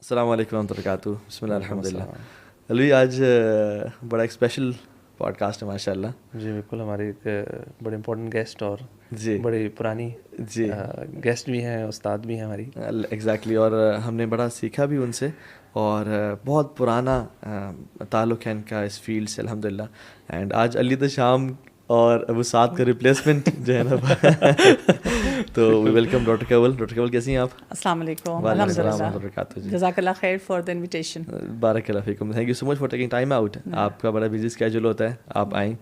السلام علیکم ورحمۃ اللہ وبرکاتہ. بسم اللہ الحمد للہ. علوی آج بڑا ایک اسپیشل پوڈ کاسٹ ہے ماشاء اللہ. جی بالکل, ہمارے ایک بڑے امپورٹنٹ گیسٹ اور جی بڑی پرانی جی گیسٹ بھی ہیں, استاد بھی ہیں ہماری. ایگزیکٹلی, اور ہم نے بڑا سیکھا بھی ان سے, اور بہت پرانا تعلق ہے ان کا اس فیلڈ سے الحمد للہ. اینڈ آج علی تو شام اور ابو سعد کا ریپلیسمنٹ جو ہے نا, تو we welcome doctor Kanwal. Doctor Kanwal کیسی ہیں آپ؟ السلام علیکم. وعلیکم الحمد السلام ورحمۃ للہ, اللہ وبرکاتہ. جی جزاک اللہ خیر فار دا انویٹیشن. بارک اللہ فیکم. Thank you so much for taking time out. آپ کا بڑا بزی اسکیجول ہوتا ہے, آپ آئیں.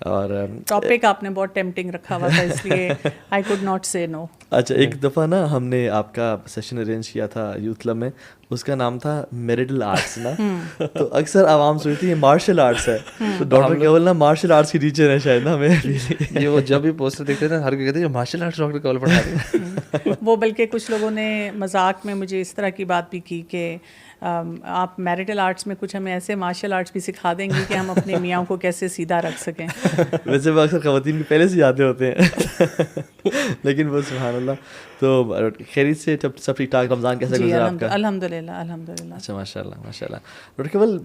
اور ٹاپک آپ نے بہت ٹیمپٹنگ رکھا ہوا تھا, اس لیے آئی کوڈ ناٹ سے نو. اچھا, ایک دفعہ نا ہم نے آپ کا سیشن ارینج کیا تھا یوتھ کلب میں, اس کا نام تھا میریٹل آرٹس نا. تو اکثر عوام سوچتی ہے یہ مارشل آرٹس ہے, تو ڈاکٹر کیول نا مارشل آرٹس کی ٹیچر ہے شاید نا ہمیں. یہ وہ جب بھی پوسٹر دیکھتے تھے ہر کوئی کہتے ہیں مارشل آرٹس ڈاکٹر کول پڑھا رہے ہیں. وہ بلکہ کچھ لوگوں نے مذاق میں مجھے اس طرح کی بات بھی کی کہ آپ میریٹل آرٹس میں کچھ ہمیں ایسے مارشل آرٹس بھی سکھا دیں گے کہ ہم اپنے میاں کو کیسے سیدھا رکھ سکیں. ویسے وہ اکثر خواتین کے پہلے سے یادیں ہوتے ہیں, لیکن وہ سبحان اللہ. تو خیریت سے سب ٹھیک ٹھاک؟ رمضان کیسا گزرا آپ کا؟ الحمد للہ الحمد للہ. اچھا, ماشاء اللہ ماشاء اللہ. Doctor Kanwal,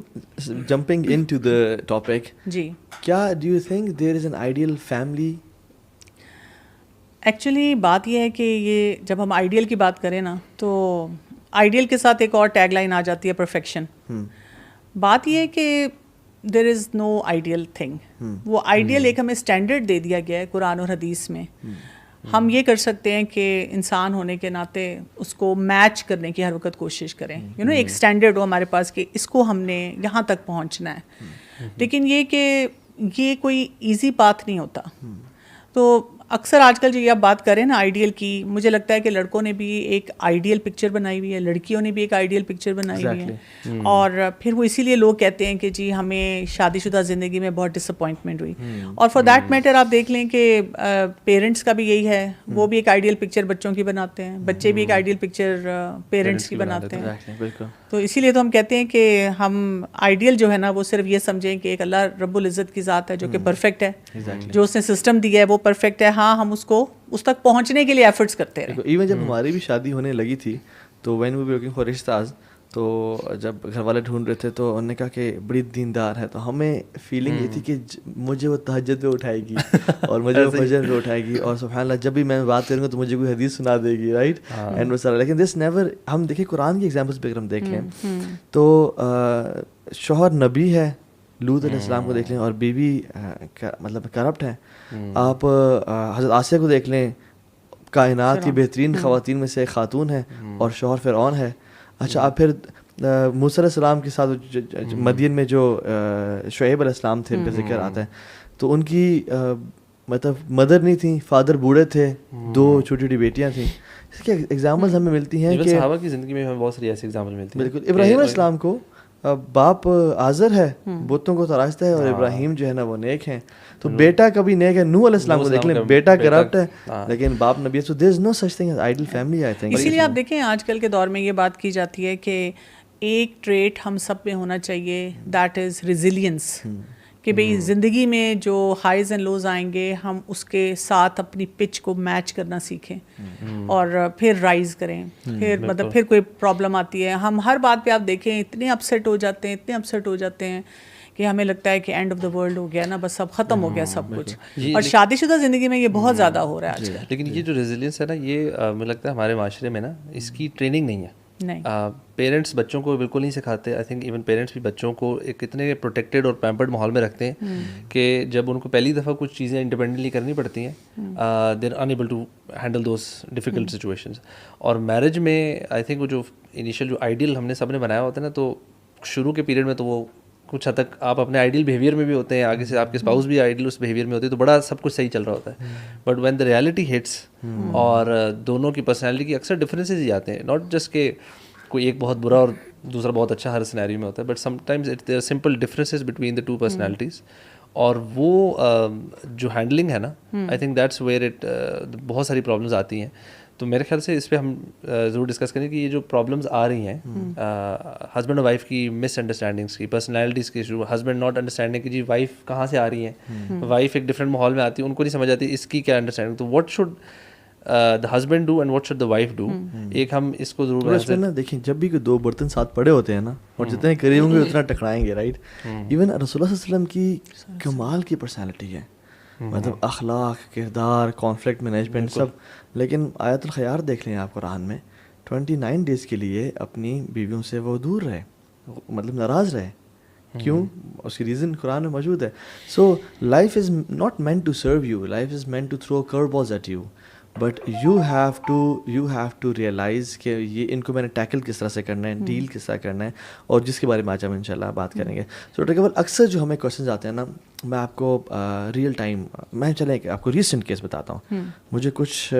jumping into the topic, جی, کیا do you think there is an ideal family? Actually بات یہ ہے کہ یہ جب ہم آئیڈیل کی بات کریں نا, تو آئیڈیل کے ساتھ ایک اور ٹیگ لائن آ جاتی ہے, پرفیکشن. بات یہ ہے کہ دیر از نو آئیڈیل تھنگ. وہ آئیڈیل ایک ہمیں اسٹینڈرڈ دے دیا گیا ہے قرآن اور حدیث میں. ہم یہ کر سکتے ہیں کہ انسان ہونے کے ناطے اس کو میچ کرنے کی ہر وقت کوشش کریں, ایک اسٹینڈرڈ ہو ہمارے پاس کہ اس کو ہم نے یہاں تک پہنچنا ہے. لیکن یہ کہ یہ کوئی ایزی پاتھ نہیں ہوتا. تو اکثر آج کل جو یہ آپ بات کریں نا آئیڈیل کی, مجھے لگتا ہے کہ لڑکوں نے بھی ایک آئیڈیل پکچر بنائی ہوئی ہے, لڑکیوں نے بھی ایک آئیڈیل پکچر بنائی ہوئی ہے. اور پھر وہ اسی لیے لوگ کہتے ہیں کہ جی ہمیں شادی شدہ زندگی میں بہت ڈس اپوائنٹمنٹ ہوئی. اور فار دیٹ میٹر آپ دیکھ لیں کہ پیرنٹس کا بھی یہی ہے, وہ بھی ایک آئیڈیل پکچر بچوں کی بناتے ہیں, بچے بھی ایک آئیڈیل پکچر پیرنٹس کی بناتے ہیں. تو اسی لیے تو ہم کہتے ہیں کہ ہم آئیڈیل جو ہے نا وہ صرف یہ سمجھیں کہ ایک اللہ رب العزت کی ذات ہے جو کہ پرفیکٹ ہے, جو اس نے سسٹم دیا ہے وہ پرفیکٹ ہے. ہاں, ہم اس کو اس تک پہنچنے کے لیے ایفرٹس کرتے رہے. ایون جب ہماری بھی شادی ہونے لگی تھی تو وین وی لوکنگ فار رشتاز, تو جب گھر والے ڈھونڈ رہے تھے تو انہوں نے کہا کہ بڑی دیندار ہے, تو ہمیں فیلنگ یہ تھی کہ مجھے وہ تہجد پہ اٹھائے گی اور مجھے وہ فجر پہ اٹھائے گی, اور سبحان اللہ جب بھی میں بات کروں گا تو مجھے کوئی حدیث سنا دے گی, رائٹ. اینڈ وہ سارا, لیکن دس نیور. ہم دیکھیں قرآن کی ایگزامپلس پہ اگر ہم دیکھ لیں تو شوہر نبی ہے, لوط علیہ السلام کو دیکھ لیں, اور بیوی مطلب کرپٹ ہے. آپ حضرت آسیہ کو دیکھ لیں, کائنات کی بہترین خواتین میں سے ایک خاتون ہے, اور شوہر فرعون ہے. اچھا, آپ پھر موسیٰ علیہ السلام کے ساتھ مدین میں جو شعیب علیہ السلام تھے ان کا ذکر آتا ہے, تو ان کی مطلب مدر نہیں تھیں, فادر بوڑھے تھے, 2 چھوٹی چھوٹی بیٹیاں تھیں. اس کی ایگزامپلز ہمیں ملتی ہیں کہ صحابہ کی زندگی میں ہمیں بہت ساری ایسی ایگزامپل ملتی ہیں. بالکل. ابراہیم علیہ السلام کو باپ آزر ہے, بتوں کو تراشتا ہے, اور ابراہیم جو ہے نا وہ نیک ہیں. تو بیٹا کبھی نیک ہے. نوح علیہ السلام کو دیکھ لیں, بیٹا کرپٹ ہے لیکن باپ نبی ہے. So there is no such thing as ideal family, I think. اسی لیے آپ دیکھیں آج کل کے دور میں یہ بات کی جاتی ہے کہ ایک ٹریٹ ہم سب میں ہونا چاہیے, دیٹ از ریزیلینس. کہ بھئی زندگی میں جو ہائیز اینڈ لوز آئیں گے ہم اس کے ساتھ اپنی پچ کو میچ کرنا سیکھیں, اور پھر رائز کریں. پھر مطلب پھر کوئی پرابلم آتی ہے, ہم ہر بات پہ آپ دیکھیں اتنے اپسیٹ ہو جاتے ہیں کہ ہمیں لگتا ہے کہ اینڈ آف دا ورلڈ ہو گیا نا, بس اب ختم ہو گیا سب کچھ. اور شادی شدہ زندگی میں یہ بہت زیادہ ہو رہا ہے آج کل. لیکن یہ جو ریزیلینس ہے نا, یہ مجھے لگتا ہے ہمارے معاشرے میں نا اس کی ٹریننگ نہیں ہے. پیرنٹس بچوں کو بالکل نہیں سکھاتے. آئی تھنک ایون پیرنٹس بھی بچوں کو ایک اتنے پروٹیکٹیڈ اور پیمپرڈ ماحول میں رکھتے ہیں کہ جب ان کو پہلی دفعہ کچھ چیزیں انڈیپینڈنٹلی کرنی پڑتی ہیں, they are enable to handle those difficult situations. اور میرج میں آئی تھنک وہ جو انیشیل جو آئیڈیل ہم نے سب نے بنایا ہوتا ہے نا, تو شروع کے پیریڈ میں تو وہ کچھ حد تک آپ اپنے آئیڈیل بیہیویئر میں بھی ہوتے ہیں, آگے سے آپ کے اسپاؤس بھی آئیڈیل اس بیہیویئر میں ہوتے ہیں, تو بڑا سب کچھ صحیح چل رہا ہوتا ہے. But when the reality hits, اور دونوں کی پرسنالٹی کی اکثر ڈفرینسز ہی آتے ہیں, ناٹ جسٹ کہ کوئی ایک بہت برا اور دوسرا بہت اچھا ہر سینیریو میں ہوتا ہے, but some times there are simple differences between the 2 personalities. اور وہ جو ہینڈلنگ ہے نا, I think that's where it بہت ساری پرابلمز آتی ہیں. تو میرے خیال سے اس پہ ہم ضرور ڈسکس کریں کہ یہ جو پرابلمز آ رہی ہیں ہسبینڈ اور وائف کی مس انڈرسٹینڈنگس کی, پرسنالٹیز کے ایشو, ہسبینڈ ناٹ انڈرسٹینڈنگ کہ جی وائف کہاں سے آ رہی ہیں, وائف ایک ڈفرینٹ ماحول میں آتی ہے, ان کو نہیں سمجھ آتی اس کی کیا انڈرسٹینڈنگ. تو what should the husband do and what should the wife do. ایک ہم اس کو ضرور اس میں نا دیکھیں جب بھی کوئی دو برتن ساتھ پڑے ہوتے ہیں نا اور جتنے قریب ہوں گے اتنا ٹکرائیں گے رائٹ. ایون رسول اللہ صلی اللہ علیہ وسلم کی کمال کی پرسنالٹی ہے, مطلب اخلاق, کردار, کانفلکٹ مینجمنٹ سب. لیکن آیت الخیار دیکھ لیں آپ قرآن میں 29 days کے لیے اپنی بیویوں سے وہ دور رہے, مطلب ناراض رہے. کیوں؟ اس کی ریزن قرآن میں موجود ہے. So life is not meant to serve you, life is meant to throw curve balls at you, but you have to realize کہ یہ ان کو میں نے ٹیکل کس طرح سے کرنا ہے, ڈیل کس طرح کرنا ہے, اور جس کے بارے میں آج ہم ان شاء اللہ بات کریں گے. سو ڈاکٹر اکبر, اکثر جو ہمیں کوشچنز آتے ہیں نا, میں آپ کو ریئل ٹائم میں چلیں کہ آپ کو ریسنٹ کیس بتاتا ہوں. مجھے کچھ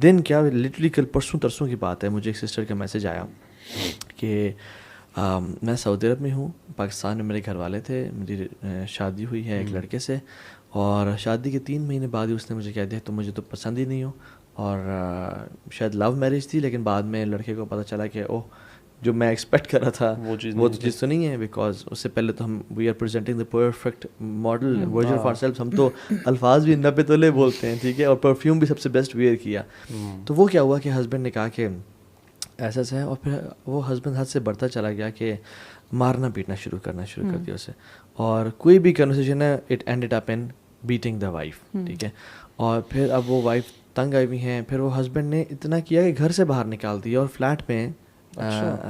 دن کیا لٹرلی کل پرسوں ترسوں کی بات ہے, مجھے ایک سسٹر کا میسیج آیا کہ میں سعودی عرب میں ہوں, پاکستان میں میرے گھر والے تھے, میری شادی ہوئی ہے ایک لڑکے سے, اور شادی کے 3 مہینے بعد ہی اس نے مجھے کہہ دیا تم مجھے تو پسند ہی نہیں ہو. اور شاید لو میرج تھی, لیکن بعد میں لڑکے کو پتہ چلا کہ اوہ جو میں ایکسپیکٹ کر رہا تھا وہ چیز تو نہیں ہے, بیکاز اس سے پہلے تو ہم we are presenting the perfect model version of our self. ہم تو الفاظ بھی 90 تولے بولتے ہیں, ٹھیک ہے, اور پرفیوم بھی سب سے بیسٹ ویئر کیا. تو وہ کیا ہوا کہ ہسبینڈ نے کہا کہ ایسا ہے, اور پھر وہ ہسبینڈ حد سے بڑھتا چلا گیا کہ مارنا پیٹنا شروع کر دیا اسے, اور کوئی بھی کنورسیشن ہے it ended up in batting the wife, ٹھیک ہے. اور پھر اب وہ وائف تنگ آئی ہوئی ہیں, پھر وہ ہسبینڈ نے اتنا کیا کہ گھر سے باہر نکال دیا اور فلیٹ میں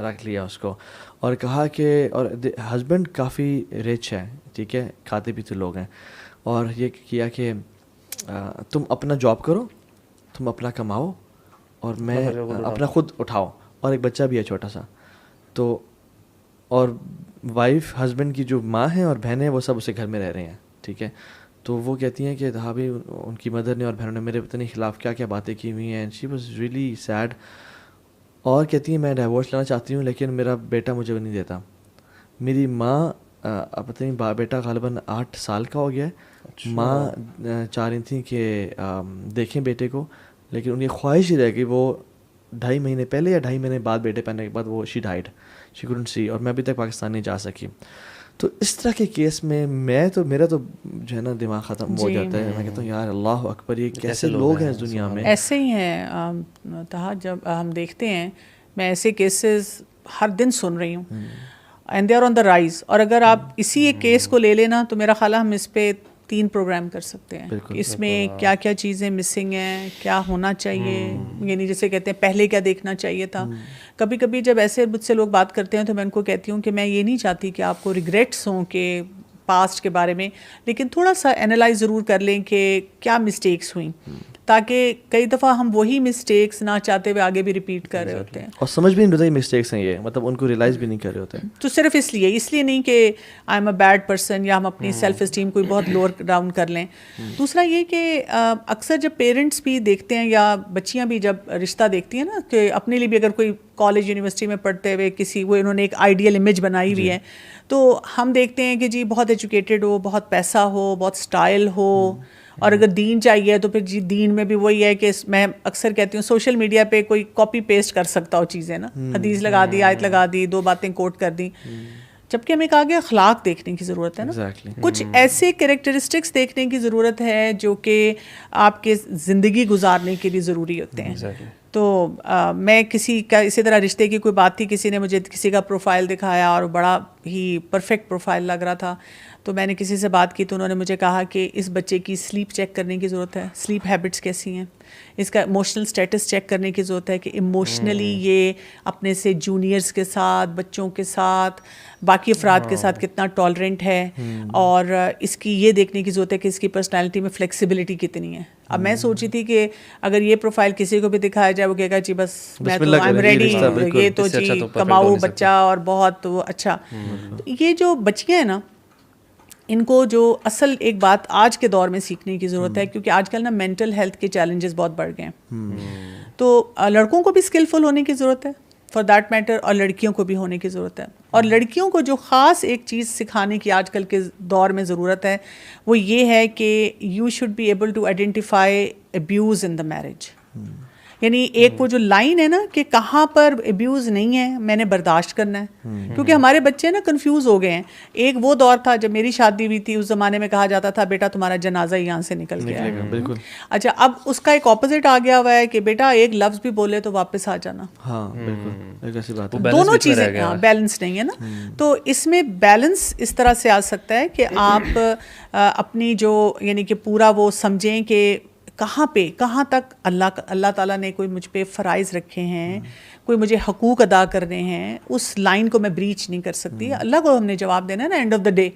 رکھ لیا اس کو, اور کہا کہ, اور ہسبینڈ کافی رچ ہے, ٹھیک ہے, کھاتے پیتے لوگ ہیں, اور یہ کیا کہ تم اپنا جاب کرو, تم اپنا کماؤ, اور میں اپنا خود اٹھاؤ, اور ایک بچہ بھی ہے چھوٹا سا. تو اور وائف ہسبینڈ کی جو ماں ہیں اور بہنیں وہ سب اسے گھر میں رہ رہے ہیں, ٹھیک ہے. تو وہ کہتی ہیں کہ ہاں بھائی ان کی مدر نے اور بہنوں نے میرے پتہ خلاف کیا کیا باتیں کی ہوئی ہیں, شی واز ریئلی سیڈ. اور کہتی ہیں میں ڈائیورس لینا چاہتی ہوں لیکن میرا بیٹا مجھے نہیں دیتا. میری ماں پتہ نہیں بیٹا غالباً 8 سال کا ہو گیا ہے, ماں چاہ رہی تھیں کہ دیکھیں بیٹے کو, لیکن ان کی خواہش ہی رہ گئی. وہ 2.5 مہینے پہلے یا 2.5 مہینے بعد بیٹے پہننے کے بعد وہ she died, she couldn't see, اور میں ابھی تک پاکستان نہیں جا سکی. تو اس طرح کے کیس میں میرا تو جو ہے نا دماغ ختم ہو جاتا ہے. میں کہتا ہوں یار اللہ اکبر, یہ کیسے لوگ ہیں اس دنیا میں. ایسے ہی ہیں طاہر, جب ہم دیکھتے ہیں, میں ایسے کیسز ہر دن سن رہی ہوں, and they are on the rise. اور اگر آپ اسی ایک کیس کو لے لینا تو میرا خیال ہے ہم اس پہ 3 پروگرام کر سکتے ہیں. اس میں کیا کیا چیزیں مسنگ ہیں, کیا ہونا چاہیے, یعنی جیسے کہتے ہیں پہلے کیا دیکھنا چاہیے تھا. کبھی کبھی جب ایسے مجھ سے لوگ بات کرتے ہیں تو میں ان کو کہتی ہوں کہ میں یہ نہیں چاہتی کہ آپ کو ریگریٹس ہوں کہ پاسٹ کے بارے میں, لیکن تھوڑا سا انالائز ضرور کر لیں کہ کیا مسٹیکس ہوئیں, تاکہ کئی دفعہ ہم وہی مسٹیکس نہ چاہتے ہوئے آگے بھی ریپیٹ کر رہے ہوتے ہیں, اور سمجھ بھی نہیں رہتا یہ مسٹیکس ہیں, یہ مطلب ان کو ریئلائز بھی نہیں کر رہے ہوتے ہیں. تو صرف اس لیے نہیں کہ I M a bad person, یا ہم اپنی سیلف اسٹیم کو بہت لوور ڈاؤن کر لیں. دوسرا یہ کہ اکثر جب پیرنٹس بھی دیکھتے ہیں یا بچیاں بھی جب رشتہ دیکھتی ہیں نا, کہ اپنے لیے بھی اگر کوئی کالج یونیورسٹی میں پڑھتے ہوئے کسی وہ انہوں نے ایک آئیڈیل امیج بنائی ہوئی ہے, تو ہم دیکھتے ہیں کہ جی بہت ایجوکیٹڈ ہو, بہت پیسہ ہو, بہت اسٹائل ہو, اور اگر دین چاہیے تو پھر جی دین میں بھی وہی ہے کہ میں اکثر کہتی ہوں سوشل میڈیا پہ کوئی کاپی پیسٹ کر سکتا ہو چیزیں نا, حدیث لگا دی, آیت لگا دی, 2 باتیں کوٹ کر دی, جبکہ ہمیں کہا گیا اخلاق دیکھنے کی ضرورت ہے نا, کچھ ایسے کریکٹرسٹکس دیکھنے کی ضرورت ہے جو کہ آپ کے زندگی گزارنے کے لیے ضروری ہوتے ہیں. تو میں کسی کا اسی طرح رشتے کی کوئی بات تھی, کسی نے مجھے کسی کا پروفائل دکھایا اور بڑا ہی پرفیکٹ پروفائل لگ رہا تھا, تو میں نے کسی سے بات کی تو انہوں نے مجھے کہا کہ اس بچے کی سلیپ چیک کرنے کی ضرورت ہے, سلیپ ہیبٹس کیسی ہیں, اس کا ایموشنل اسٹیٹس چیک کرنے کی ضرورت ہے کہ ایموشنلی یہ اپنے سے جونیئرس کے ساتھ, بچوں کے ساتھ, باقی افراد کے ساتھ کتنا ٹالرنٹ ہے, اور اس کی یہ دیکھنے کی ضرورت ہے کہ اس کی پرسنالٹی میں فلیکسیبلٹی کتنی ہے. اب میں سوچی تھی کہ اگر یہ پروفائل کسی کو بھی دکھایا جائے وہ کہے گا جی بس میں تو آئی ایم ریڈی, یہ تو جی کماؤ بچہ اور بہت اچھا. یہ جو بچیاں ہیں نا, ان کو جو اصل ایک بات آج کے دور میں سیکھنے کی ضرورت ہے, کیونکہ آج کل نا مینٹل ہیلتھ کے چیلنجز بہت بڑھ گئے ہیں, تو لڑکوں کو بھی اسکلفل ہونے کی ضرورت ہے فار دیٹ میٹر, اور لڑکیوں کو بھی ہونے کی ضرورت ہے. اور لڑکیوں کو جو خاص ایک چیز سکھانے کی آج کل کے دور میں ضرورت ہے وہ یہ ہے کہ you should be able to identify abuse in the marriage. یعنی ایک وہ جو لائن ہے نا کہ کہاں پر ابیوز نہیں ہے میں نے برداشت کرنا ہے, کیونکہ ہمارے بچے نا کنفیوز ہو گئے ہیں. ایک وہ دور تھا جب میری شادی ہوئی تھی, اس زمانے میں کہا جاتا تھا بیٹا تمہارا جنازہ یہاں سے نکل گیا ہے. بالکل. اچھا اب اس کا ایک اپوزٹ آ گیا ہوا ہے کہ بیٹا ایک لفظ بھی بولے تو واپس آ جانا. ہاں بالکل ایک ایسی بات ہے. دونوں چیزیں بیلنس نہیں ہے نا. تو اس میں بیلنس اس طرح سے آ سکتا ہے کہ آپ اپنی جو یعنی کہ پورا وہ سمجھیں کہ کہاں تک اللہ تعالیٰ نے کوئی مجھ پہ فرائض رکھے ہیں, کوئی مجھے حقوق ادا کرنے ہیں, اس لائن کو میں بریچ نہیں کر سکتی. اللہ کو ہم نے جواب دینا ہے نا اینڈ آف دا ڈے.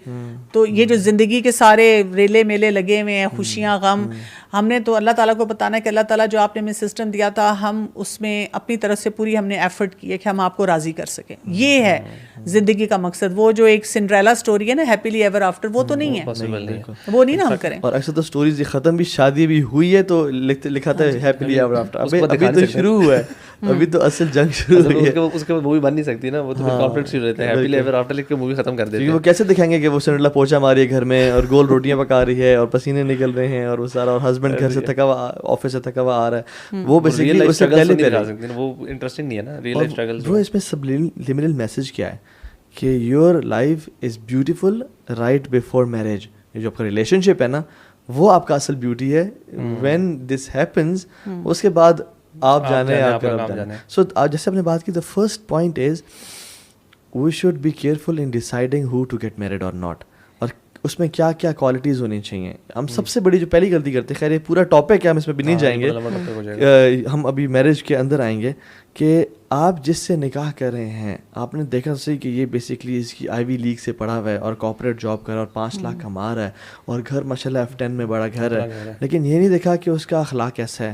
تو یہ جو زندگی کے سارے ریلے میلے لگے ہوئے ہیں, خوشیاں غم, ہم نے تو اللہ تعالیٰ کو بتانا ہے کہ اللہ تعالیٰ جو آپ نے ہمیں سسٹم دیا تھا ہم اس میں اپنی طرف سے پوری ہم نے ایفرٹ کی ہے کہ ہم آپ کو راضی کر سکیں. یہ ہے زندگی کا مقصد. وہ جو ایک سنڈریلا اسٹوری ہے نا ہیپیلی ایور آفٹر, وہ تو نہیں ہے, وہ نہیں نا ہم کریں. اور اکثر تو اسٹوریز ختم بھی شادی بھی ہوئی ہے تو لکھا تھا ہیپیلی ایور آفٹر. ابھی تو شروع ہوا ہے, ابھی تو اصل جنگ شروع ہوئی ہے. اس کے بعد مووی بن نہیں سکتی نا, وہ تو کانفلکٹ شروع رہتے ہیں. ہیپیلی ایور آفٹر لکھ کے مووی ختم کر دیتے ہیں. وہ کیسے دکھائیں گے کہ وہ سنڈریلا پوچھا ماری ہے گھر میں اور گول روٹیاں پکا رہی ہے اور پسینے نکل رہے ہیں اور وہ سارا, اور ہسبینڈ گھر سے تھکا ہوا آفس سے تھکا ہوا آ رہا ہے. وہ بیسیکلی اس سے پہلے پہ سکتے ہیں, وہ انٹرسٹنگ نہیں ہے نا ریئل لائف اسٹرگل. وہ اس میں سبلیمنل میسج کیا ہے کہ your life is beautiful right before marriage. جو آپ کا ریلیشن شپ ہے نا وہ آپ کا اصل بیوٹی ہے. وین دس ہیپنز اس کے بعد آپ جانے آپ کا رب جانے. سو جیسے آپ نے بات کی, the first point is we should be careful in deciding who to get married or not, اور اس میں کیا کیا کوالٹیز ہونی چاہیے. ہم سب سے بڑی جو پہلی غلطی کرتے ہیں, خیر یہ پورا ٹاپک ہے ہم اس میں بھی نہیں جائیں گے, ہم ابھی میرج کے اندر آئیں گے, کہ آپ جس سے نکاح کر رہے ہیں آپ نے دیکھا صحیح کہ یہ بیسکلی اس کی آئی وی لیگ سے پڑھا ہوا ہے اور کارپوریٹ جاب کر رہا ہے اور 5 لاکھ کما رہا ہے اور گھر ماشاءاللہ F10 میں بڑا گھر ہے, لیکن یہ نہیں دیکھا کہ اس کا اخلاق کیسا ہے,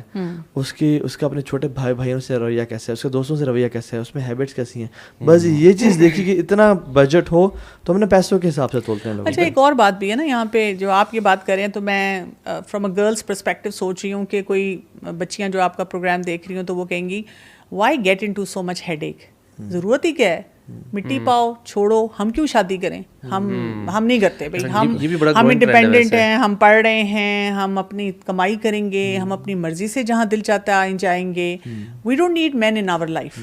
اس کا اپنے چھوٹے بھائیوں سے رویہ کیسا ہے, اس کے دوستوں سے رویہ کیسا ہے, اس میں ہیبٹس کیسی ہیں. بس یہ چیز دیکھی کہ اتنا بجٹ ہو تو ہم نے پیسوں کے حساب سے تولتے ہیں لوگ. اچھا ایک اور بات بھی ہے نا یہاں پہ, جو آپ یہ بات کریں تو میں فرام اے گرلس پرسپیکٹو سوچ رہی ہوں کہ کوئی بچیاں جو آپ کا پروگرام دیکھ رہی ہوں تو وہ کہیں گی why get into so much head ایک, ضرورت ہی کیا ہے, مٹی پاؤ چھوڑو, ہم کیوں شادی کریں, ہم نہیں کرتے بھائی, ہم انڈیپینڈنٹ ہیں, ہم پڑھ رہے ہیں, ہم اپنی کمائی کریں گے, ہم اپنی مرضی سے جہاں دل چاہتا ہے جائیں گے, we don't need man in our life.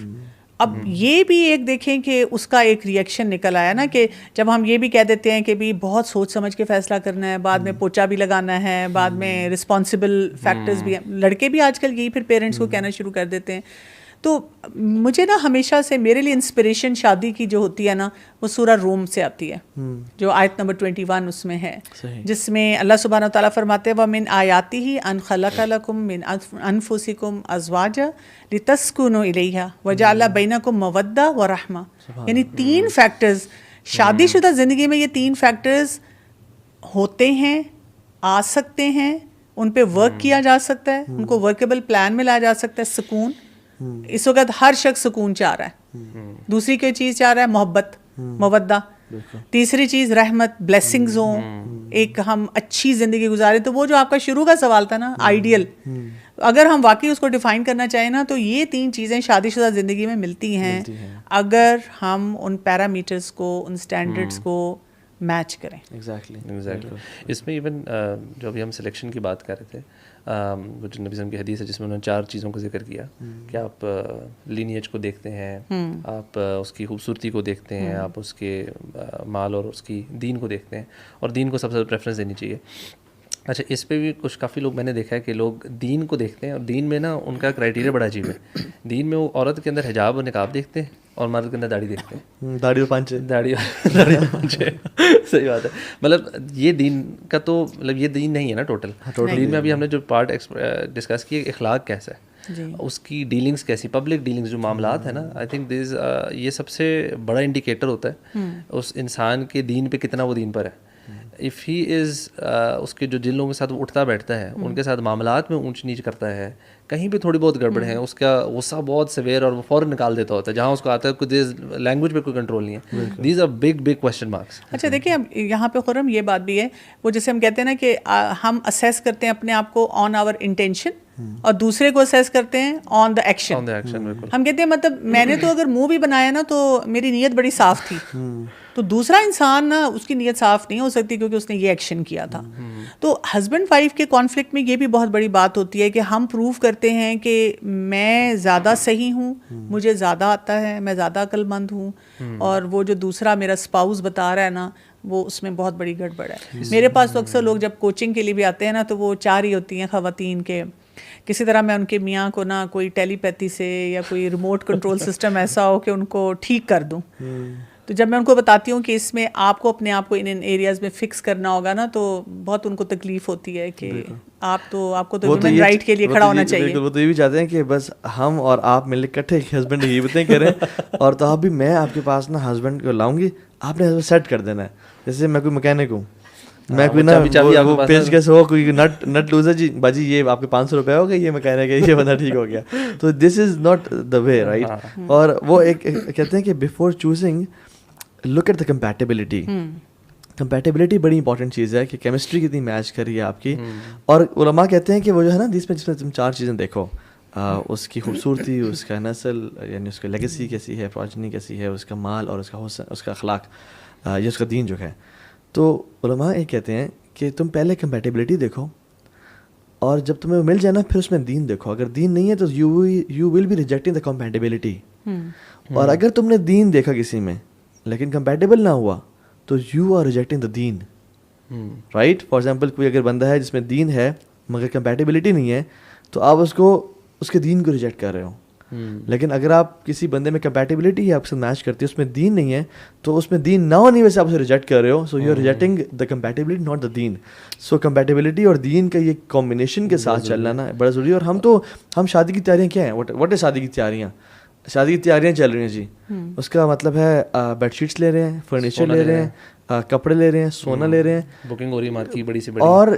اب یہ بھی ایک دیکھیں کہ اس کا ایک ریئیکشن نکل آیا نا, کہ جب ہم یہ بھی کہہ دیتے ہیں کہ بھی بہت سوچ سمجھ کے فیصلہ کرنا ہے, بعد میں پوچھا بھی لگانا ہے, بعد میں رسپانسبل فیکٹرز بھی ہیں, لڑکے بھی آج کل یہی پھر پیرنٹس کو کہنا شروع کر دیتے ہیں. تو مجھے نا ہمیشہ سے میرے لیے انسپریشن شادی کی جو ہوتی ہے نا وہ سورہ روم سے آتی ہے, جو آیت نمبر 21 اس میں ہے, جس میں اللہ سبحانہ و تعالیٰ فرماتے ہیں وَمِنْ آیَاتِهِ أَنْ خَلَقَ لَكُم مِّنْ أَنفُسِكُمْ أَزْوَاجًا لِتَسْكُنُوا إِلَيْهَا وَجَعَلَ بَيْنَكُم مَّوَدَّةً وَرَحْمَةً. یعنی 3 فیکٹرز, شادی شدہ زندگی میں یہ 3 فیکٹرز ہوتے ہیں, آ سکتے ہیں, ان پہ ورک کیا جا سکتا ہے, ان کو ورکیبل پلان میں لایا جا سکتا ہے. سکون, اس وقت ہر شخص سکون چاہ رہا ہے. دوسری کوئی چیز چاہ رہا ہے محبت, مودہ. تیسری چیز رحمت, بلیسنگز ہوں, ایک ہم اچھی زندگی گزارے. تو وہ جو آپ کا شروع کا سوال تھا نا آئیڈیل, اگر ہم واقعی اس کو ڈیفائن کرنا چاہیں نا تو یہ 3 چیزیں شادی شدہ زندگی میں ملتی ہیں اگر ہم ان پیرامیٹرز کو, ان سٹینڈرڈز کو میچ کریں. ایگزیکٹلی. اس میں ایون جو ابھی ہم سلیکشن کی بات کر رہے تھے, نبی صلی اللہ علیہ وسلم کی حدیث ہے جس میں انہوں نے 4 چیزوں کا ذکر کیا کہ آپ لینیج کو دیکھتے ہیں, آپ اس کی خوبصورتی کو دیکھتے ہیں, آپ اس کے مال اور اس کی دین کو دیکھتے ہیں, اور دین کو سب سے زیادہ پریفرنس دینی چاہیے. اچھا اس پہ بھی کافی لوگ میں نے دیکھا ہے کہ لوگ دین کو دیکھتے ہیں, اور دین میں نا ان کا کرائٹیریا بڑا عجیب ہے. دین میں وہ عورت کے اندر حجاب اور نقاب دیکھتے ہیں اور مرد کے اندر داڑھی دیکھتے ہیں, داڑھی اور پانچے. صحیح بات ہے. مطلب یہ دین کا تو مطلب یہ دین نہیں ہے نا ٹوٹل. دین میں ابھی ہم نے جو پارٹ ڈسکس کیا, اخلاق کیسا ہے, اس کی ڈیلنگس کیسی, پبلک ڈیلنگس جو معاملات ہیں نا, آئی تھنک یہ سب سے بڑا انڈیکیٹر ہوتا ہے اس انسان کے دین پہ کتنا وہ دین پر ہے. اف ہی از اس کے جو جن لوگوں کے ساتھ وہ اٹھتا بیٹھتا ہے ان کے ساتھ معاملات میں اونچ نیچ کرتا ہے, کہیں بھی تھوڑی بہت گڑبڑ ہے, اس کا غصہ بہت سویر اور وہ فوراً نکال دیتا ہوتا ہے, جہاں اس کو آتا ہے کوئی لینگویج پہ کوئی کنٹرول نہیں ہے. These are big question marks. اچھا دیکھیں اب یہاں پہ خرم یہ بات بھی ہے, وہ جیسے ہم کہتے ہیں نا کہ ہم اسیس کرتے ہیں اپنے آپ کو آن آور انٹینشن اور دوسرے کو اسیس کرتے ہیں آن دا ایکشن. ہم کہتے ہیں مطلب میں نے تو اگر منہ بھی بنایا نا تو میری نیت بڑی صاف تھی, تو دوسرا انسان نا اس کی نیت صاف نہیں ہو سکتی کیونکہ اس نے یہ ایکشن کیا تھا. تو ہسبینڈ وائف کے کانفلکٹ میں یہ بھی بہت بڑی بات ہوتی ہے کہ ہم پروو کرتے کرتے ہیں کہ میں زیادہ صحیح ہوں, مجھے زیادہ آتا ہے, میں زیادہ عقل مند ہوں, اور وہ جو دوسرا میرا اسپاؤس بتا رہا ہے نا وہ اس میں بہت بڑی گڑبڑ ہے. میرے پاس تو اکثر لوگ جب کوچنگ کے لیے بھی آتے ہیں نا تو وہ چار ہی ہوتی ہیں خواتین کے, کسی طرح میں ان کے میاں کو نا کوئی ٹیلی پیتھی سے یا کوئی ریموٹ کنٹرول سسٹم ایسا ہو کہ ان کو ٹھیک کر دوں. تو جب میں ان کو بتاتی ہوں کہ اس میں آپ کو اپنے آپ کو ان ایریاز میں فکس کرنا ہوگا نا تو بہت ان کو تکلیف ہوتی ہے کہ آپ کو تو ہیومن رائٹ کے لیے کھڑا ہونا چاہیے. وہ تو یہ بھی چاہتے ہیں کہ بس ہم اور آپ مل کے اکٹھے ہسبینڈ یہ باتیں کریں, اور تو آپ بھی میں آپ کے پاس نا ہسبینڈ کو لاؤں گی, آپ نے سیٹ کر دینا ہے. جیسے میں کوئی مکینک ہوں, میں کوئی نا پیج کیسے ہو, کوئی نٹ لوز ہے جی باجی یہ آپ کے 500 روپے ہو گئے, یہ مکینک ہے, یہ بندہ ٹھیک ہو گیا. تو دس is not the way right. اور وہ ایک کہتے ہیں کہ before choosing look at the compatibility. Compatibility بڑی امپورٹنٹ چیز ہے کہ کیمسٹری کتنی میچ کر رہی ہے آپ کی. اور علماء کہتے ہیں کہ وہ جو ہے نا جس میں تم چار چیزیں دیکھو, اس کی خوبصورتی, اس کا نسل یعنی اس کی لیگیسی کیسی ہے, پروجنی کیسی ہے, اس کا مال اور اس کا حسن, اس کا اخلاق, یا اس کا دین جو ہے. تو علماء یہ کہتے ہیں کہ تم پہلے کمپیٹیبلٹی دیکھو, اور جب تمہیں مل جائے نا پھر اس میں دین دیکھو. اگر دین نہیں ہے تو you will be rejecting the compatibility. اور اگر تم نے دین دیکھا کسی میں لیکن کمپیٹیبل نہ ہوا تو یو آر ریجیکٹنگ دا دین, رائٹ. فار ایگزامپل کوئی اگر بندہ ہے جس میں دین ہے مگر کمپیٹیبلٹی نہیں ہے تو آپ اس کے دین کو ریجیکٹ کر رہے ہو. لیکن اگر آپ کسی بندے میں کمپیٹیبلٹی ہے آپ سے میچ کرتی ہے, اس میں دین نہیں ہے تو اس میں دین نہ ہونے وجہ سے آپ اسے ریجیکٹ کر رہے ہو. So you are rejecting the compatibility not the دین. سو کمپیٹیبلٹی اور دین کا یہ کمبینیشن کے ساتھ چلنا نا بڑا ضروری ہے. اور ہم شادی کی تیاریاں کیا ہیں, واٹ ہے شادی کی تیاریاں؟ شادی کی تیاریاں چل رہی ہیں جی. اس کا مطلب ہے بیڈ شیٹس لے رہے ہیں, فرنیچر لے رہے ہیں, کپڑے لے رہے ہیں, سونا لے رہے ہیں, بکنگ ہو رہی ہے مارکیٹ کی بڑی سے بڑی. اور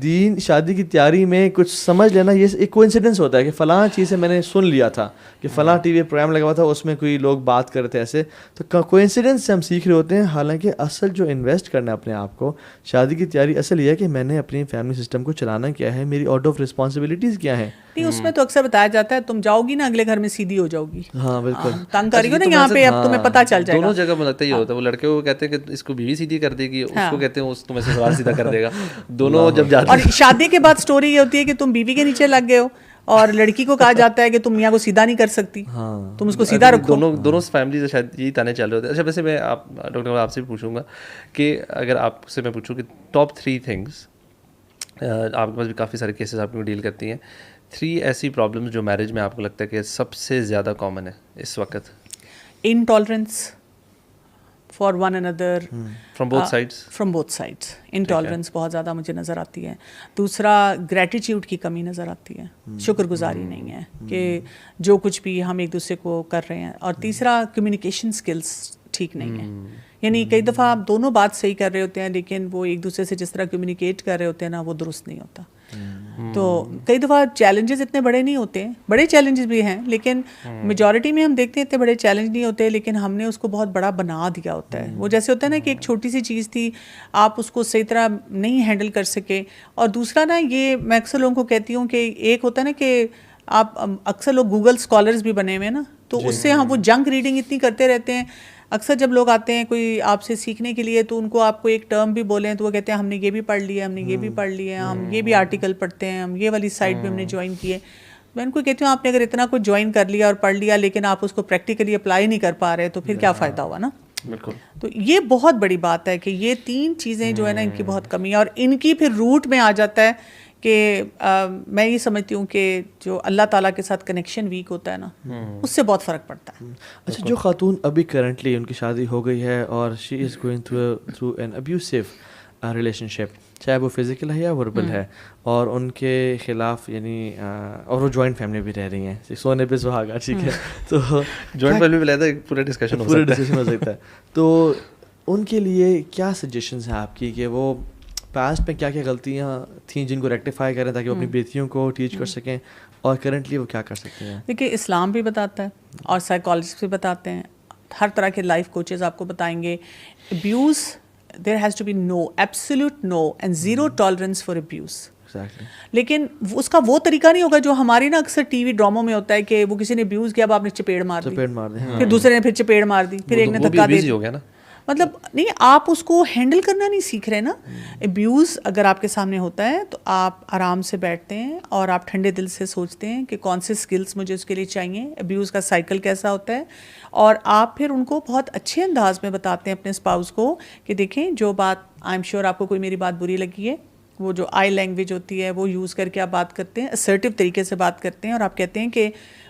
دین شادی کی تیاری میں کچھ سمجھ لینا یہ ایک کوئنسیڈنس ہوتا ہے کہ فلاں چیز سے میں نے سن لیا تھا کہ فلاں ٹی وی پروگرام لگا ہوا تھا, اس میں کوئی لوگ بات کر رہے تھے ایسے, تو کوئنسیڈنس سے ہم سیکھ رہے ہوتے ہیں. حالانکہ اصل جو انویسٹ کرنا ہے اپنے آپ کو شادی کی تیاری اصل یہ ہے کہ میں نے اپنی فیملی سسٹم کو چلانا کیا ہے, میری آؤٹ آف رسپانسبلٹیز کیا ہیں. نہیں اس میں تو اکثر بتایا جاتا ہے تم جاؤ گی نا اگلے گھر میں سیدھی ہو جاؤ گی. ہاں بالکل, تنگ کری ہو نا یہاں پہ, اب تمہیں پتہ چل جائے گا. دونوں جگہ مجھے لگتا ہے یہ ہوتا ہے, وہ لڑکے کو کہتے ہیں کہ اس کو بیوی سیدھی کر دے گی, اس کو کہتے ہیں تمہیں سسرال سیدھا کر دے گا. دونوں جب جاتے ہیں. اور شادی کے بعد سٹوری یہ ہوتی ہے کہ تم بیوی کے نیچے لگ گئے ہو, اور لڑکی کو کہا جاتا ہے کہ تم میاں کو سیدھا نہیں کر سکتی, تم اس کو سیدھا رکھو. دونوں فیملیز شاید یہی تانے چل رہے ہوتے ہیں. اچھا ویسے میں ڈاکٹر آپ سے بھی پوچھوں گا کہ اگر آپ سے میں پوچھوں کہ ٹاپ 3 تھنگس, آپ کے پاس بھی کافی سارے کیسز آپ کو ڈیل کرتی ہیں, 3 ایسی پرابلمس جو میرج میں آپ کو لگتا ہے کہ سب سے زیادہ کامن ہے اس وقت. Intolerance for one another from both sides. Intolerance بہت زیادہ مجھے نظر آتی ہے. دوسرا گریٹیٹیوڈ کی کمی نظر آتی ہے, شکر گزاری نہیں ہے کہ جو کچھ بھی ہم ایک دوسرے کو کر رہے ہیں. اور تیسرا کمیونیکیشن سکلز ٹھیک نہیں ہے. یعنی کئی دفعہ آپ دونوں بات صحیح کر رہے ہوتے ہیں لیکن وہ ایک دوسرے سے جس طرح کمیونیکیٹ کر رہے ہوتے ہیں نا وہ درست نہیں ہوتا. تو کئی دفعہ چیلنجز اتنے بڑے نہیں ہوتے ہیں, بڑے چیلنجز بھی ہیں لیکن میجورٹی میں ہم دیکھتے ہیں اتنے بڑے چیلنج نہیں ہوتے, لیکن ہم نے اس کو بہت بڑا بنا دیا ہوتا ہے. وہ جیسے ہوتا ہے نا کہ ایک چھوٹی سی چیز تھی, آپ اس کو صحیح طرح نہیں ہینڈل کر سکے. اور دوسرا نا یہ میں اکثر لوگوں کو کہتی ہوں کہ ایک ہوتا ہے نا کہ آپ اکثر لوگ گوگل اسکالرز بھی بنے ہوئے ہیں نا, تو اس سے ہم وہ جنک ریڈنگ اتنی کرتے رہتے ہیں. اکثر جب لوگ آتے ہیں کوئی آپ سے سیکھنے کے لیے تو ان کو آپ کو ایک ٹرم بھی بولیں تو وہ کہتے ہیں ہم نے یہ بھی پڑھ لیا, ہم نے یہ بھی پڑھ لیا, ہم یہ بھی آرٹیکل پڑھتے ہیں, ہم یہ والی سائٹ بھی ہم نے جوائن کی ہے. میں ان کو کہتی ہوں آپ نے اگر اتنا کچھ جوائن کر لیا اور پڑھ لیا لیکن آپ اس کو پریکٹیکلی اپلائی نہیں کر پا رہے تو پھر کیا فائدہ ہوا نا. بالکل. تو یہ بہت بڑی بات ہے کہ یہ 3 چیزیں جو ہے نا ان کی بہت کمی ہے, اور ان کی پھر روٹ میں آ جاتا ہے کہ میں یہ سمجھتی ہوں کہ جو اللہ تعالیٰ کے ساتھ کنیکشن ویک ہوتا ہے نا اس سے بہت فرق پڑتا ہے. اچھا جو خاتون ابھی کرنٹلی ان کی شادی ہو گئی ہے اور she is going through an abusive relationship, چاہے وہ فزیکل ہے یا وربل ہے, اور ان کے خلاف یعنی اور وہ جوائنٹ فیملی بھی رہ رہی ہیں, سونے پہ سہاگا, ٹھیک ہے, تو جوائنٹ فیملی میں لیتا ہے پورا ڈسکشن ہو سکتا ہے. تو ان کے لیے کیا سجیشنز ہیں آپ کی کہ وہ پاسٹ میں کیا کیا غلطیاں تھیں جن کو ریکٹیفائی کریں تاکہ وہ اپنی بیٹیوں کو ٹیچ کر سکیں, اور کرنٹلی وہ کیا کر سکتے ہیں؟ دیکھیے اسلام بھی بتاتا ہے اور سائیکالوجسٹ بھی بتاتے ہیں, ہر طرح کے لائف کوچز آپ کو بتائیں گے. Abuse there has to be no, absolute no and zero tolerance for abuse. لیکن اس کا وہ طریقہ نہیں ہوگا جو ہماری نا اکثر ٹی وی ڈراموں میں ہوتا ہے کہ وہ کسی نے ابیوز کیا, اب آپ نے چپیڑ مار دی, پھر دوسرے نے پھر چپیڑ مار دی, پھر ایک نے دھکا دے دیا. مطلب نہیں, آپ اس کو ہینڈل کرنا نہیں سیکھ رہے نا. ابیوز اگر آپ کے سامنے ہوتا ہے تو آپ آرام سے بیٹھتے ہیں اور آپ ٹھنڈے دل سے سوچتے ہیں کہ کون سے اسکلس مجھے اس کے لیے چاہیے, ابیوز کا سائیکل کیسا ہوتا ہے, اور آپ پھر ان کو بہت اچھے انداز میں بتاتے ہیں اپنے اسپاؤس کو کہ دیکھیں جو بات, آئی ایم شیور آپ کو کوئی میری بات بری لگی ہے, وہ جو آئی لینگویج ہوتی ہے وہ یوز کر کے آپ بات کرتے ہیں, اسرٹیو طریقے سے بات کرتے ہیں, اور آپ کہتے ہیں کہ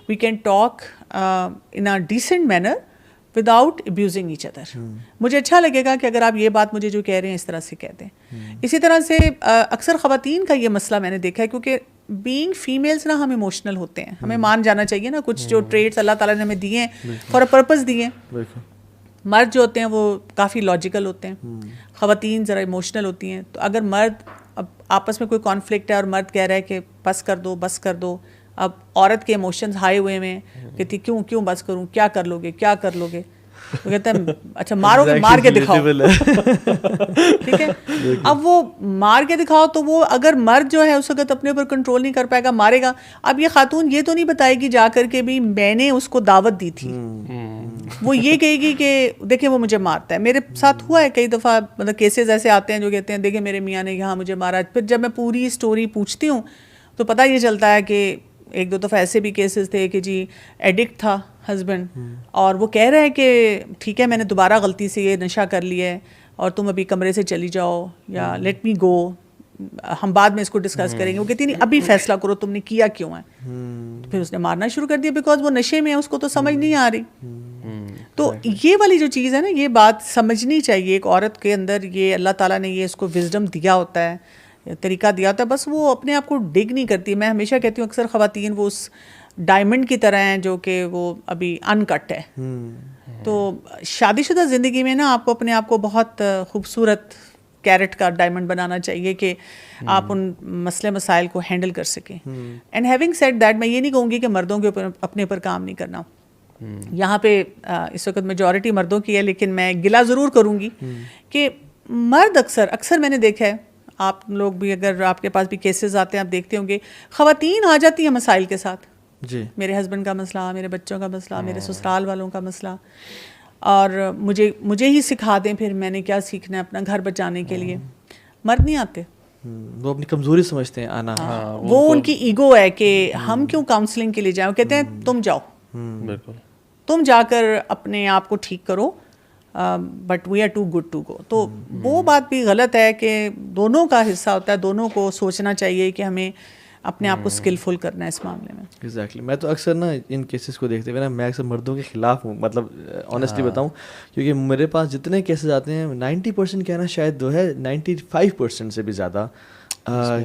we can talk in a decent manner without abusing each other. مجھے اچھا لگے گا کہ اگر آپ یہ بات مجھے جو کہہ رہے ہیں اس طرح سے کہہ دیں. اسی طرح سے اکثر خواتین کا یہ مسئلہ میں نے دیکھا ہے, کیونکہ بینگ فیمیلس نا ہم ایموشنل ہوتے ہیں, ہمیں مان جانا چاہیے نا کچھ جو ٹریٹس اللہ تعالیٰ نے ہمیں دیے ہیں فار اے پرپز دیے ہیں. مرد جو ہوتے ہیں وہ کافی لاجیکل ہوتے ہیں, خواتین ذرا ایموشنل ہوتی ہیں. تو اگر مرد اب آپس میں کوئی کانفلکٹ ہے اور مرد کہہ رہا ہے کہ بس کر دو بس کر دو, اب عورت کے ایموشنز ہائی ہوئے میں کہتی کیوں بس کروں, کیا کر لو گے, وہ کہتا ہے اچھا مارو گے, مار کے دکھاؤ, ٹھیک ہے. اب وہ مار کے دکھاؤ تو وہ اگر مرد جو ہے اس وقت اپنے اوپر کنٹرول نہیں کر پائے گا, مارے گا. اب یہ خاتون یہ تو نہیں بتائے گی جا کر کے بھی میں نے اس کو دعوت دی تھی, وہ یہ کہے گی کہ دیکھیں وہ مجھے مارتا ہے. میرے ساتھ ہوا ہے کئی دفعہ, مطلب کیسز ایسے آتے ہیں جو کہتے ہیں دیکھیں میرے میاں نے یہاں مجھے مارا. پھر جب میں پوری اسٹوری پوچھتی ہوں تو پتہ یہ چلتا ہے کہ ایک دو دفعہ ایسے بھی کیسز تھے کہ جی ایڈکٹ تھا ہسبینڈ, اور وہ کہہ رہا ہے کہ ٹھیک ہے میں نے دوبارہ غلطی سے یہ نشہ کر لیا ہے اور تم ابھی کمرے سے چلی جاؤ یا لیٹ می گو, ہم بعد میں اس کو ڈسکس کریں گے. وہ کہتی نہیں ابھی فیصلہ کرو تم نے کیا کیوں ہے. پھر اس نے مارنا شروع کر دیا بیکاز وہ نشے میں ہے, اس کو تو سمجھ نہیں آ رہی. تو یہ والی جو چیز ہے نا, یہ بات سمجھنی چاہیے ایک عورت کے اندر. یہ اللہ تعالیٰ نے یہ اس کو وزڈم دیا ہوتا ہے, طریقہ دیا ہوتا ہے, بس وہ اپنے آپ کو ڈگ نہیں کرتی. میں ہمیشہ کہتی ہوں اکثر خواتین وہ اس ڈائمنڈ کی طرح ہیں جو کہ وہ ابھی ان کٹ ہے. تو شادی شدہ زندگی میں نا آپ کو اپنے آپ کو بہت خوبصورت کیرٹ کا ڈائمنڈ بنانا چاہیے کہ آپ ان مسئلے مسائل کو ہینڈل کر سکیں. اینڈ ہیونگ سیڈ دیٹ, میں یہ نہیں کہوں گی کہ مردوں کے اوپر اپنے اوپر کام نہیں کرنا. یہاں پہ اس وقت میجورٹی مردوں کی ہے, لیکن میں گلہ ضرور کروں گی کہ مرد اکثر میں نے دیکھا ہے, آپ لوگ بھی اگر آپ کے پاس بھی کیسز آتے ہیں آپ دیکھتے ہوں گے, خواتین آ جاتی ہیں مسائل کے ساتھ. جی میرے ہسبینڈ کا مسئلہ, میرے بچوں کا مسئلہ, میرے سسرال والوں کا مسئلہ, اور مجھے ہی سکھا دیں پھر میں نے کیا سیکھنا ہے اپنا گھر بچانے کے لیے. مرد نہیں آتے, وہ اپنی کمزوری سمجھتے ہیں آنا. وہ ان کی ایگو ہے کہ ہم کیوں کاؤنسلنگ کے لیے جائیں. وہ کہتے ہیں تم جاؤ, تم جا کر اپنے آپ کو ٹھیک کرو, but we are too good to go. تو وہ بات بھی غلط ہے کہ دونوں کا حصہ ہوتا ہے, دونوں کو سوچنا چاہیے کہ ہمیں اپنے آپ کو اسکلفل کرنا ہے اس معاملے میں. ایگزیکٹلی. میں تو اکثر نا ان کیسز کو دیکھتے ہوئے نا میں اکثر مردوں کے خلاف ہوں, مطلب آنیسٹلی بتاؤں, کیونکہ میرے پاس جتنے کیسز آتے ہیں 90% کہنا شاید دو ہے, 95% سے بھی زیادہ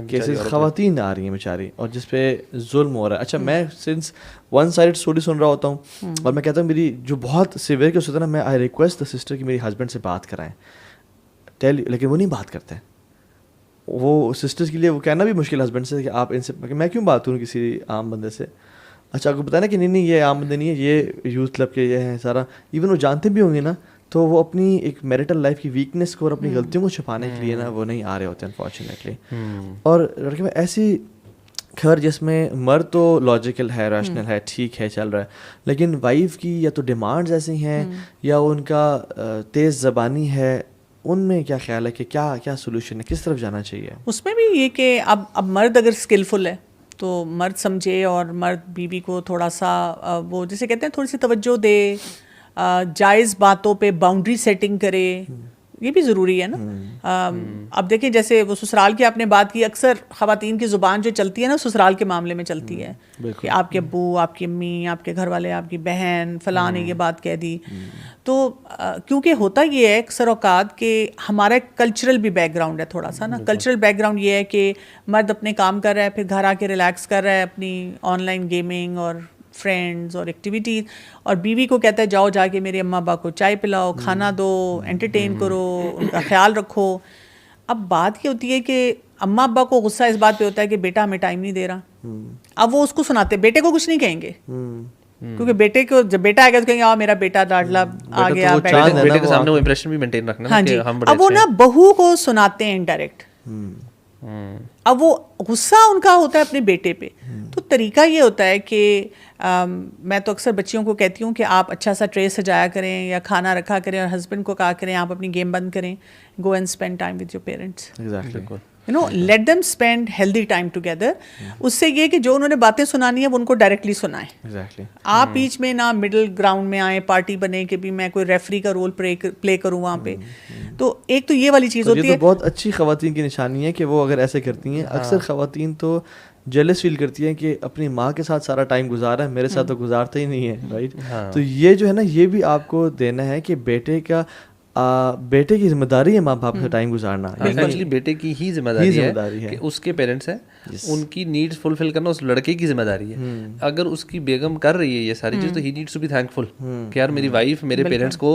کیسز خواتین آ رہی ہیں بیچاری, اور جس پہ ظلم ہو رہا ہے. اچھا میں سنس ون سائڈ اسٹوری سن رہا ہوتا ہوں اور میں کہتا ہوں میری جو بہت سیویئر کیس ہوتا ہے نا, میں آئی ریکویسٹ دا سسٹر کہ میری ہسبینڈ سے بات کرائیں, لیکن وہ نہیں بات کرتے ہیں. وہ سسٹرس کے لیے وہ کہنا بھی مشکل ہسبینڈ سے کہ آپ ان سے, میں کیوں بات کروں کسی عام بندے سے. اچھا آپ کو بتایا نا کہ نہیں یہ عام بندے نہیں ہے, یہ یوتھ کلب کے یہ ہیں سارا. ایون وہ جانتے بھی ہوں گے نا, تو وہ اپنی ایک میرٹل لائف کی ویکنیس کو اور اپنی غلطیوں کو چھپانے کے لیے نا وہ نہیں آ رہے ہوتے انفارچونیٹلی. اور لڑکے میں ایسی خیر جس میں مرد تو لاجیکل ہے, ریشنل ہے, ٹھیک ہے, چل رہا ہے, لیکن وائف کی یا تو ڈیمانڈز ایسی ہیں یا ان کا تیز زبانی ہے, ان میں کیا خیال ہے کہ کیا سولوشن ہے, کس طرف جانا چاہیے؟ اس میں بھی یہ کہ اب مرد اگر اسکلفل ہے تو مرد سمجھے, اور مرد بیوی کو تھوڑا سا وہ جسے کہتے ہیں تھوڑی سی توجہ دے, جائز باتوں پہ باؤنڈری سیٹنگ کرے, یہ بھی ضروری ہے نا. اب دیکھیں جیسے وہ سسرال کی آپ نے بات کی, اکثر خواتین کی زبان جو چلتی ہے نا سسرال کے معاملے میں چلتی ہے کہ آپ کے ابو, آپ کی امی, آپ کے گھر والے, آپ کی بہن فلاں نے یہ بات کہہ دی. تو کیونکہ ہوتا یہ ہے اکثر اوقات کہ ہمارا ایک کلچرل بھی بیک گراؤنڈ ہے تھوڑا سا نا. کلچرل بیک گراؤنڈ یہ ہے کہ مرد اپنے کام کر رہا ہے, پھر گھر آ کے ریلیکس کر رہا ہے اپنی آن لائن گیمنگ اور فرینڈز اور ایکٹیویٹیز, اور بیوی کو کہتا ہے جاؤ جا کے میرے اماں ابا کو چائے پلاؤ, کھانا دو, انٹرٹین کرو, ان کا خیال رکھو. اب بات یہ ہوتی ہے کہ اماں ابا کو غصہ اس بات پہ ہوتا ہے کہ بیٹا ہمیں ٹائم نہیں دے رہا. اب وہ اس کو سناتے, بیٹے کو کچھ نہیں کہیں گے کیونکہ بیٹے کو جب بیٹا آئے گا تو کہیں گے میرا بیٹا ڈاڈلا آ گیا, بیٹے کے سامنے وہ امپریشن بھی مینٹین رکھنا. ہاں جی, اب وہ نا بہو کو سناتے ہیں انڈائریکٹ اب وہ غصہ ان کا ہوتا ہے اپنے بیٹے پہ. تو طریقہ یہ ہوتا ہے کہ میں تو اکثر بچیوں کو کہتی ہوں کہ آپ اچھا سا ٹرے سجایا کریں یا کھانا رکھا کریں اور ہسبینڈ کو کہا کریں آپ اپنی گیم بند کریں, go and spend time with your parents, let them spend healthy time together. اس سے یہ کہ جو انہوں نے باتیں سنانی ہے وہ ان کو ڈائریکٹلی سنائیں. آپ بیچ میں نہ مڈل گراؤنڈ میں آئیں, پارٹی بنے کہ بھی میں کوئی ریفری کا رول پلے کروں وہاں پہ. تو ایک تو یہ والی چیز ہوتی ہے. یہ تو بہت اچھی خواتین کی نشانی ہے کہ وہ اگر ایسے کرتی ہیں. اکثر خواتین تو جیلس فیل کرتی ہیں کہ اپنی ماں کے ساتھ سارا ٹائم گزارا ہے, میرے ساتھ تو گزارتا ہی نہیں ہے, رائٹ. تو یہ جو ہے نا یہ بھی آپ کو دینا ہے کہ بیٹے کی ذمہ داری ہے ماں باپ کا ٹائم گزارنا. ایکچولی بیٹے کی ہی ذمہ داری ہے کہ اس کے پیرنٹس ہیں, ان کی نیڈس فلفل کرنا اس لڑکے کی ذمہ داری ہے. اگر اس کی بیگم کر رہی ہے یہ ساری چیز تو ہی needs to be thankful کہ یار میری وائف میرے پیرنٹس کو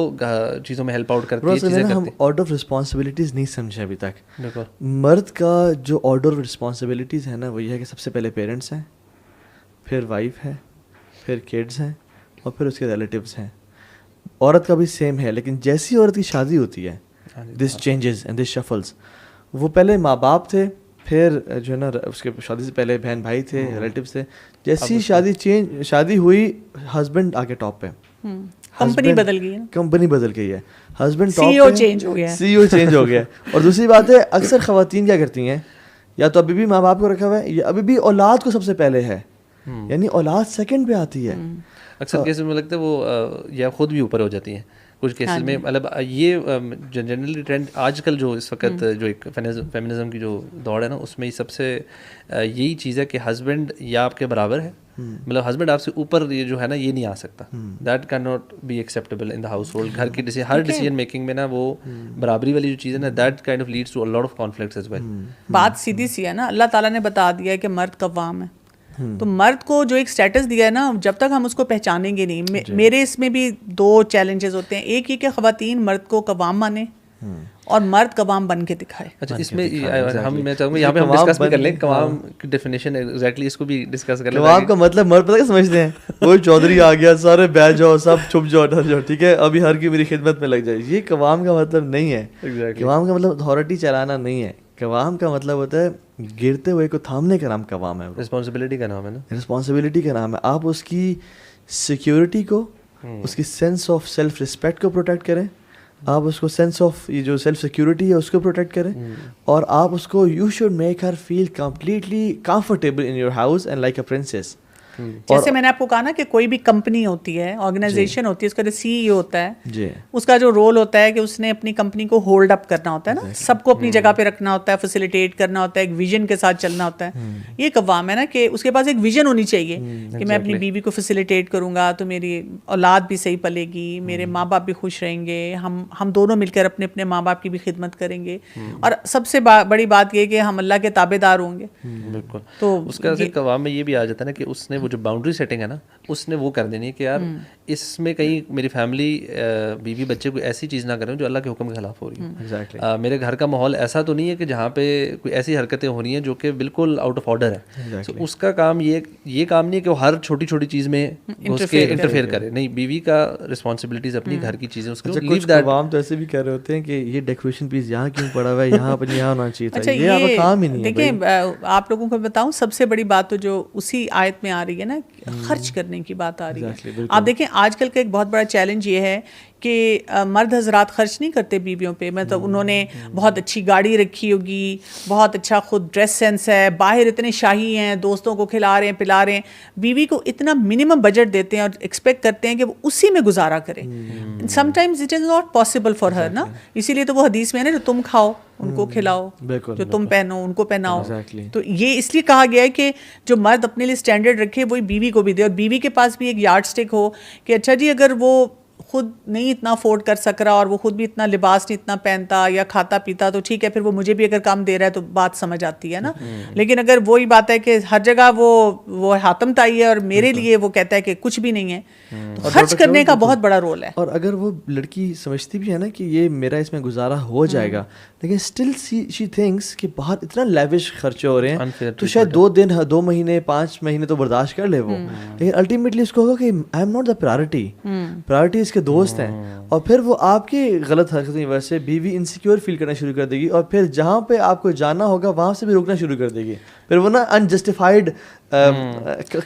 چیزوں میں ہیلپ آؤٹ کرتی ہے, چیزیں کرتی ہے. ہم آرڈر آف رسپانسبلٹیز نہیں سمجھے ابھی تک. مرد کا جو آرڈر آف رسپانسبلٹیز ہے نا وہ یہ ہے کہ سب سے پہلے پیرنٹس ہیں, پھر وائف ہے, پھر کڈس ہیں, اور پھر اس کے ریلیٹیوز ہیں. عورت کا بھی سیم ہے, لیکن جیسی عورت کی شادی ہوتی ہے دس چینجز اینڈ دس شفلز. وہ پہلے ماں باپ تھے, پھر جو ہے نا اس کے شادی سے پہلے بہن بھائی تھے, ریلیٹیوز تھے. جیسی شادی ہوئی ہسبینڈ آ کے ٹاپ پہ, کمپنی بدل گئی ہے, ہسبینڈ سی ای او چینج ہو گیا. اور دوسری بات ہے اکثر خواتین کیا کرتی ہیں, یا تو ابھی بھی ماں باپ کو رکھا ہوا ہے یا ابھی بھی اولاد کو سب سے پہلے ہے, یعنی اولاد سیکنڈ پہ آتی ہے. اکثر کیسز میں لگتا ہے وہ یا خود بھی اوپر ہو جاتی ہیں کچھ کیسز میں. مطلب یہ جنرلی ٹرینڈ آج کل جو اس وقت جو ایک فیمنزم کی جو دوڑ ہے نا اس میں سب سے یہی چیز ہے کہ ہسبینڈ یا آپ کے برابر ہے, مطلب ہسبینڈ آپ سے اوپر یہ جو ہے نا یہ نہیں آ سکتا. That can not be acceptable in the household. گھر کی ہر ڈیسیجن میکنگ میں نا وہ برابری والی جو چیز ہے نا that kind of leads to a lot of conflicts as well. بات سیدھی سی ہے نا, اللہ تعالیٰ نے بتا دیا ہے کہ مرد قوام ہے. تو مرد کو جو ایک اسٹیٹس دیا ہے نا, جب تک ہم اس کو پہچانیں گے نہیں. میرے اس میں بھی دو چیلنجز ہوتے ہیں. ایک یہ کہ خواتین مرد کو قوام مانے اور مرد قوام بن کے دکھائے. اچھا اس میں میں چاہوں گا یہاں پہ ہم ڈسکس بھی کر لیں قوام کی ڈیفینیشن ایگزیکٹلی, اس کو بھی ڈسکس کر لیں. قوام کا مطلب مرد پتہ کیا سمجھتے ہیں, کوئی چودھری آ گیا سارے بیٹھ جاؤ سب چھپ جاؤ ڈر جاؤ, ٹھیک ہے ابھی ہر کی میری خدمت میں لگ جائے. یہ قوام کا مطلب نہیں ہے. قوام کا مطلب اتھارٹی چلانا نہیں ہے. قوام کا مطلب ہوتا ہے گرتے ہوئے کو تھامنے کا نام قوام ہے. رسپانسبلٹی کا نام ہے نا, رسپانسبلٹی کا نام ہے. آپ اس کی سیکیورٹی کو, اس کی سینس آف سیلف رسپیکٹ کو پروٹیکٹ کریں, آپ اس کو سینس آف یہ جو سیلف سیکیورٹی ہے اس کو پروٹیکٹ کریں, اور آپ اس کو you should make her feel completely comfortable in your house and like a princess. جیسے میں نے آپ کو کہا نا کہ کوئی بھی کمپنی ہوتی ہے, آرگنائزیشن ہوتی ہے, اس کا جو سی ای او ہوتا ہے, اس کا جو رول ہوتا ہے کہ اس نے اپنی کمپنی کو ہولڈ اپ کرنا ہوتا ہے نا, سب کو اپنی جگہ پہ رکھنا ہوتا ہے, فیسیلیٹیٹ کرنا ہوتا ہے, ایک ویژن کے ساتھ چلنا ہوتا ہے. یہ قوام ہے نا کہ اس کے پاس ایک ویژن ہونی چاہیے کہ میں اپنی بیوی کو فیسیلیٹیٹ کروں گا تو میری اولاد بھی صحیح پلے گی, میرے ماں باپ بھی خوش رہیں گے, ہم دونوں مل کر اپنے اپنے ماں باپ کی بھی خدمت کریں گے, اور سب سے بڑی بات یہ کہ ہم اللہ کے تابع دار ہوں گے. بالکل. تو اس کا قوام میں یہ بھی آ جاتا ہے نا کہ اس نے وہ جو باؤنڈری سیٹنگ ہے نا اس نے وہ کر دینی ہے کہ یار اس میں کہیں میری فیملی بیوی بچے کوئی ایسی چیز نہ کریں جو اللہ کے حکم کے خلاف ہو رہی ہے. میرے گھر کا ماحول ایسا تو نہیں ہے کہ جہاں پہ کوئی ایسی حرکتیں ہو رہی ہیں جو کہ بالکل آؤٹ آف آرڈر ہے. تو اس کا کام یہ کام نہیں ہے کہ وہ ہر چھوٹی چھوٹی چیز میں اس کے انٹرفیئر کرے. نہیں, بیوی کا رسپانسبلٹیز اپنی گھر کی چیزیں اس کو لیو دیٹ. عوام تو ایسے بھی کہہ رہے ہوتے ہیں کہ یہ ڈیکوریشن پیس یہاں کیوں پڑا ہوا ہے, یہاں پر یہاں ہونا چاہیے تھا. یہ آپ کا کام ہی نہیں ہے. دیکھیں آپ لوگوں کو بتاؤں سب سے بڑی بات تو جو اسی آیت میں آ رہی ہے نا, خرچ کرنے کی بات آ رہی ہے. آپ دیکھیں آج کل کا ایک بہت بڑا چیلنج یہ ہے کہ مرد حضرات خرچ نہیں کرتے بیویوں پہ. مطلب انہوں نے بہت اچھی گاڑی رکھی ہوگی, بہت اچھا خود ڈریس سینس ہے, باہر اتنے شاہی ہیں, دوستوں کو کھلا رہے ہیں پلا رہے ہیں, بیوی کو اتنا منیمم بجٹ دیتے ہیں اور ایکسپیکٹ کرتے ہیں کہ وہ اسی میں گزارا کرے. Some times it is not possible for her نا, اسی لیے تو وہ حدیث میں ہے نا جو تم کھاؤ ان کو کھلاؤ, جو تم پہنو ان کو پہناؤ. تو یہ اس لیے کہا گیا ہے کہ جو مرد اپنے لیے اسٹینڈرڈ رکھے وہی بیوی کو بھی دے, اور بیوی کے پاس بھی ایک یارڈ اسٹک ہو کہ اچھا جی اگر وہ خود نہیں اتنا افورڈ کر سک رہا اور وہ خود بھی اتنا لباس نہیں اتنا پہنتا یا کھاتا پیتا تو ٹھیک ہے, پھر وہ مجھے بھی اگر کام دے رہا ہے تو بات سمجھ آتی ہے نا. لیکن اگر وہی بات ہے کہ ہر جگہ وہ حاتم تائی ہے اور میرے لیے وہ کہتا ہے کہ کچھ بھی نہیں ہے, تو خرچ کرنے کا بہت بڑا رول ہے. اور اگر وہ لڑکی سمجھتی بھی ہے نا کہ یہ میرا اس میں گزارا ہو جائے گا, لیکن اسٹل شی تھنکس کہ باہر اتنا لیوش خرچے ہو رہے ہیں تو شاید 2 دن 2 مہینے 5 مہینے تو برداشت کر لے وہ, لیکن الٹیمیٹلی اس کو ہوگا کہ I am not the priority. Priority is اس کے دوست ہیں, اور پھر وہ آپ کی غلط حرکتوں کی وجہ سے بیوی انسیکیور فیل کرنا شروع کر دے گی, اور پھر جہاں پہ آپ کو جانا ہوگا وہاں سے بھی روکنا شروع کر دے گی. پھر وہ نا انجسٹیفائڈ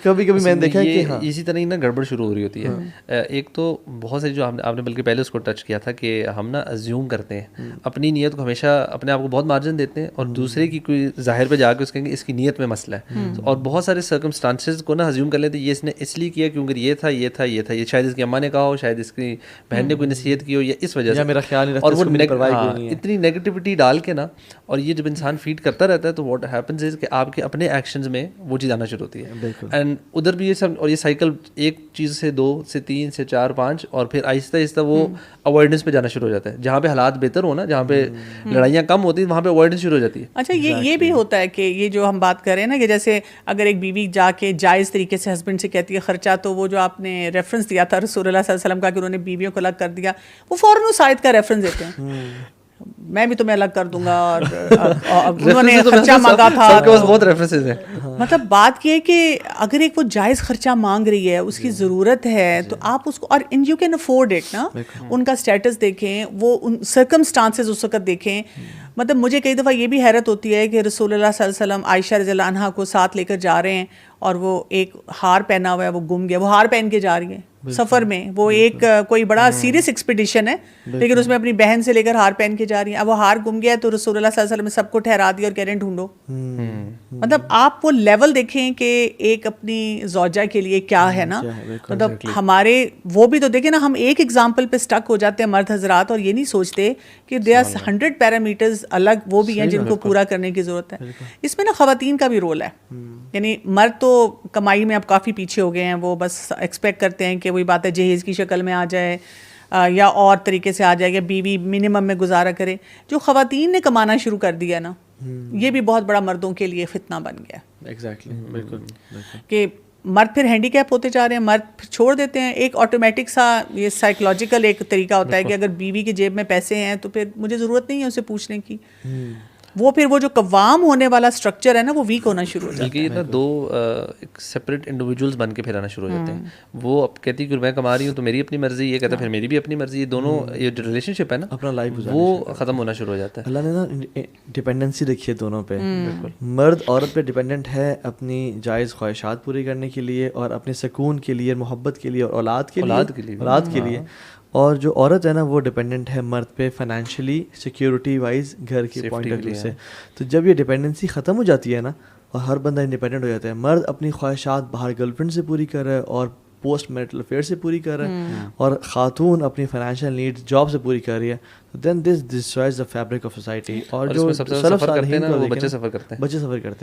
کبھی کبھی میں نے دیکھا کہ ہاں اسی طرح ہی نا گڑبڑ شروع ہو رہی ہوتی ہے. ایک تو بہت ساری جو آپ نے بلکہ پہلے اس کو ٹچ کیا تھا کہ ہم نا ازیوم کرتے ہیں اپنی نیت کو, ہمیشہ اپنے آپ کو بہت مارجن دیتے ہیں, اور دوسرے کی کوئی ظاہر پہ جا کے اس کہیں گے اس کی نیت میں مسئلہ ہے, اور بہت سارے سرکمسٹانسز کو نا ازیوم کر لیتے ہیں یہ اس نے اس لیے کیا کیونکہ یہ تھا یہ تھا یہ تھا, یہ شاید اس کی اماں نے کہا ہو, شاید اس کی بہن نے کوئی نصیحت کی ہو, یا اس وجہ سے میرا خیال نہیں اور رکھتا, وہ اتنی نیگیٹیوٹی ڈال کے نا, اور یہ جب انسان فیڈ کرتا رہتا ہے تو واٹ ہیپنز از کہ آپ کے اپنے ایکشنز میں وہ چیز آنا شروع ہوتی ہے, اینڈ ادھر بھی یہ سب, اور یہ سائیکل ایک چیز سے 2 سے 3 سے 4 5, اور پھر آہستہ آہستہ وہ اوائڈنس پہ جانا شروع ہو جاتا ہے. جہاں پہ حالات بہتر ہو نا, جہاں پہ لڑائیاں کم ہوتی ہیں, وہاں پہ اوائڈنس شروع ہو جاتی ہے. اچھا یہ بھی ہوتا ہے کہ یہ جو ہم بات کر رہے ہیں نا کہ جیسے اگر ایک بیوی جا کے جائز طریقے سے ہسبینڈ سے کہتی ہے خرچہ, تو وہ جو آپ نے ریفرنس دیا تھا رسول اللہ صلی اللہ علیہ وسلم کا کہ انہوں نے بیویوں کو الگ کر دیا, وہ فوراً اس آیت کا ریفرنس دیتے ہیں, میں بھی تمہیں الگ کر دوں گا, اور انہوں نے خرچہ مانگا تھا. بہت ریفرنسز ہیں. مطلب بات یہ ہے کہ اگر ایک وہ جائز خرچہ مانگ رہی ہے, اس کی ضرورت ہے, تو آپ اس کو, اور یو کین افورڈ اٹ نا, ان کا اسٹیٹس دیکھیں, وہ سرکمسٹانسز اس وقت دیکھیں. مطلب مجھے کئی دفعہ یہ بھی حیرت ہوتی ہے کہ رسول اللہ صلی اللہ علیہ وسلم عائشہ رضی اللہ عنہا کو ساتھ لے کر جا رہے ہیں, اور وہ ایک ہار پہنا ہوا ہے, وہ گم گیا, وہ ہار پہن کے جا رہی ہیں سفر میں, وہ ایک کوئی بڑا سیریس ایکسپیڈیشن ہے, لیکن اس میں اپنی بہن سے لے کر ہار پہن کے جا رہی ہیں. اب وہ ہار گم گیا ہے تو رسول اللہ صلی اللہ علیہ وسلم نے سب کو ٹھہرا دیا اور کہہ رہے ہیں ڈھونڈو. مطلب آپ وہ لیول دیکھیں کہ ایک اپنی زوجہ کے لیے کیا ہے نا, مطلب ہمارے وہ بھی تو دیکھیں نا, ہم ایک ایگزامپل پہ اسٹک ہو جاتے ہیں مرد حضرات, اور یہ نہیں سوچتے کہ دے آر 100 پیرامیٹرز الگ وہ بھی ہیں جن کو پورا کرنے کی ضرورت ہے. اس میں نا خواتین کا بھی رول ہے, یعنی مرد تو کمائی میں اب کافی پیچھے ہو گئے ہیں, وہ بس ایکسپیکٹ کرتے ہیں کہ وہی بات ہے جہیز کی شکل میں آ جائے یا اور طریقے سے آ جائے, کہ بیوی منیمم میں گزارا کرے. جو خواتین نے کمانا شروع کر دیا نا, یہ بھی بہت بڑا مردوں کے لیے فتنہ بن گیا. ایگزیکٹلی, بالکل, کہ مرد پھر ہینڈی کیپ ہوتے جا رہے ہیں, مرد پھر چھوڑ دیتے ہیں. ایک آٹومیٹک سا یہ سائیکولوجیکل ایک طریقہ ہوتا ہے کہ اگر بیوی کی جیب میں پیسے ہیں تو پھر مجھے ضرورت نہیں ہے اسے پوچھنے کی. وہ پھر وہ جو قوام ہونے والا اسٹرکچر ہے نا, وہ ویک ہونا شروع ہو جاتا ہے. بلکہ یہ نا دو ایک سپریٹ انڈیویجولس بن کے پھر آنا شروع ہو جاتے ہیں. وہ اب کہتی کہ میں کما رہی ہوں تو میری اپنی مرضی, یہ کہتا ہے پھر میری بھی اپنی مرضی. یہ دونوں یہ جو ریلیشن شپ ہے نا, اپنا لائف وہ ختم ہونا شروع ہو جاتا ہے. اللہ نے نا ڈپینڈنسی رکھی ہے دونوں پہ. مرد عورت پہ ڈپینڈنٹ ہے اپنی جائز خواہشات پوری کرنے کے لیے, اور اپنے سکون کے لیے, محبت کے لیے, اور اولاد کے لیے. اور جو عورت ہے نا وہ ڈپینڈنٹ ہے مرد پہ فائنینشلی سیکیورٹی وائز گھر کے پوائنٹ آف ویو سے. تو جب یہ ڈپینڈنسی ختم ہو جاتی ہے نا, اور ہر بندہ انڈیپینڈنٹ ہو جاتا ہے, مرد اپنی خواہشات باہر گرل فرینڈ سے پوری کر رہا ہے اور پوسٹ میرٹل افیئر سے پوری کر رہا ہے, اور خاتون اپنی فائنینشیل نیڈز جاب سے پوری کر رہی ہے, then this destroys the fabric of society. اور جو سفر کرتے ہیں نا وہ بچے سفر کرتے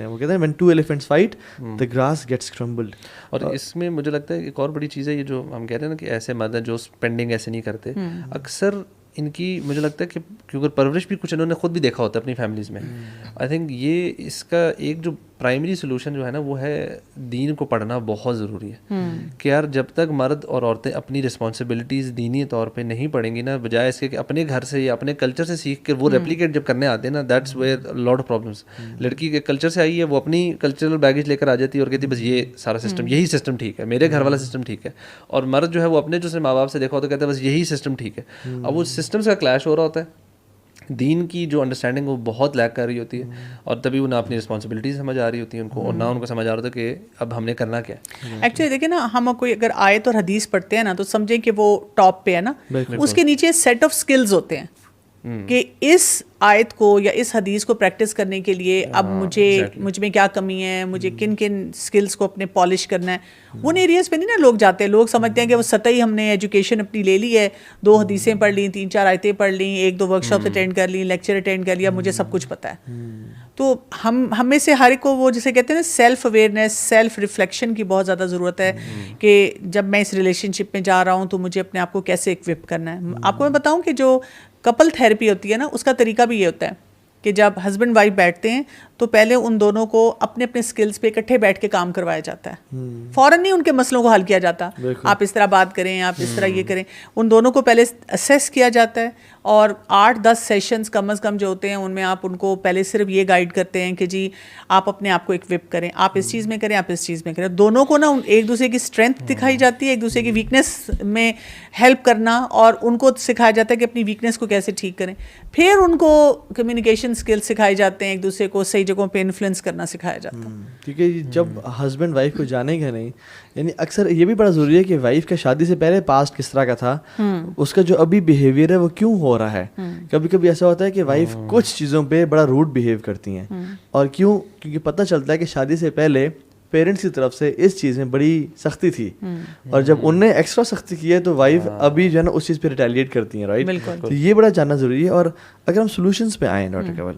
ہیں, وہ کہتے ہیں when two elephants fight the grass gets crumbled. اور اس میں مجھے لگتا ہے ایک اور بڑی چیز ہے یہ جو ہم کہہ رہے ہیں نا کہ ایسے مرد ہیں جو اسپینڈنگ ایسے نہیں کرتے, اکثر ان کی مجھے لگتا ہے کہ کیونکہ پرورش بھی کچھ انہوں نے خود بھی دیکھا ہوتا ہے اپنی فیملیز میں. آئی تھنک یہ اس کا ایک جو پرائمری سولوشن جو ہے نا وہ ہے دین کو پڑھنا بہت ضروری ہے. کہ یار جب تک مرد اور عورتیں اپنی رسپانسبلٹیز دینی طور پہ نہیں پڑھیں گی نا, بجائے اس کے کہ اپنے گھر سے یا اپنے کلچر سے سیکھ کر وہ ریپلیکیٹ جب کرنے آتے ہیں نا, that's where lot of problems. لڑکی کے کلچر سے آئی ہے, وہ اپنی کلچرل بیگیج لے کر آ جاتی ہے اور کہتی ہے بس یہ سارا سسٹم, یہی سسٹم ٹھیک ہے, میرے گھر والا سسٹم ٹھیک ہے. اور مرد جو ہے وہ اپنے جو اس نے ماں باپ سے دیکھا ہوتا ہے کہتا ہے بس یہی سسٹم ٹھیک ہے. اب وہ سسٹمس کا کلیش ہو رہا ہوتا ہے, دین کی جو انڈرسٹینڈنگ وہ بہت لیک کر رہی ہوتی ہے, اور تبھی وہ نہ اپنی رسپانسبلٹیز سمجھ آ رہی ہوتی ہیں ان کو, اور نہ ان کو سمجھ آ رہا تھا کہ اب ہم نے کرنا کیا ہے. ایکچولی دیکھیں نا, ہم کوئی اگر آیت اور حدیث پڑھتے ہیں نا تو سمجھیں کہ وہ ٹاپ پہ ہے نا, اس کے نیچے سیٹ آف اسکلز ہوتے ہیں کہ اس آیت کو یا اس حدیث کو پریکٹس کرنے کے لیے اب مجھ میں کیا کمی ہے, مجھے کن کن اسکلس کو اپنے پالش کرنا ہے. ان ایریاز پہ نہیں نا لوگ جاتے. لوگ سمجھتے ہیں کہ وہ سطحی ہم نے ایجوکیشن اپنی لے لی ہے, 2 حدیثیں پڑھ لیں, 3-4 آیتیں پڑھ لیں, 1-2 ورک شاپس اٹینڈ کر لیں, لیکچر اٹینڈ کر لیا, مجھے سب کچھ پتہ ہے. تو ہم میں سے ہر ایک کو وہ جسے کہتے ہیں نا سیلف اویئرنیس, سیلف ریفلیکشن کی بہت زیادہ ضرورت ہے کہ جب میں اس ریلیشن شپ میں جا رہا ہوں تو مجھے اپنے آپ کو کیسے اکوپ کرنا ہے. آپ کو میں بتاؤں کہ جو کپل تھیراپی ہوتی ہے نا, اس کا طریقہ بھی یہ ہوتا ہے کہ جب ہسبینڈ وائف بیٹھتے ہیں تو پہلے ان دونوں کو اپنے اپنے اسکلس پہ اکٹھے بیٹھ کے کام کروایا جاتا ہے. فوراً نہیں ان کے مسئلوں کو حل کیا جاتا, آپ اس طرح بات کریں, آپ اس طرح یہ کریں. ان دونوں کو پہلے اسیس کیا جاتا ہے, اور 8-10 سیشنز کم از کم جو ہوتے ہیں ان میں آپ ان کو پہلے صرف یہ گائیڈ کرتے ہیں کہ جی آپ اپنے آپ کو ایکوپ کریں, آپ اس چیز میں کریں, آپ اس چیز میں کریں. دونوں کو نا ایک دوسرے کی اسٹرینتھ دکھائی جاتی ہے, ایک دوسرے کی ویکنیس میں ہیلپ کرنا, اور ان کو سکھایا جاتا ہے کہ اپنی ویکنیس کو کیسے ٹھیک کریں. پھر ان کو کمیونیکیشن اسکلس سکھائے جاتے ہیں, ایک دوسرے کو صحیح جگہوں پہ انفلوئنس کرنا سکھایا جاتا ہے. کیونکہ جب ہسبینڈ وائف کو جانے گا نہیں, یعنی اکثر یہ بھی بڑا ضروری ہے کہ وائف کا شادی سے پہلے پاسٹ کس طرح کا تھا, اس کا جو ابھی بیہیویئر ہے وہ کیوں ہو رہا ہے. کبھی کبھی ایسا ہوتا ہے کہ وائف کچھ چیزوں پہ بڑا روڈ بیہیو کرتی ہیں, اور کیونکہ پتہ چلتا ہے کہ شادی سے پہلے پیرنٹس کی طرف سے اس چیز میں بڑی سختی تھی, اور جب ان نے ایکسٹرا سختی کی ہے تو وائف ابھی جو ہے نا اس چیز پہ ریٹیلیٹ کرتی ہیں, رائٹ. تو یہ بڑا جاننا ضروری ہے. اور اگر ہم سولوشنس پہ آئیں ڈاکٹر کنول,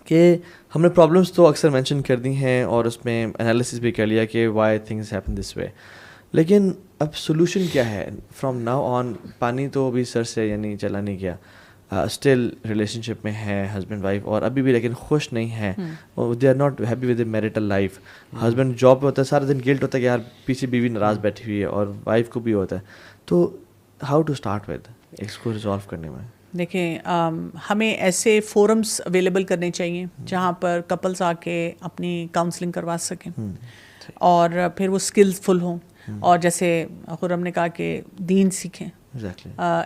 کہ ہم نے پرابلمس تو اکثر مینشن کر دی ہیں اور اس میں انالیسس بھی کر لیا کہ وائی تھنگس ہیپن دس وے, لیکن اب سولوشن کیا ہے فرام ناؤ آن؟ پانی تو ابھی سر سے یعنی چلا نہیں گیا, اسٹل ریلیشن شپ میں ہے ہسبینڈ وائف, اور ابھی بھی لیکن خوش نہیں ہے, they are not happy with marital life. Husband job پہ ہوتا ہے, سارا دن گلٹ ہوتا ہے کہ یار پیچھے بیوی ناراض بیٹھی ہوئی ہے, اور وائف کو بھی ہوتا ہے. تو ہاؤ ٹو اسٹارٹ ود اس کو ریزالو کرنے میں؟ دیکھیں, ہمیں ایسے فورمز اویلیبل کرنے چاہیے جہاں پر کپلس آ کے اپنی کاؤنسلنگ کروا سکیں, اور پھر وہ اسکلفل ہوں, اور جیسے خرم نے کہا کہ دین سیکھیں.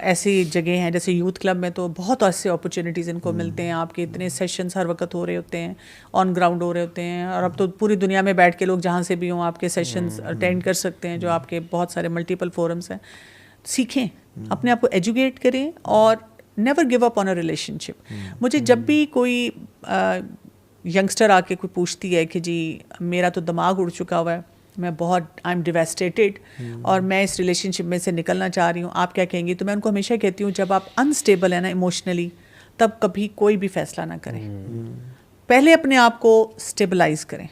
ایسی جگہ ہیں جیسے یوتھ کلب میں تو بہت ایسے اپرچونیٹیز ان کو ملتے ہیں, آپ کے اتنے سیشنز ہر وقت ہو رہے ہوتے ہیں, آن گراؤنڈ ہو رہے ہوتے ہیں, اور اب تو پوری دنیا میں بیٹھ کے لوگ جہاں سے بھی ہوں آپ کے سیشنز اٹینڈ کر سکتے ہیں, جو آپ کے بہت سارے ملٹیپل فورمز ہیں. سیکھیں, اپنے آپ کو ایجوکیٹ کریں, اور never give up on a relationship. مجھے جب بھی کوئی ینگسٹر آ کے کوئی پوچھتی ہے کہ جی میرا تو دماغ اڑ چکا ہوا ہے, میں بہت آئی ایم ڈیویسٹیٹیڈ اور میں اس ریلیشن شپ میں سے نکلنا چاہ رہی ہوں, آپ کیا کہیں گی؟ تو میں ان کو ہمیشہ کہتی ہوں جب آپ انسٹیبل ہیں نا ایموشنلی, تب کبھی کوئی بھی فیصلہ نہ کریں. پہلے اپنے آپ کو اسٹیبلائز کریں,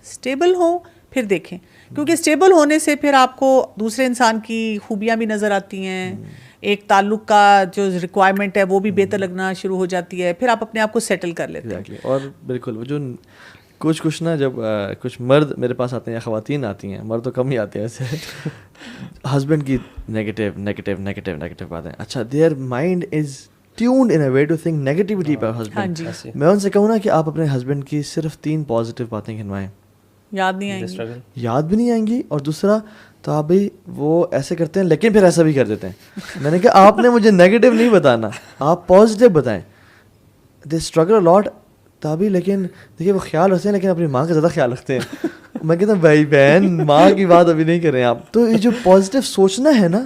اسٹیبل ہوں پھر دیکھیں, کیونکہ اسٹیبل ہونے سے پھر آپ کو دوسرے انسان کی خوبیاں بھی نظر آتی ہیں, ایک تعلق کا جو ریکوائرمنٹ ہے وہ بھی بہتر لگنا شروع ہو جاتی ہے, پھر آپ اپنے آپ کو سیٹل کر لیتے ہیں. اور بالکل وہ جو کچھ نا جب کچھ مرد میرے پاس آتے ہیں یا خواتین آتی ہیں, مرد تو کم ہی آتے ہیں ویسے, ہسبینڈ کی نیگیٹو باتیں, اچھا their mind is tuned in a way to think negativity پر ہسبینڈ. میں ان سے کہوں نا کہ آپ اپنے ہسبینڈ کی صرف 3 پازیٹیو باتیں گنوائیں, یاد نہیں آئیں گی, یاد بھی نہیں آئیں گی. اور دوسرا تو آپ بھائی وہ ایسے کرتے ہیں لیکن پھر ایسا بھی کر دیتے ہیں. میں نے کہا آپ نے مجھے نیگیٹو نہیں بتانا, آپ پازیٹیو بتائیں. دے اسٹرگل الاٹ تبھی, لیکن دیکھیے وہ خیال رکھتے ہیں لیکن اپنی ماں کا زیادہ خیال رکھتے ہیں. میں کہتا ہوں بھائی بہن ماں کی بات ابھی نہیں کریں آپ. تو یہ جو پازیٹیو سوچنا ہے نا,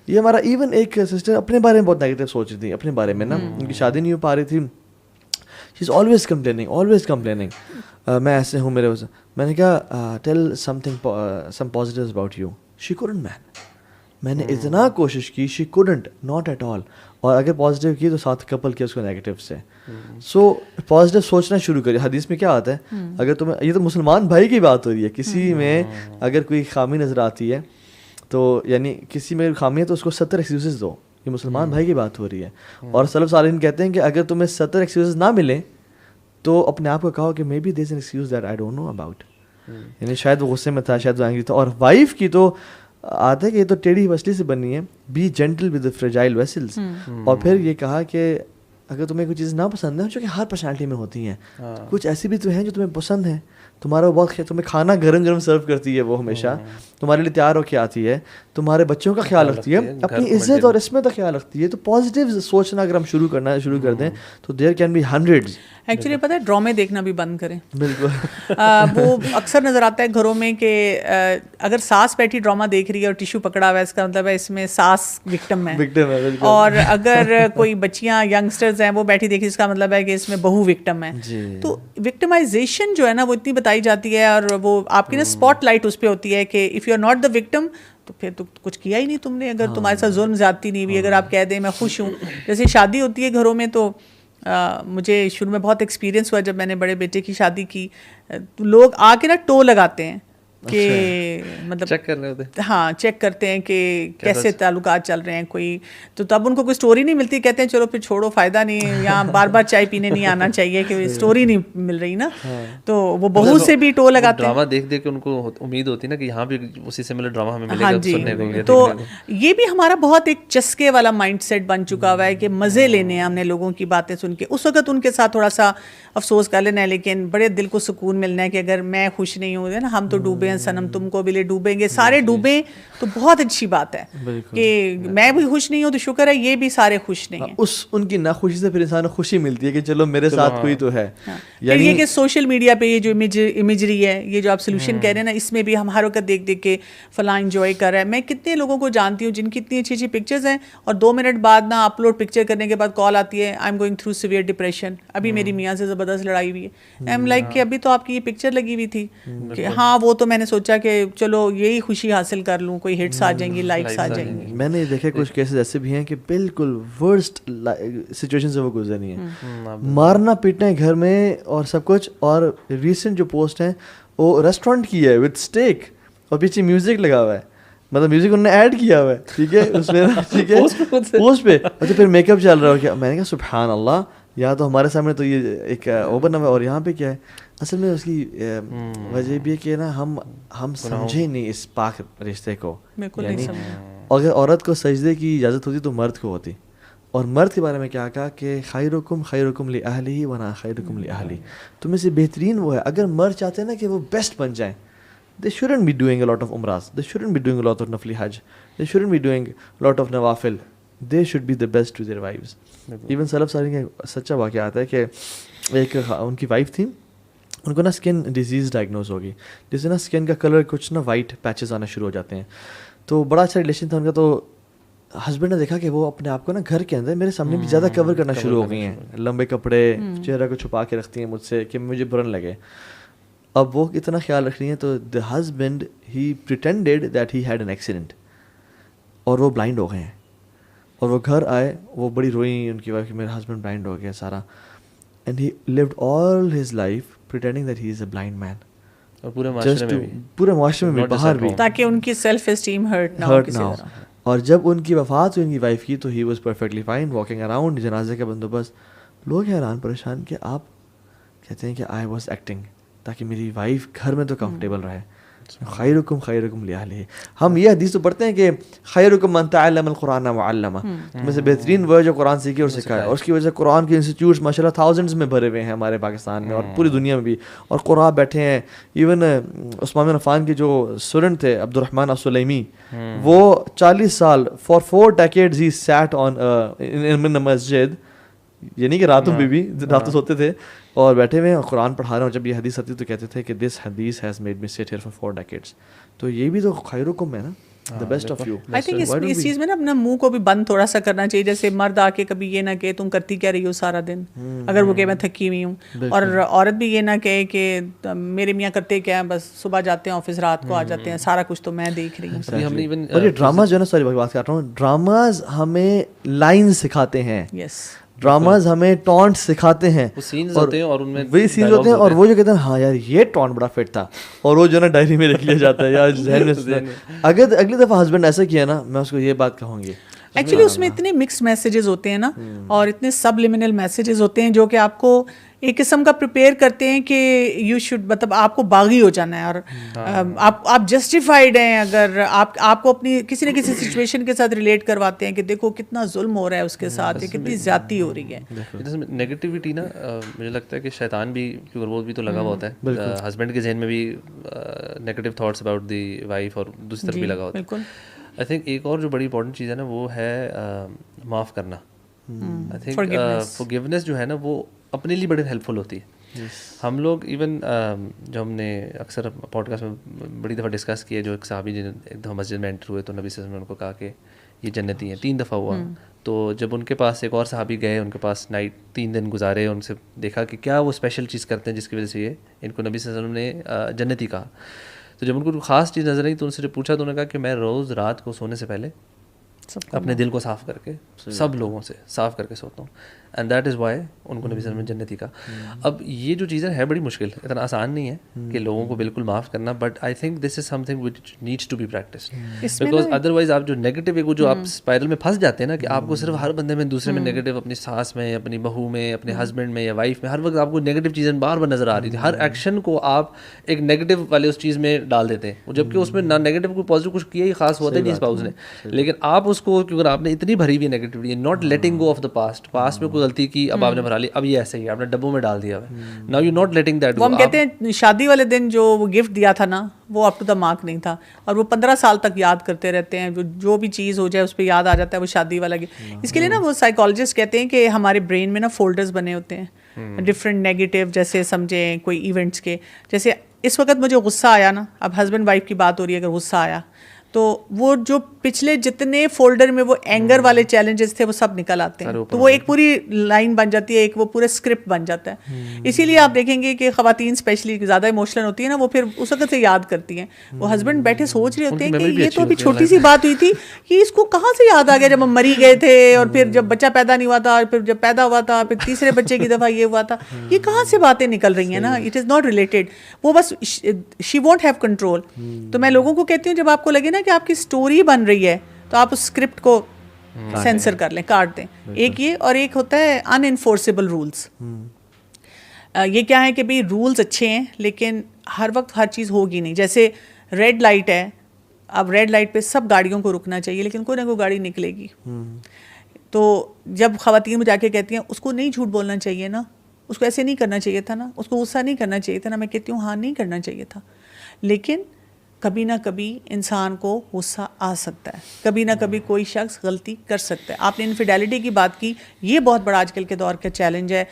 یہ ہمارا ایون ایک سسٹر اپنے بارے میں بہت نیگیٹیو سوچ رہی تھی اپنے بارے میں نا, ان کی شادی نہیں ہو پا رہی تھی, شی از آلویز کمپلیننگ میں ایسے ہوں میرے وجہ. میں نے کہا tell some positives about you. She couldn't man, میں نے اتنا کوشش کی, she couldn't not at all. اور اگر پازیٹیو کی تو ساتھ کپل کیا اس کو نیگیٹیو سے. سو پازیٹیو سوچنا شروع کریے. حدیث میں کیا آتا ہے, اگر تمہیں, یہ تو مسلمان بھائی کی بات ہو رہی ہے, کسی میں اگر کوئی خامی نظر آتی ہے تو یعنی کسی میں خامی ہے تو اس کو 70 ایکسکیوزز دو. یہ مسلمان بھائی کی بات ہو رہی ہے. اور سلف صالحین کہتے ہیں کہ اگر تمہیں 70 ایکسکیوزز نہ ملیں تو اپنے آپ کو کہو کہ maybe there is an excuse that I don't know about. یعنی شاید وہ غصے میں تھا, شاید وہ اینگری تھا. اور وائف کی تو آتا ہے کہ یہ تو ٹیڑھی مچھلی سے بنی ہے, be gentle with fragile vessels. اور پھر یہ کہا کہ اگر تمہیں کوئی چیز نہ پسند ہے, جو کہ ہر پرسنالٹی میں ہوتی ہیں, کچھ ایسی بھی تو ہیں جو تمہیں پسند ہیں, تمہارا وہ بہت تمہیں کھانا گرم سرو کرتی ہے, وہ ہمیشہ تمہارے لیے تیار ہو کے آتی ہے, تمہارے بچوں کا خیال رکھتی ہے, اپنی عزت اور عصمت کا خیال رکھتی ہے. تو پازیٹیو سوچنا اگر ہم شروع کر دیں تو there can be hundreds. Actually پتہ ہے ڈرامے دیکھنا بھی بند کریں. بالکل وہ اکثر نظر آتا ہے گھروں میں کہ اگر ساس بیٹھی ڈرامہ دیکھ رہی ہے اور ٹیشو پکڑا ہوا ہے, اس کا مطلب ہے اس میں ساس وکٹم ہے. اور اگر کوئی بچیاں ینگسٹرز ہیں وہ بیٹھی دیکھی, اس کا مطلب ہے کہ اس میں بہو وکٹم ہے. تو وکٹمائزیشن جو ہے نا وہ اتنی بتائی جاتی ہے, اور وہ آپ کی نا اسپاٹ لائٹ اس پہ ہوتی ہے کہ if you are not the victim تو پھر تو کچھ کیا ہی نہیں تم نے. اگر تمہارے ساتھ ظلم زیادتی نہیں ہوئی, اگر آپ کہہ دیں میں خوش ہوں. جیسے شادی ہوتی ہے گھروں میں تو مجھے شروع میں بہت ایکسپیرینس ہوا جب میں نے بڑے بیٹے کی شادی کی, لوگ آ کے نا ٹو لگاتے ہیں کہ مطلب چیک کر رہے ہوتے ہاں چیک کرتے ہیں کہ کیسے تعلقات چل رہے ہیں کوئی, تو تب ان کو کوئی اسٹوری نہیں ملتی, کہتے ہیں چلو پھر چھوڑو فائدہ نہیں, یہاں بار بار چائے پینے نہیں آنا چاہیے کہ اسٹوری نہیں مل رہی نا, تو وہ بہو سے بھی ٹو لگاتے ہیں. ڈرامہ دیکھ دیکھ کے ان کو امید ہوتی ہے نا کہ یہاں بھی اسی سملر ڈرامہ ہمیں ملے ہاں گا جی, سننے کو. تو یہ بھی ہمارا بہت ایک چسکے والا مائنڈ سیٹ بن چکا ہوا ہے کہ مزے لینے ہیں ہم نے لوگوں کی باتیں سن کے, اس وقت ان کے ساتھ تھوڑا سا افسوس کر لینا ہے, لیکن بڑے دل کو سکون ملنا ہے کہ اگر میں خوش نہیں ہوں نا, ہم تو ڈوبے ہیں صنم تم کو بھی لے ڈوبیں گے, سارے ڈوبیں تو بہت اچھی بات ہے کہ میں بھی خوش نہیں ہوں تو شکر ہے یہ بھی سارے خوش نہیں ہیں. اس ان کی ناخوشی سے پھر انسان کو خوشی ملتی ہے کہ چلو میرے ساتھ کوئی تو ہے. پھر یہ کہ سوشل میڈیا پہ یہ جو امیجری ہے, یہ جو آپ سولوشن کہہ رہے ہیں نا, اس میں بھی ہم ہر وقت دیکھ دیکھ کے فلاں انجوائے کر رہا ہے. میں کتنے لوگوں کو جانتی ہوں جن کی اتنی اچھی اچھی پکچرز ہیں اور 2 منٹ بعد نا اپلوڈ پکچر کرنے کے بعد کال آتی ہے, I am going through severe depression, ابھی میری میاں سے زبردست لڑائی ہوئی ہے. آئی ایم لائک کہ ابھی تو آپ کی یہ پکچر لگی ہوئی تھی کہ ہاں وہ تو میں نے سوچا کہ چلو یہی خوشی حاصل کر لوں, کوئی ہٹس آ جائیں گی, لائکس آ جائیں گی. میں نے دیکھے کچھ کیسز ایسے بھی ہیں کہ بالکل ورسٹ سچویشن سے وہ گزرنی ہے, مارنا پیٹنا ہے گھر میں اور سب کچھ. اور ریسنٹ جو پوسٹ ہیں وہ ریسٹورینٹ کی ہے وتھ اسٹیک اور پیچھے میوزک لگا ہوا ہے, مطلب میوزک انہوں نے ایڈ کیا ہوا ہے, ٹھیک ہے اس میں, ٹھیک ہے پوسٹ پہ, اور پھر میک اپ چل رہا ہے. میں نے کہا سبحان اللہ, یا تو ہمارے سامنے تو یہ ایک اوپن ہے اور یہاں پہ کیا ہے. اصل میں اس کی وجہ بھی ہے کہ نا ہم سمجھے نہیں اس پاک رشتے کو. یعنی اگر عورت کو سجدے کی اجازت ہوتی تو مرد کو ہوتی, اور مرد کے بارے میں کیا کہا کہ خیرکم لأہلہ وانا خیرکم لأہلی, تم میں سے بہترین وہ ہے. اگر مرد چاہتے ہیں نا کہ وہ بیسٹ بن جائیں, they shouldn't be doing a lot of umrahs, they shouldn't be doing a lot of nafli hajj, they shouldn't be doing a lot of nawafil, they should be the best to their wives. Even سلف صالحین کا سچا واقعہ آتا ہے کہ ایک ان کی وائف تھی, ان کو نا اسکن ڈیزیز ڈائگنوز ہوگی, جس سے نا اسکن کا کلر کچھ نا وائٹ پیچز آنا شروع ہو جاتے ہیں. تو بڑا اچھا ریلیشن تھا ان کا, تو ہسبینڈ نے دیکھا کہ وہ اپنے آپ کو نا گھر کے اندر میرے سامنے بھی زیادہ کور کرنا شروع ہو گئی ہیں, لمبے کپڑے, چہرہ کو چھپا کے رکھتی ہیں مجھ سے کہ مجھے برا نہ لگے. اب وہ اتنا خیال رکھ رہی ہیں, تو the husband he pretended that he had an accident, اور وہ بلائنڈ ہو گئے ہیں. اور وہ گھر آئے, وہ بڑی روئیں ان کی وائف کہ میرا ہسبینڈ بلائنڈ ہو گیا سارا, and he lived all his life pretending that he is a blind man. اور پورے معاشرے میں باہر بھی, تاکہ ان کی سیلف اسٹیم ہرٹ نہ ہو. اور جب ان کی وفات ہوئی ان کی وائف کی, تو he was perfectly fine walking around, جنازے کا بندوبست. لوگ حیران پریشان کہ آپ کہتے ہیں کہ آئی واز ایکٹنگ تاکہ میری وائف گھر میں تو کمفرٹیبل رہے. خیرکم لأہلہ. ہم یہ حدیث تو پڑھتے ہیں کہ خیرکم من تعلم القرآن وعلمہ, میں سے بہترین وہ جو قرآن سیکھے اور سکھائے. اور اس کی وجہ سے قرآن کے انسٹیٹیوٹس ماشاء اللہ تھاؤزنڈز میں بھرے ہوئے ہیں ہمارے پاکستان میں اور پوری دنیا میں بھی, اور قراء بیٹھے ہیں. ایون عثمان بن عفان کے جو اسٹوڈنٹ تھے عبد الرحمن السلیمی, وہ 40 سال فار 4 decades ہی سیٹ آن ان مسجد, یہ نہیں کہ راتوں میں بھی راتوں سوتے تھے اور بیٹھے ہوئے ہیں قرآن پڑھا رہے ہیں. اور جب یہ حدیث آتی تو کہتے تھے کہ دس حدیث ہیز میڈ می سٹ ہیئر فار 4 decades. تو یہ بھی تو خیرکم ہے نا, the best of you. I think اس چیز میں نا اپنا منہ کو بھی بند تھوڑا سا کرنا چاہیے. جیسے مرد آ کے کبھی یہ نہ کہے تم کرتی کیا رہی ہو سارا دن, اگر وہ کہ میں تھکی ہوئی ہوں, اور عورت بھی یہ نہ کہے کہ میرے میاں کرتے کیا ہیں, بس صبح جاتے ہیں آفس رات کو آ جاتے ہیں, سارا کچھ تو میں دیکھ رہی ہوں. اور یہ ڈراماز جو ہے نا, سوری بات کر رہا ہوں, ڈراماز ہمیں لائن سکھاتے ہیں. یس, ڈراماز ہمیں ٹونٹ سکھاتے ہیں, وہ سینز ہوتے ہیں اور ان میں وہی سینز ہوتے ہیں, اور وہ جو کہتے ہیں ہاں یار یہ ٹونٹ بڑا فٹ تھا, اور وہ جو نا ڈائری میں لکھ لیا جاتا ہے یا ذہن میں. اگر اگلی دفعہ ہسبینڈ ایسا کیا نا, میں اس کو یہ بات کہوں گی. ایکچولی اس میں اتنے مکس میسیجز ہوتے ہیں نا, اور اتنے سب لمنل میسیجز ہوتے ہیں جو کہ آپ کو ایک قسم کا پریپیئر کرتے ہیں کہ یو شوڈ, مطلب آپ کو باغی ہو جانا ہے, اور آپ جسٹیفائڈ ہیں اگر آپ کو اپنی کسی نہ کسی سچویشن کے ساتھ ریلیٹ کرواتے ہیں کہ دیکھو کتنا ظلم ہو رہا ہے اس کے ساتھ, کتنی زیادتی ہو رہی ہے. نیگیٹیوٹی نا, مجھے لگتا ہے کہ شیطان بھی, کیونکہ وہ بھی تو لگا ہوا ہوتا ہے ہسبینڈ کے ذہن میں بھی negative thoughts about the wife, اور دوسری طرف بھی لگا ہوتا ہے. بالکل. آئی تھنک ایک اور جو بڑی امپورٹنٹ چیز ہے نا, وہ ہے معاف کرنا. آئی تھنک فورگیونیس جو ہے نا, وہ اپنے لیے بڑی ہیلپ فل ہوتی ہے. ہم لوگ ایون جو ہم نے اکثر پوڈ کاسٹ میں بڑی دفعہ ڈسکس کیا, جو ایک صحابی جن ایک دفعہ مسجد میں انٹر ہوئے تو نبی صلی اللہ علیہ وسلم نے ان کو کہا کہ یہ جنتی ہیں, 3 دفعہ ہوا. تو جب ان کے پاس ایک اور صحابی گئے, ان کے پاس نائٹ 3 دن گزارے, ان سے دیکھا کہ کیا وہ اسپیشل چیز کرتے ہیں جس کی وجہ سے یہ ان کو نبی صلی اللہ علیہ وسلم نے جنتی کہا. تو جب ان کو خاص چیز نظر آئی تو ان سے جو پوچھا تو انہوں نے کہا کہ میں روز رات کو سونے سے پہلے اپنے دل کو صاف کر کے, سب لوگوں سے صاف کر کے سوتا ہوں. اینڈ دیٹ از وائی ان کو نبی صلی اللہ علیہ وسلم جنتی کہا. اب یہ جو چیزیں ہے بڑی مشکل, اتنا آسان نہیں ہے کہ لوگوں کو بالکل معاف کرنا, but I think this is something which needs to be practised, because otherwise آپ جو نیگیٹو ایک جو آپ اسپائرل میں پھنس جاتے ہیں نا, کہ آپ کو صرف ہر بندے میں دوسرے میں نیگیٹو, اپنی ساس میں, اپنی بہو میں, اپنے ہسبینڈ میں یا وائف میں, ہر وقت آپ کو نیگیٹو چیزیں بار بار نظر آ رہی تھی. ہر ایکشن کو آپ ایک نیگیٹو والے اس چیز میں ڈال دیتے ہیں, جبکہ اس میں نہ نیگیٹو کوئی پازیٹیو کچھ کیا ہی خاص ہوتا ہی نہیں اسپاؤس نے, لیکن آپ اس کو کیونکہ آپ نے اتنی بھری ہوئی negativity, not letting go of the past, past میں کوئی غلطی کی, اب آپ نے بھرا لی, اب یہ ایسے ہی آپ نے ڈبوں میں ڈال دیا ہے, now you not letting that. وہ ہم کہتے ہیں شادی والے دن جو وہ گفٹ دیا تھا نا, وہ اپ ٹو دا مارک نہیں تھا, اور وہ 15 سال تک یاد کرتے رہتے ہیں, جو بھی چیز ہو جائے اس پہ یاد آ جاتا ہے وہ شادی والا گفٹ. اس کے لیے نا وہ سائیکالوجسٹ کہتے ہیں کہ ہمارے برین میں نا فولڈرز بنے ہوتے ہیں ڈفرینٹ نیگیٹو, جیسے سمجھیں کوئی ایونٹس کے, جیسے اس وقت مجھے غصہ آیا نا, اب ہسبینڈ وائف کی بات ہو رہی ہے, اگر غصہ آیا تو وہ جو پچھلے جتنے فولڈر میں وہ اینگر والے چیلنجز تھے وہ سب نکل آتے ہیں, تو وہ ایک پوری لائن بن جاتی ہے, ایک وہ پورا اسکرپٹ بن جاتا ہے. اسی لیے آپ دیکھیں گے کہ خواتین اسپیشلی زیادہ ایموشنل ہوتی ہیں نا, وہ پھر اس وقت سے یاد کرتی ہیں. وہ ہسبینڈ بیٹھے سوچ رہے ہوتے ہیں کہ یہ تو ابھی چھوٹی سی بات ہوئی تھی, کہ اس کو کہاں سے یاد آ گیا جب ہم مری گئے تھے, اور پھر جب بچہ پیدا نہیں ہوا تھا, اور پھر جب پیدا ہوا تھا, پھر تیسرے بچے کی دفعہ یہ ہوا تھا, یہ کہاں سے باتیں نکل رہی ہیں نا, اٹ از ناٹ ریلیٹڈ. وہ بس شی وونٹ ہیو کنٹرول. تو میں لوگوں کو کہتی ہوں جب آپ کو لگے نا کہ آپ کی اسٹوری بن رہی ہے, تو آپ اس اسکرپٹ کو سینسر کر لیں, کاٹ دیں. ایک یہ, اور ایک ہوتا ہے ان انفورسیبل رولس. یہ کیا ہے کہ بھئی رولز اچھے ہیں لیکن ہر وقت ہر چیز ہوگی نہیں. جیسے ریڈ لائٹ ہے, اب ریڈ لائٹ پہ سب گاڑیوں کو رکنا چاہیے, لیکن کوئی نہ کوئی گاڑی نکلے گی. تو جب خواتین میں جا کے کہتی ہیں اس کو نہیں جھوٹ بولنا چاہیے نا, اس کو ایسے نہیں کرنا چاہیے تھا نا, اس کو غصہ نہیں کرنا چاہیے تھا نا, میں کہتی ہوں ہاں نہیں کرنا چاہیے تھا, لیکن کبھی نہ کبھی انسان کو غصہ آ سکتا ہے, کبھی نہ کبھی کوئی شخص غلطی کر سکتا ہے. آپ نے انفیڈیلٹی کی بات کی, یہ بہت بڑا آج کل کے دور کا چیلنج ہے.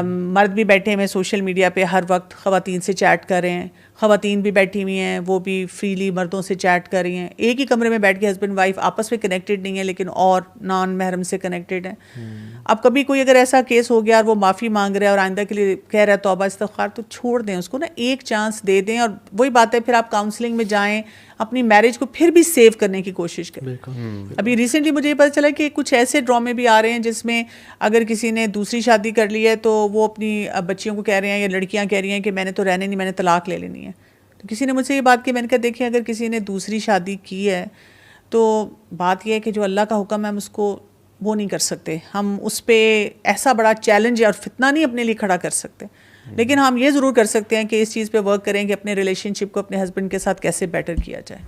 مرد بھی بیٹھے ہوئے سوشل میڈیا پہ ہر وقت خواتین سے چیٹ کر رہے ہیں, خواتین بھی بیٹھی ہوئی ہیں وہ بھی فریلی مردوں سے چیٹ کر رہی ہیں. ایک ہی کمرے میں بیٹھ کے ہسبینڈ وائف آپس میں کنیکٹڈ نہیں ہے, لیکن اور نان محرم سے کنیکٹڈ ہیں. اب کبھی کوئی اگر ایسا کیس ہو گیا اور وہ معافی مانگ رہا ہے اور آئندہ کے لیے کہہ رہا ہے توبہ استغفار, تو چھوڑ دیں اس کو نا, ایک چانس دے دیں. اور وہی بات ہے, پھر آپ کاؤنسلنگ میں جائیں, اپنی میرج کو پھر بھی سیو کرنے کی کوشش کریں. ابھی ریسنٹلی مجھے یہ پتہ چلا کہ کچھ ایسے ڈرامے بھی آ رہے ہیں جس میں اگر کسی نے دوسری شادی کر لی ہے تو وہ اپنی بچیوں کو کہہ رہے ہیں یا لڑکیاں کہہ رہی ہیں کہ میں نے تو رہنے نہیں, میں نے طلاق لے لینی ہے. تو کسی نے مجھ سے یہ بات کی, میں نے کہا دیکھیں اگر کسی نے دوسری شادی کی ہے تو بات یہ ہے کہ جو اللہ کا حکم ہے ہم اس کو وہ نہیں کر سکتے, ہم اس پہ ایسا بڑا چیلنج اور فتنہ نہیں اپنے لیے کھڑا کر سکتے, لیکن ہم یہ ضرور کر سکتے ہیں کہ اس چیز پہ ورک کریں کہ اپنے ریلیشن شپ کو اپنے ہسبینڈ کے ساتھ کیسے بیٹر کیا جائے.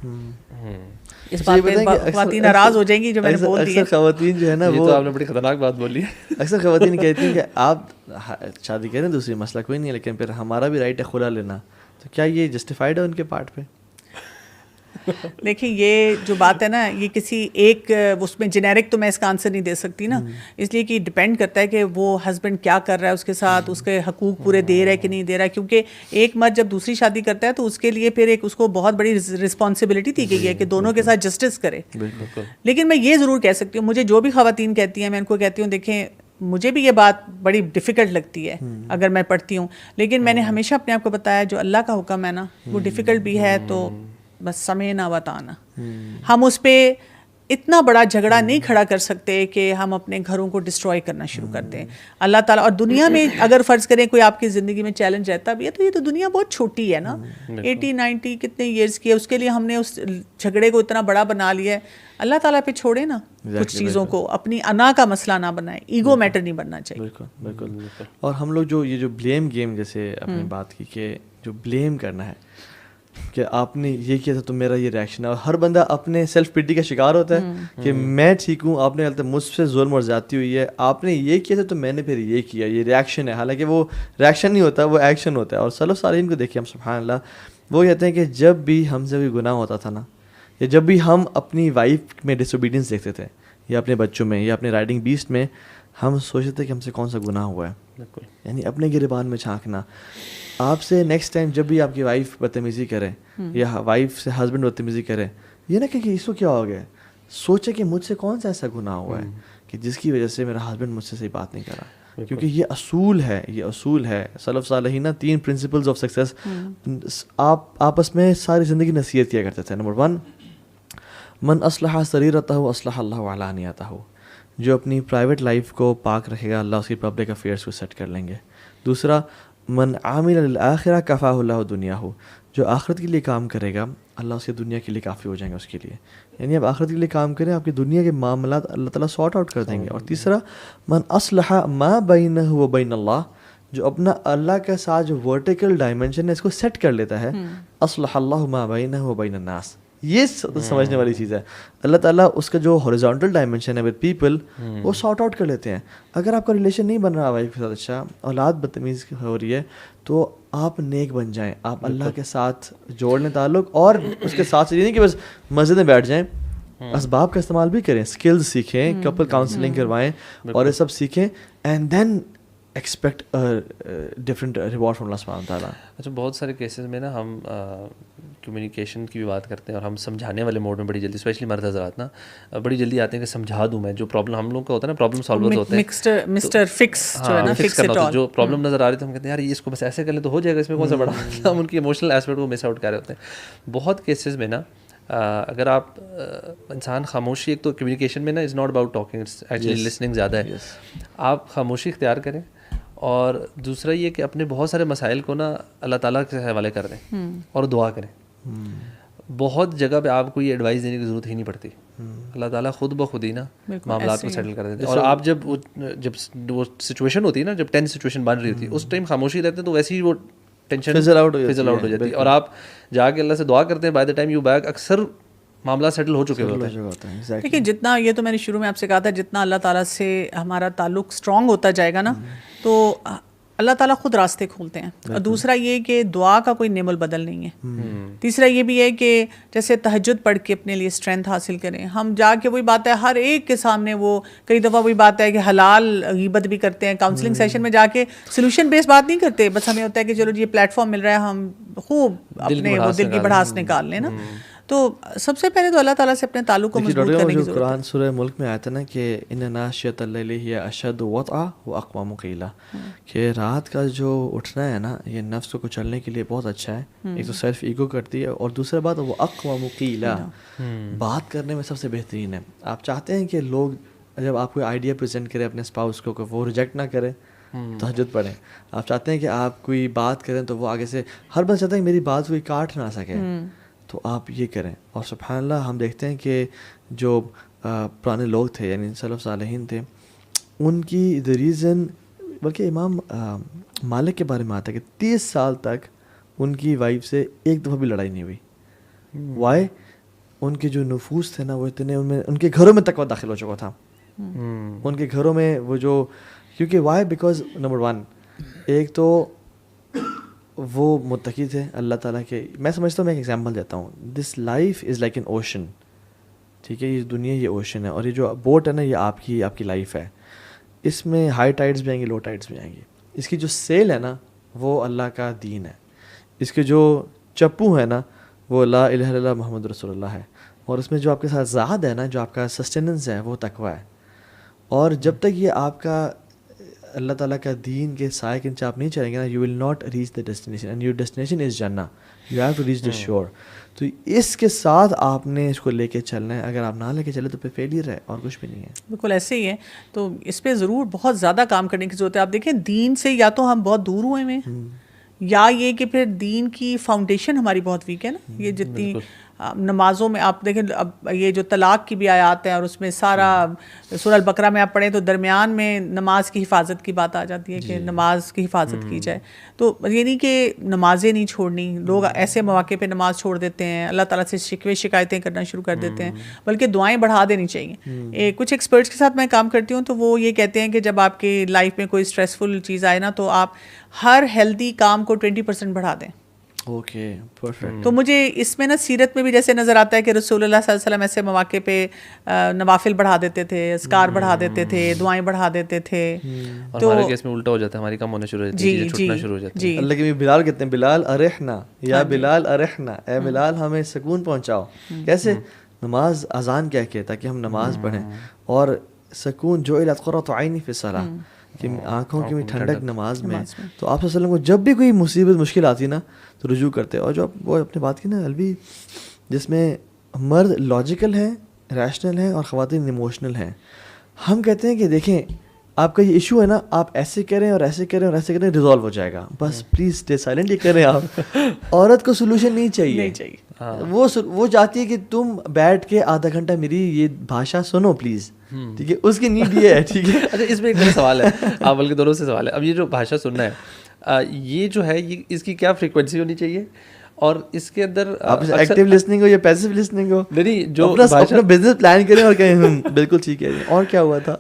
اس بات پہ خواتین ناراض ہو جائیں گی جو میں نے بول دی. خواتین جو ہے نا, وہ آپ نے بڑی خطرناک بات بولی ہے. اکثر خواتین کہتی ہیں کہ آپ شادی کریں دوسری مسئلہ کوئی نہیں ہے, لیکن پھر ہمارا بھی رائٹ ہے خلا لینا, تو کیا یہ جسٹیفائڈ ہے ان کے پارٹ پہ؟ دیکھیں یہ جو بات ہے نا, یہ کسی ایک اس میں جنیرک تو میں اس کا آنسر نہیں دے سکتی نا, اس لیے کہ ڈپینڈ کرتا ہے کہ وہ ہسبینڈ کیا کر رہا ہے اس کے ساتھ, اس کے حقوق پورے دے رہا ہے کہ نہیں دے رہا ہے. کیونکہ ایک مرد جب دوسری شادی کرتا ہے تو اس کے لیے پھر ایک اس کو بہت بڑی رسپانسبلٹی دی گئی ہے کہ دونوں کے ساتھ جسٹس کرے. لیکن میں یہ ضرور کہہ سکتی ہوں, مجھے جو بھی خواتین کہتی ہیں میں ان کو کہتی ہوں دیکھیں مجھے بھی یہ بات بڑی ڈیفیکلٹ لگتی ہے اگر میں پڑھتی ہوں, لیکن میں نے ہمیشہ اپنے آپ کو بتایا جو اللہ کا حکم ہے نا وہ ڈیفیکلٹ بھی ہے, تو بس سمجھنا بتانا. ہم اس پہ اتنا بڑا جھگڑا نہیں کھڑا کر سکتے کہ ہم اپنے گھروں کو ڈسٹروائے کرنا شروع کر دیں. اللہ تعالیٰ, اور دنیا میں اگر فرض کریں کوئی آپ کی زندگی میں چیلنج رہتا بھی ہے تو یہ تو دنیا بہت چھوٹی ہے نا, 80-90 کتنے ایئرس کی ہے, اس کے لیے ہم نے اس جھگڑے کو اتنا بڑا بنا لیا ہے. اللہ تعالیٰ پہ چھوڑے نا کچھ چیزوں کو, اپنی انا کا مسئلہ نہ بنائے, ایگو میٹر نہیں بننا چاہیے. بالکل. اور ہم لوگ جو یہ جو بلیم گیم جیسے آپ نے بات کی کہ جو بلیم کرنا ہے کہ آپ نے یہ کیا تھا تو میرا یہ ریئیکشن ہے, اور ہر بندہ اپنے سیلف پیٹی کا شکار ہوتا ہے کہ میں ٹھیک ہوں, آپ نے غلط مجھ سے ظلم اور زیادتی ہوئی ہے, آپ نے یہ کیا تھا تو میں نے پھر یہ کیا, یہ ریئیکشن ہے. حالانکہ وہ ریئیکشن نہیں ہوتا, وہ ایکشن ہوتا ہے. اور سلف صالحین کو دیکھیے ہم, سبحان اللہ, وہ کہتے ہیں کہ جب بھی ہم سے کوئی گناہ ہوتا تھا نا, یا جب بھی ہم اپنی وائف میں ڈس اوبیڈینس دیکھتے تھے, یا اپنے بچوں میں, یا اپنے رائڈنگ بیسٹ میں, ہم سوچتے تھے کہ ہم سے کون سا گناہ ہوا ہے. یعنی اپنے گریبان میں جھانکنا. آپ سے نیکسٹ ٹائم جب بھی آپ کی وائف بدتمیزی کرے یا وائف سے ہسبینڈ بدتمیزی کرے, یہ نہ کہ اس کو کیا ہو گیا, سوچے کہ مجھ سے کون سا ایسا گناہ ہوا ہے کہ جس کی وجہ سے میرا ہسبینڈ مجھ سے صحیح بات نہیں کرا. کیونکہ یہ اصول ہے, یہ اصول ہے. سلف صالحین 3 پرنسپلز آف سکسیس آپ آپس میں ساری زندگی نصیحت کیا کرتے تھے. نمبر 1, من اصلح سریرتہ اصلح اللہ علانیتہ، جو اپنی پرائیویٹ لائف کو پاک رکھے گا اللہ اس کی پبلک افیئرس کو سیٹ کر لیں گے. دوسرا من عامل للآخرہ کفاہ اللہ دنیاہ، جو آخرت کے لیے کام کرے گا اللہ اس کی دنیا کے لیے کافی ہو جائیں گے اس کے لیے. یعنی آپ آخرت کے لیے کام کریں آپ کی دنیا کے معاملات اللہ تعالیٰ سارٹ آؤٹ کر دیں گے. اور تیسرا من اصلح ما بینہ و بین اللہ، جو اپنا اللہ کے ساتھ جو ورٹیکل ڈائمنشن ہے اس کو سیٹ کر لیتا ہے، اصلح اللہ ما بینہ و بین الناس. یہ سمجھنے والی چیز ہے. اللہ تعالیٰ اس کا جو ہاریزونٹل ڈائمنشن ہے ود پیپل وہ سارٹ آؤٹ کر لیتے ہیں. اگر آپ کا ریلیشن نہیں بن رہا وائف کے ساتھ اچھا، اولاد بدتمیز ہو رہی ہے، تو آپ نیک بن جائیں، آپ اللہ کے ساتھ جوڑ لیں تعلق. اور اس کے ساتھ یہ نہیں کہ بس مسجد میں بیٹھ جائیں، اسباب کا استعمال بھی کریں، اسکلز سیکھیں، کپل کاؤنسلنگ کروائیں اور یہ سب سیکھیں، and then expect different reward from اللہ سبحانہ تعالیٰ. اچھا، بہت سارے کیسز میں نا ہم کمیونیکیشن کی بھی بات کرتے ہیں اور ہم سمجھانے والے موڈ میں بڑی جلدی، اسپیشلی مرد حضرات نا بڑی جلدی آتے ہیں کہ سمجھا دوں میں. جو پرابلم ہم لوگ کا ہوتا ہے نا، پرابلم سالورز ہوتے ہیں، مسٹر فکس جو ہے نا، فکس اٹ آل. جو پرابلم نظر آ رہی تھی ہم کہتے ہیں یار اس کو بس ایسے کر لیں تو ہو جائے گا، اس میں کون سا بڑا. ہم ان کی ایموشنل ایسپیکٹ کو مس آؤٹ کر رہے ہوتے ہیں. بہت کیسز میں نا اگر آپ انسان خاموشی، ایک تو کمیونیکیشن میں نا is not about talking, it's actually listening زیادہ ہے. آپ خاموشی اختیار کریں، اور دوسرا یہ کہ اپنے بہت سارے مسائل کو نا اللہ تعالیٰ کے حوالے کر دیں اور دعا کریں. بہت جگہ پہ آپ کو یہ ایڈوائس دینے کی ضرورت ہی نہیں پڑتی، اللہ تعالیٰ خود بخود ہی نا معاملات کو سیٹل کر دیتے ہیں. اور آپ جب وہ سچویشن ہوتی ہے نا، جب ٹینس سچویشن بن رہی ہوتی ہے، اس ٹائم خاموشی رہتے ہیں تو ویسے ہی وہ ٹینشن فزل آؤٹ ہو جاتی ہے. اور آپ جا کے اللہ سے دعا کرتے ہیں، by the time you back اکثر معاملہ سیٹل ہو چکے ہوتے ہیں. دیکھیے جتنا، یہ تو میں نے شروع میں آپ سے کہا تھا، جتنا اللہ تعالیٰ سے ہمارا تعلق اسٹرانگ ہوتا جائے گا نا، تو اللہ تعالیٰ خود راستے کھولتے ہیں. اور دوسرا یہ کہ دعا کا کوئی نعم البدل نہیں ہے. تیسرا یہ بھی ہے کہ جیسے تہجد پڑھ کے اپنے لیے اسٹرینتھ حاصل کریں. ہم جا کے وہی بات ہے ہر ایک کے سامنے، وہ کئی دفعہ وہی بات ہے کہ حلال غیبت بھی کرتے ہیں. کاؤنسلنگ سیشن میں جا کے سولوشن بیس بات نہیں کرتے، بس ہمیں ہوتا ہے کہ چلو جی یہ پلیٹ فارم مل رہا ہے، ہم خوب اپنے وہ دل کی بڑھاس نکال لیں نا. تو سب سے پہلے تو اللہ تعالیٰ سے اپنے تعلق کو مضبوط کرنے کی ضرورت ہے. قرآن سورہ ملک میں آتا ہے نا کہ ان ناشیۃ اللیل ہی اشد وطئا واقوم قیلا، کہ رات کا جو اٹھنا ہے نا یہ نفس کو کچلنے کے لیے بہت اچھا ہے. ایک تو سیلف ایگو کرتی ہے، اور دوسرا بات وہ اقوام قیلا، بات کرنے میں سب سے بہترین ہے. آپ چاہتے ہیں کہ لوگ جب آپ کوئی آئیڈیا پریزنٹ کریں اپنے اسپاؤس کو کہ وہ ریجیکٹ نہ کرے، تہجد پڑھیں. آپ چاہتے ہیں کہ آپ کوئی بات کریں تو وہ آگے سے ہر بندہ چاہتا ہے کہ میری بات کوئی کاٹ نہ سکے، تو آپ یہ کریں. اور سبحان اللہ ہم دیکھتے ہیں کہ جو پرانے لوگ تھے، یعنی سلف صالحین تھے، ان کی دا ریزن، بلکہ امام مالک کے بارے میں آتا ہے کہ 30 سال تک ان کی وائف سے ایک دفعہ بھی لڑائی نہیں ہوئی. وائی؟ ان کے جو نفوس تھے نا وہ اتنے، ان کے گھروں میں تقویٰ داخل ہو چکا تھا. ان کے گھروں میں وہ جو، کیونکہ وائی؟ بیکاز نمبر 1 ایک تو وہ متقی تھے اللہ تعالیٰ کے. میں سمجھتا ہوں، میں ایک ایگزامپل دیتا ہوں. This life is like an ocean, ٹھیک ہے؟ یہ دنیا یہ اوشن ہے، اور یہ جو بوٹ ہے نا یہ آپ کی لائف ہے. اس میں ہائی ٹائڈس بھی آئیں گے، لو ٹائڈس بھی آئیں گے. اس کی جو سیل ہے نا وہ اللہ کا دین ہے. اس کے جو چپو ہے نا وہ لا الہ الا اللہ محمد رسول اللہ ہے. اور اس میں جو آپ کے ساتھ زاد ہے نا، جو آپ کا سسٹیننس ہے، وہ تقویٰ ہے. اور جب تک یہ آپ کا اللہ تعالیٰ کا دین کے سائے کے نیچے آپ نہیں چلیں گے نا، you will not reach the destination, and your destination is جنہ. You have to reach the shore. تو اس کے ساتھ آپ نے اس کو لے کے چلنا ہے. اگر آپ نہ لے کے چلے تو پھر فیلئر ہے اور کچھ بھی نہیں ہے. بالکل ایسے ہی ہے. تو اس پہ ضرور بہت زیادہ کام کرنے کی ضرورت ہے. آپ دیکھیں دین سے یا تو ہم بہت دور ہوئے ہیں، یا یہ کہ پھر دین کی فاؤنڈیشن ہماری بہت ویک ہے نا. یہ جتنی نمازوں میں آپ دیکھیں، اب یہ جو طلاق کی بھی آیات ہیں، اور اس میں سارا سورہ البقرہ میں آپ پڑھیں تو درمیان میں نماز کی حفاظت کی بات آ جاتی ہے کہ نماز کی حفاظت کی جائے. تو یہ نہیں کہ نمازیں نہیں چھوڑنی، لوگ ایسے مواقع پہ نماز چھوڑ دیتے ہیں، اللہ تعالیٰ سے شکوے شکایتیں کرنا شروع کر دیتے ہیں، بلکہ دعائیں بڑھا دینی چاہیے. کچھ ایکسپرٹس کے ساتھ میں کام کرتی ہوں تو وہ یہ کہتے ہیں کہ جب آپ کی لائف میں کوئی اسٹریسفل چیز آئے نا تو آپ ہر ہیلدی کام کو 20% بڑھا دیں. Okay perfect. تو مجھے اس میں نا سیرت میں بھی جیسے نظر آتا ہے کہ رسول اللہ صلی اللہ علیہ وسلم ایسے مواقع پہ نوافل بڑھا دیتے تھے، اذکار بڑھا دیتے تھے، دعائیں بڑھا دیتے تھے. تو ہمارے کیس میں الٹا ہو جاتا ہے، ہماری کم ہونے شروع ہو جاتی ہے، چھوٹنا شروع ہو جاتی ہے. اللہ کے بلال کہتے ہیں بلال ارحنا یا بلال ارحنا، اے بلال ہمیں سکون پہنچاؤ. کیسے؟ نماز اذان کہہ کے، تاکہ ہم نماز پڑھیں. اور سکون جو جعلت قرۃ عینی فی الصلاۃ، کہ آنکھوں کی بھی ٹھنڈک نماز میں. تو آپ صلی اللہ علیہ وسلم کو جب بھی کوئی مصیبت مشکل آتی نا تو رجوع کرتے. اور جو وہ اپنے بات کی نا الوی، جس میں مرد لاجیکل ہیں, ریشنل ہیں, اور خواتین ایموشنل ہیں. ہم کہتے ہیں کہ دیکھیں آپ کا یہ ایشو ہے نا, آپ ایسے کریں اور ایسے کریں اور ایسے کریں, ریزالو ہو جائے گا, بس پلیز اسٹے سائلنٹ. یہ کریں آپ. عورت کو سولوشن نہیں چاہیے. وہ چاہتی ہے کہ تم بیٹھ کے آدھا گھنٹہ میری یہ بھاشا سنو پلیز, ٹھیک ہے, اس کی نیڈ یہ ہے, ٹھیک ہے. اچھا اس میں ایک سوال ہے, آپ بلکہ دونوں سے سوال ہے. اب یہ جو بھاشا سننا ہے, یہ جو ہے یہ اس کی کیا فریکوینسی ہونی چاہیے, اور اس کے اندر ایکٹیو لسننگ ہو یا پیسو لسننگ ہو, نہیں جو اپنا بزنس پلان کریں اور کہیں بالکل ٹھیک ہے اور کیا ہوا تھا.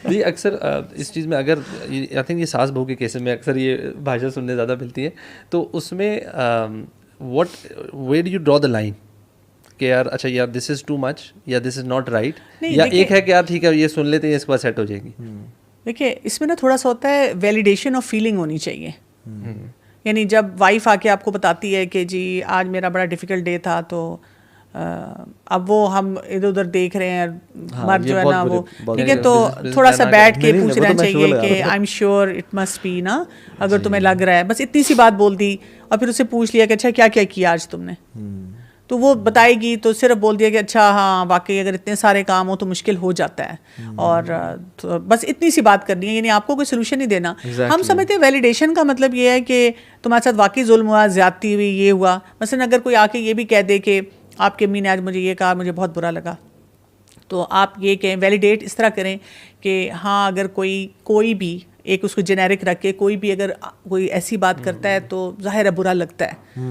نہیں اکثر اس چیز میں اگر آئی تھنک یہ ساس بہو کے کیسز میں اکثر یہ بھاشا سننے زیادہ ملتی ہے, تو اس میں where do you draw the line کہ یار اچھا یار دس از ٹو مچ یا دس از ناٹ رائٹ, یا ایک ہے کہ یار ٹھیک ہے یہ سن لیتے ہیں اس کے بعد سیٹ ہو جائے گی. دیکھیے اس میں نا تھوڑا سا ہوتا ہے ویلیڈیشن آف فیلنگ ہونی چاہیے. یعنی جب وائف آ کے آپ کو بتاتی ہے کہ جی آج میرا بڑا ڈیفیکلٹ ڈے تھا, تو اب وہ ہم ادھر ادھر دیکھ رہے ہیں, مرد جو ہے نا وہ ٹھیک ہے, تو تھوڑا سا بیٹھ کے پوچھنا چاہیے کہ I am sure it must be نا, اگر تمہیں لگ رہا ہے, بس اتنی سی بات بول دی اور پھر اسے پوچھ لیا کہ اچھا کیا کیا کیا آج تم نے, تو وہ بتائے گی, تو صرف بول دیا کہ اچھا ہاں واقعی اگر اتنے سارے کام ہو تو مشکل ہو جاتا ہے, اور بس اتنی سی بات کرنی ہے. یعنی آپ کو کوئی سولوشن نہیں دینا. ہم سمجھتے ہیں ویلیڈیشن کا مطلب یہ ہے کہ تمہارے ساتھ واقعی ظلم ہوا, زیادتی ہوئی, یہ ہوا. مثلاً اگر کوئی آ کے یہ بھی کہہ دے کہ آپ کی امی نے آج مجھے یہ کہا, مجھے بہت برا لگا, تو آپ یہ کہیں ویلیڈیٹ اس طرح کریں کہ ہاں اگر کوئی بھی ایک اس کو جنیرک رکھ کے کوئی بھی اگر کوئی ایسی بات کرتا ہے تو ظاہر ہے برا لگتا ہے,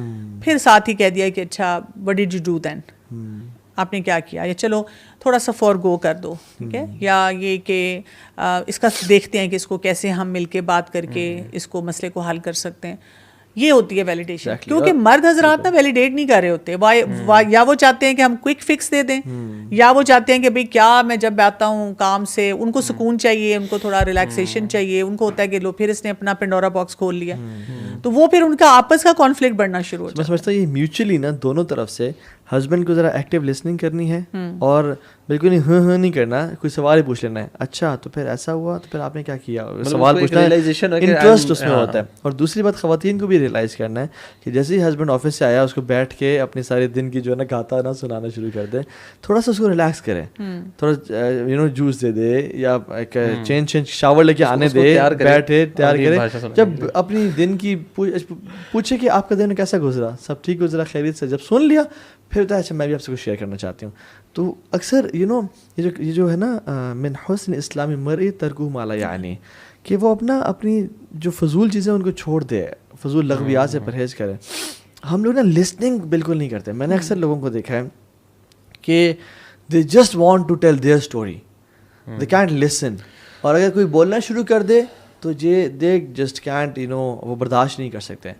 پھر ساتھ ہی کہہ دیا کہ اچھا what did you do then, آپ نے کیا کیا, یا چلو تھوڑا سا فور گو کر دو, ٹھیک ہے, یا یہ کہ اس کا دیکھتے ہیں کہ اس کو کیسے ہم مل کے بات کر کے اس کو مسئلے کو حل کر سکتے ہیں. یہ ہوتی ہے ویلیڈیشن. کیونکہ مرد حضرات نا ویلیڈیٹ نہیں کر رہے ہوتے, یا وہ چاہتے ہیں کہ ہم کوئک فکس دے دیں, یا وہ چاہتے ہیں کہ بھئی کیا میں جب آتا ہوں کام سے ان کو سکون چاہیے, ان کو تھوڑا ریلیکسیشن چاہیے, ان کو ہوتا ہے کہ لو پھر اس نے اپنا پینڈورا باکس کھول لیا, تو وہ پھر ان کا آپس کا کانفلکٹ بڑھنا شروع ہو جاتا ہے. میں سمجھتا ہوں یہ میوچلی نا دونوں طرف سے ہسبینڈ کو ذرا ایکٹیو لسننگ کرنی ہے, اور بالکل نہیں ہاں نہیں کرنا, کوئی سوال ہی پوچھ لینا ہے, اچھا تو پھر ایسا ہوا تو پھر آپ نے کیا کیا, سوال پوچھنا ہے, انٹرسٹ اس میں ہوتا ہے. اور دوسری بات خواتین کو بھی ریئلائز کرنا ہے کہ جیسے ہی ہسبینڈ آفس سے آیا اس کو بیٹھ کے اپنے سارے دن کی جو ہے نا گاتا نا سنانا شروع کر دے, تھوڑا سا اس کو ریلیکس کرے, تھوڑا جوس دے دے یا چینج شاور لے کے آنے دے, بیٹھے تیار کرے, جب اپنی دن کی پوچھے کہ آپ کا دن کیسا گزرا, سب ٹھیک گزرا خیریت سے, جب سن لیا پھر ہوتا ہے اچھا میں بھی آپ سے کچھ شیئر کرنا چاہتی ہوں. تو اکثر یہ جو ہے نا من حسن اسلامی مرء ترکہ ما لا یعنی, کہ وہ اپنی جو فضول چیزیں ان کو چھوڑ دے, فضول لغویات سے پرہیز کرے. ہم لوگ نا لسننگ بالکل نہیں کرتے. میں نے اکثر لوگوں کو دیکھا ہے کہ they just want to tell their story, they can't listen, اور اگر کوئی بولنا شروع کر دے تو دے جسٹ کینٹ وہ برداشت نہیں کر سکتے.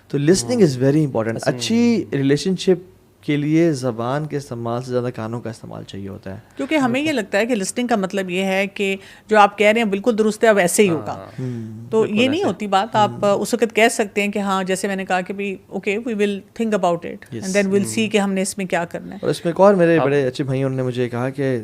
تو لسننگ از ویری امپورٹنٹ. اچھی ریلیشن شپ کے لیے زبان کے استعمال سے زیادہ کانوں کا استعمال چاہیے ہوتا ہے, کیونکہ ہمیں یہ لگتا ہے کہ لسننگ کا مطلب یہ ہے کہ جو آپ کہہ رہے ہیں بالکل درست ہے, اب ایسے ہی ہوگا. تو یہ نہیں ہوتی بات. آپ اس وقت کہہ سکتے ہیں کہ ہاں جیسے میں نے کہا کہ بھی okay we will think about it and then we'll see کہ ہم نے اس میں کیا کرنا ہے. اور اس میں ایک اور میرے بڑے اچھے بھائی انہوں نے مجھے کہا کہ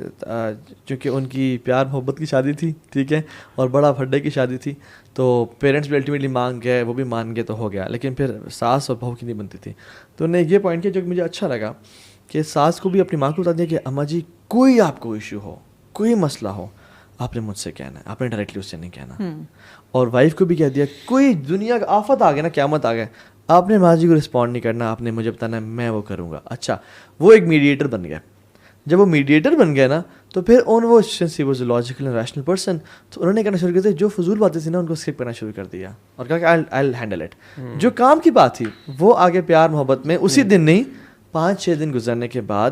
چونکہ ان کی پیار محبت کی شادی تھی, ٹھیک ہے, اور بڑا پھڈے کی شادی تھی, تو پیرنٹس بھی الٹیمیٹلی مان گئے, وہ بھی مان گئے تو ہو گیا, لیکن پھر ساس اور بہو کی نہیں بنتی تھی. تو انہوں نے یہ پوائنٹ کیا جو مجھے اچھا لگا کہ ساس کو بھی اپنی ماں کو بتا دیا کہ اماں جی کوئی آپ کو ایشو ہو, کوئی مسئلہ ہو, آپ نے مجھ سے کہنا ہے, آپ نے ڈائریکٹلی اس سے نہیں کہنا. اور وائف کو بھی کہہ دیا کوئی دنیا کا آفت آ گیا نا, قیامت آ گئے, آپ نے ماں جی کو رسپونڈ نہیں کرنا, آپ نے مجھے بتانا ہے, میں وہ کروں گا. اچھا وہ ایک میڈیٹر بن گیا. جب وہ میڈیٹر بن گیا نا تو پھر وہ since he was a logical and rational person, تو انہوں نے کہنا شروع کر دیا جو فضول باتیں تھیں نا ان کو اسکپ کرنا شروع کر دیا, اور کہا کہ آئی ول ہینڈل اٹ. جو کام کی بات تھی وہ آگے پیار محبت میں اسی دن نہیں 5-6 دن گزرنے کے بعد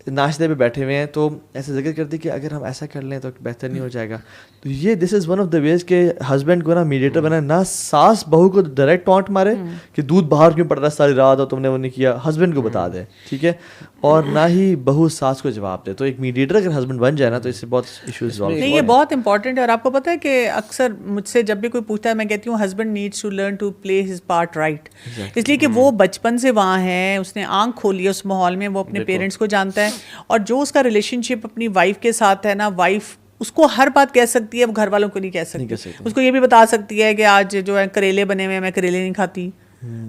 ناشتے پہ بیٹھے ہوئے ہیں تو ایسے ذکر کرتی کہ اگر ہم ایسا کر لیں تو بہتر نہیں ہو جائے گا. تو یہ دس از ون آف دا ویز کہ ہسبینڈ کو نا میڈیٹر بنا, نہ ساس بہو کو ڈائریکٹ ٹونٹ مارے کہ دودھ باہر کیوں پڑ رہا ہے ساری رات اور تم نے وہ نہیں کیا, ہسبینڈ کو بتا دے, ٹھیک ہے, اور نہ ہی بہو ساس کو جواب دے. تو ایک میڈیٹر اگر ہسبینڈ بن جائے نا تو اس سے بہت ایشوز سالو. نہیں, یہ بہت امپورٹنٹ ہے. اور آپ کو پتہ ہے کہ اکثر مجھ سے جب بھی کوئی پوچھتا ہے میں کہتی ہوں husband needs to learn to play his part right, اس لیے کہ وہ بچپن سے وہاں ہے, اس نے آنکھ کھولی ہے اس ماحول میں, وہ اپنے پیرنٹس کو جانتا ہے, اور جو اس کا ریلیشن شپ اپنی وائف کے ساتھ ہے نا, وائف اس کو ہر بات کہہ سکتی ہے, وہ گھر والوں کو نہیں کہہ سکتی. اس کو یہ بھی بتا سکتی ہے کہ آج جو ہے کریلے بنے ہوئے ہیں, میں کریلے نہیں کھاتی,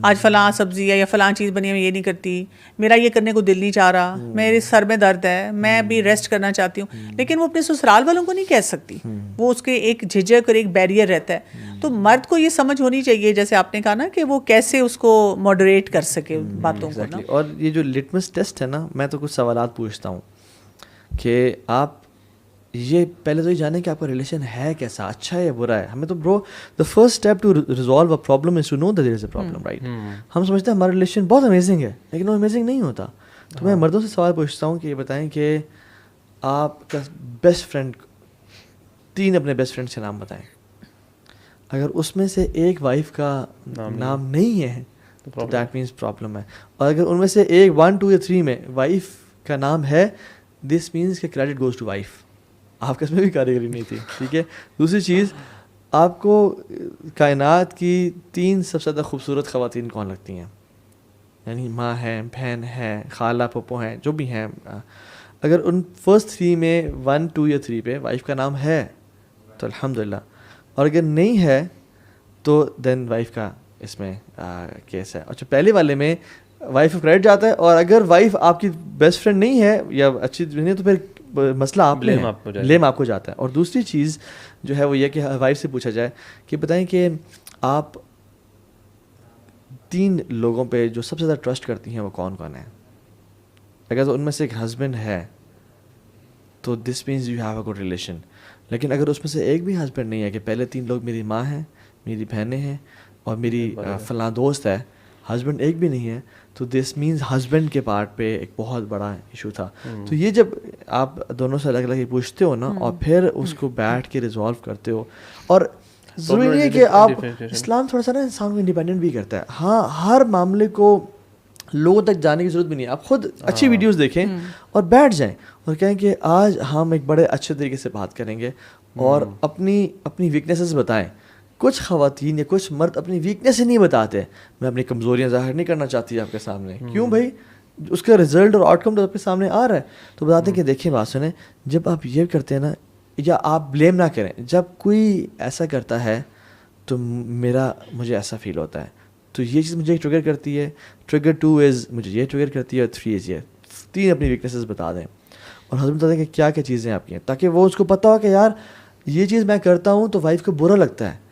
آج فلاں سبزی ہے یا فلاں چیز بنی ہے میں یہ نہیں کرتی, میرا یہ کرنے کو دل نہیں چاہ رہا, میرے سر میں درد ہے, میں ابھی ریسٹ کرنا چاہتی ہوں. لیکن وہ اپنے سسرال والوں کو نہیں کہہ سکتی, وہ اس کے ایک جھجک اور ایک بیریئر رہتا ہے. تو مرد کو یہ سمجھ ہونی چاہیے, جیسے آپ نے کہا نا, کہ وہ کیسے اس کو ماڈریٹ کر سکے باتوں کو نا. اور یہ جو لٹمس ٹیسٹ ہے نا, میں تو کچھ سوالات پوچھتا ہوں کہ آپ یہ پہلے تو یہ جانیں کہ آپ کا ریلیشن ہے کیسا, اچھا ہے یا برا ہے. ہمیں تو bro the first step to resolve a problem is to know that there is a problem, right. ہم سمجھتے ہیں ہمارا ریلیشن بہت امیزنگ ہے, لیکن وہ امیزنگ نہیں ہوتا. تو میں مردوں سے سوال پوچھتا ہوں کہ یہ بتائیں کہ آپ کا بیسٹ فرینڈ, 3 اپنے بیسٹ فرینڈس کے نام بتائیں. اگر اس میں سے ایک وائف کا نام نہیں ہے تو دیٹ مینس پرابلم ہے. اور اگر ان میں سے ایک 1 2 یا 3 میں وائف کا نام ہے, دس مینس کہ کریڈٹ گوز ٹو وائف, آپ کا اس میں بھی کاریگری نہیں تھی, ٹھیک ہے. دوسری چیز, آپ کو کائنات کی 3 سب سے زیادہ خوبصورت خواتین کون لگتی ہیں؟ یعنی ماں ہے, بہن ہے, خالہ پھپھو ہیں, جو بھی ہیں. اگر ان فرسٹ 3 میں 1 2 یا 3 پہ وائف کا نام ہے تو الحمدللہ, اور اگر نہیں ہے تو دین وائف کا اس میں کیس ہے. اچھا, پہلے والے میں وائف کا کریڈٹ جاتا ہے, اور اگر وائف آپ کی بیسٹ فرینڈ نہیں ہے یا اچھی نہیں ہے تو پھر مسئلہ آپ بلیم آپ کو جاتا ہے. اور دوسری چیز جو ہے وہ یہ کہ وائف سے پوچھا جائے کہ بتائیں کہ آپ 3 لوگوں پہ جو سب سے زیادہ ٹرسٹ کرتی ہیں وہ کون کون ہیں. اگر ان میں سے ایک ہسبینڈ ہے تو this means you have a good relation. لیکن اگر اس میں سے ایک بھی ہسبینڈ نہیں ہے, کہ پہلے 3 لوگ میری ماں ہیں, میری بہنیں ہیں اور میری فلاں دوست ہے, ہسبینڈ ایک بھی نہیں ہے, تو دس مینس ہسبینڈ کے پارٹ پہ ایک بہت بڑا ایشو تھا. تو یہ جب آپ دونوں سے الگ الگ پوچھتے ہو نا, اور پھر اس کو بیٹھ کے ریزالو کرتے ہو, اور ضروری نہیں ہے کہ آپ, اسلام تھوڑا سا نا انسان کو انڈیپینڈنٹ بھی کرتا ہے. ہاں, ہر معاملے کو لوگوں تک جانے کی ضرورت بھی نہیں ہے. آپ خود اچھی ویڈیوز دیکھیں اور بیٹھ جائیں اور کہیں کہ آج ہم ایک بڑے اچھے طریقے سے بات کریں گے, اور اپنی ویکنیسز بتائیں. کچھ خواتین یا کچھ مرد اپنی ویکنیس ہی نہیں بتاتے. میں اپنی کمزوریاں ظاہر نہیں کرنا چاہتی آپ کے سامنے. کیوں بھائی؟ اس کا رزلٹ اور آؤٹ کم تو آپ کے سامنے آ رہا ہے. تو بتاتے ہیں کہ دیکھیں, بات سنیں, جب آپ یہ کرتے ہیں نا, یا آپ بلیم نہ کریں, جب کوئی ایسا کرتا ہے تو مجھے ایسا فیل ہوتا ہے, تو یہ چیز مجھے ٹریگر کرتی ہے. ٹریگر 2 از مجھے یہ ٹریگر کرتی ہے, اور 3 از یہ. 3 اپنی ویکنیسز بتا دیں, اور ہسبینڈ بتا دیں کہ کیا کیا چیزیں آپ کی ہیں, تاکہ وہ اس کو پتہ ہو کہ یار یہ چیز میں کرتا ہوں تو وائف کو برا لگتا ہے.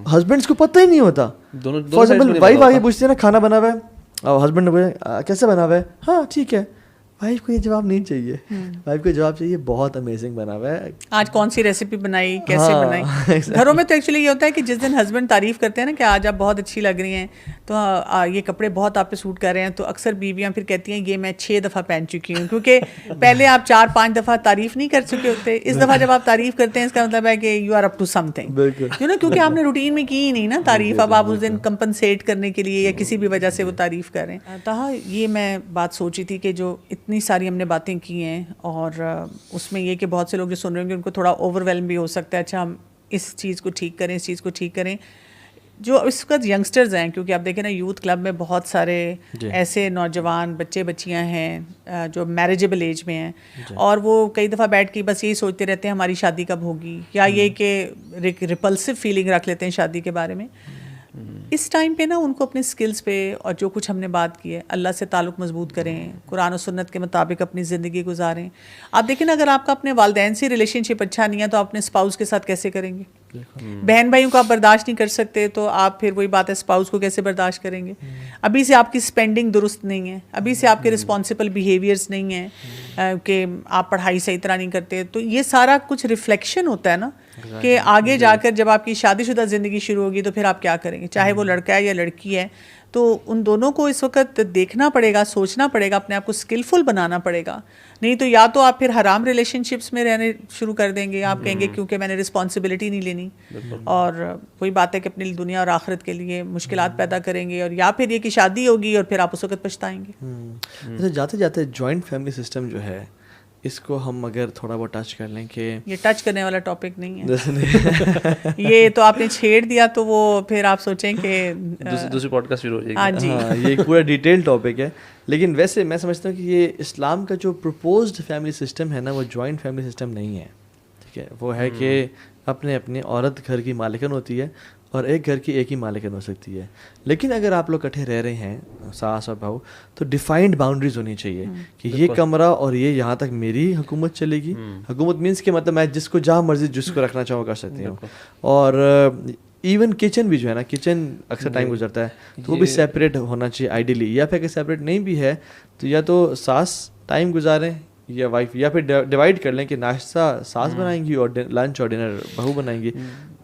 ہسبینڈس کو پتہ ہی نہیں ہوتا. فار ایگزامپل وائف آگے پوچھتی ہے نا کھانا بنا ہوا ہے, اور ہسبینڈ نے بولے کیسے بنا ہوا ہے, ہاں ٹھیک ہے. وائف کو یہ جواب نہیں چاہیے, وائف کو جواب چاہیے بہت امیزنگ بنا ہوا ہے, آج کون سی ریسیپی بنائی, کیسے بنائی. گھروں میں تو ایکچولی یہ ہوتا ہے کہ جس دن ہسبینڈ تعریف کرتے ہیں نا کہ آج آپ بہت اچھی لگ رہی ہیں, تو یہ کپڑے بہت آپ پہ سوٹ کر رہے ہیں, تو اکثر بیویاں پھر کہتی ہیں یہ میں 6 دفعہ پہن چکی ہوں, کیونکہ پہلے آپ 4-5 دفعہ تعریف نہیں کر چکے ہوتے. اس دفعہ جب آپ تعریف کرتے ہیں اس کا مطلب ہے کہ you are up to something, کیونکہ آپ نے روٹین میں کی ہی نہیں نا تعریف. اب آپ اس دن کمپنسیٹ کرنے کے لیے یا کسی بھی وجہ سے وہ تعریف کر رہے ہیں. تاہا یہ میں بات سوچی تھی کہ جو اتنی ساری ہم نے باتیں کی ہیں, اور اس میں یہ کہ بہت سے لوگ جو سن رہے ہوں گے ان کو تھوڑا اوور ویلم بھی ہو سکتا ہے. اچھا, ہم اس چیز کو ٹھیک کریں, اس چیز کو ٹھیک کریں. جو اس وقت ینگسٹرز ہیں, کیونکہ آپ دیکھیں نا یوتھ کلب میں بہت سارے ایسے نوجوان بچے بچیاں ہیں جو میریجبل ایج میں ہیں, اور وہ کئی دفعہ بیٹھ کے بس یہی سوچتے رہتے ہیں ہماری شادی کب ہوگی, یا یہ کہ ریپلسو فیلنگ رکھ لیتے ہیں شادی کے بارے میں. اس ٹائم پہ نا ان کو اپنے اسکلز پہ اور جو کچھ ہم نے بات کی ہے, اللہ سے تعلق مضبوط کریں, قرآن و سنت کے مطابق اپنی زندگی گزاریں. آپ دیکھیں نا, اگر آپ کا اپنے والدین سے ریلیشن شپ اچھا نہیں ہے تو آپ اپنے اسپاؤس کے ساتھ کیسے کریں گے؟ بہن بھائیوں کو آپ برداشت نہیں کر سکتے تو آپ پھر وہی بات ہے اسپاؤس کو کیسے برداشت کریں گے؟ ابھی سے آپ کی اسپینڈنگ درست نہیں ہے, ابھی سے آپ کے رسپانسبل بیہیویئرس نہیں ہیں, کہ آپ پڑھائی صحیح طرح نہیں کرتے. تو یہ سارا کچھ ریفلیکشن ہوتا ہے نا, کہ آگے جا کر جب آپ کی شادی شدہ زندگی شروع ہوگی تو پھر آپ کیا کریں گے, چاہے وہ لڑکا ہے یا لڑکی ہے. تو ان دونوں کو اس وقت دیکھنا پڑے گا, سوچنا پڑے گا, اپنے آپ کو اسکلفل بنانا پڑے گا. نہیں تو یا تو آپ پھر حرام ریلیشن شپس میں رہنے شروع کر دیں گے, آپ کہیں گے کیونکہ میں نے رسپانسبلٹی نہیں لینی, اور وہی بات ہے کہ اپنی دنیا اور آخرت کے لیے مشکلات پیدا کریں گے, اور یا پھر یہ کہ شادی ہوگی اور پھر آپ اس وقت پچھتائیں گے. جاتے جاتے جوائنٹ فیملی سسٹم جو ہے, اس کو ہم اگر تھوڑا بہت ٹچ کر لیں کہ یہ ٹچ کرنے والا ٹاپک نہیں ہے, یہ تو آپ نے چھیڑ دیا تو وہ پھر آپ سوچیں کہ دوسری پوڈ کاسٹ شروع ہو جائے گی. ہاں جی, یہ ایک پورا ڈیٹیل ٹاپک ہے. لیکن ویسے میں سمجھتا ہوں کہ یہ اسلام کا جو پرپوزڈ فیملی سسٹم ہے نا, وہ جوائنٹ فیملی سسٹم نہیں ہے. ٹھیک ہے, وہ ہے کہ اپنے اپنے عورت گھر کی مالکن ہوتی ہے اور ایک گھر کی ایک ہی مالکن ہو سکتی ہے. لیکن اگر آپ لوگ اکٹھے رہ رہے ہیں ساس اور بہو تو ڈیفائنڈ باؤنڈریز ہونی چاہیے کہ یہ کمرہ اور یہ یہاں تک میری حکومت چلے گی. حکومت مینس کہ مطلب میں جس کو جہاں مرضی جس کو رکھنا چاہوں کر سکتی ہوں. اور ایون کچن بھی جو ہے نا, کچن اکثر ٹائم گزرتا ہے تو وہ بھی سیپریٹ ہونا چاہیے آئیڈیلی. یا پھر اگر سیپریٹ نہیں بھی ہے تو یا تو ساس ٹائم گزاریں یا وائف, یا پھر ڈیوائڈ کر لیں کہ ناشتہ ساس بنائیں گی اور لنچ اور ڈنر بہو بنائیں گی.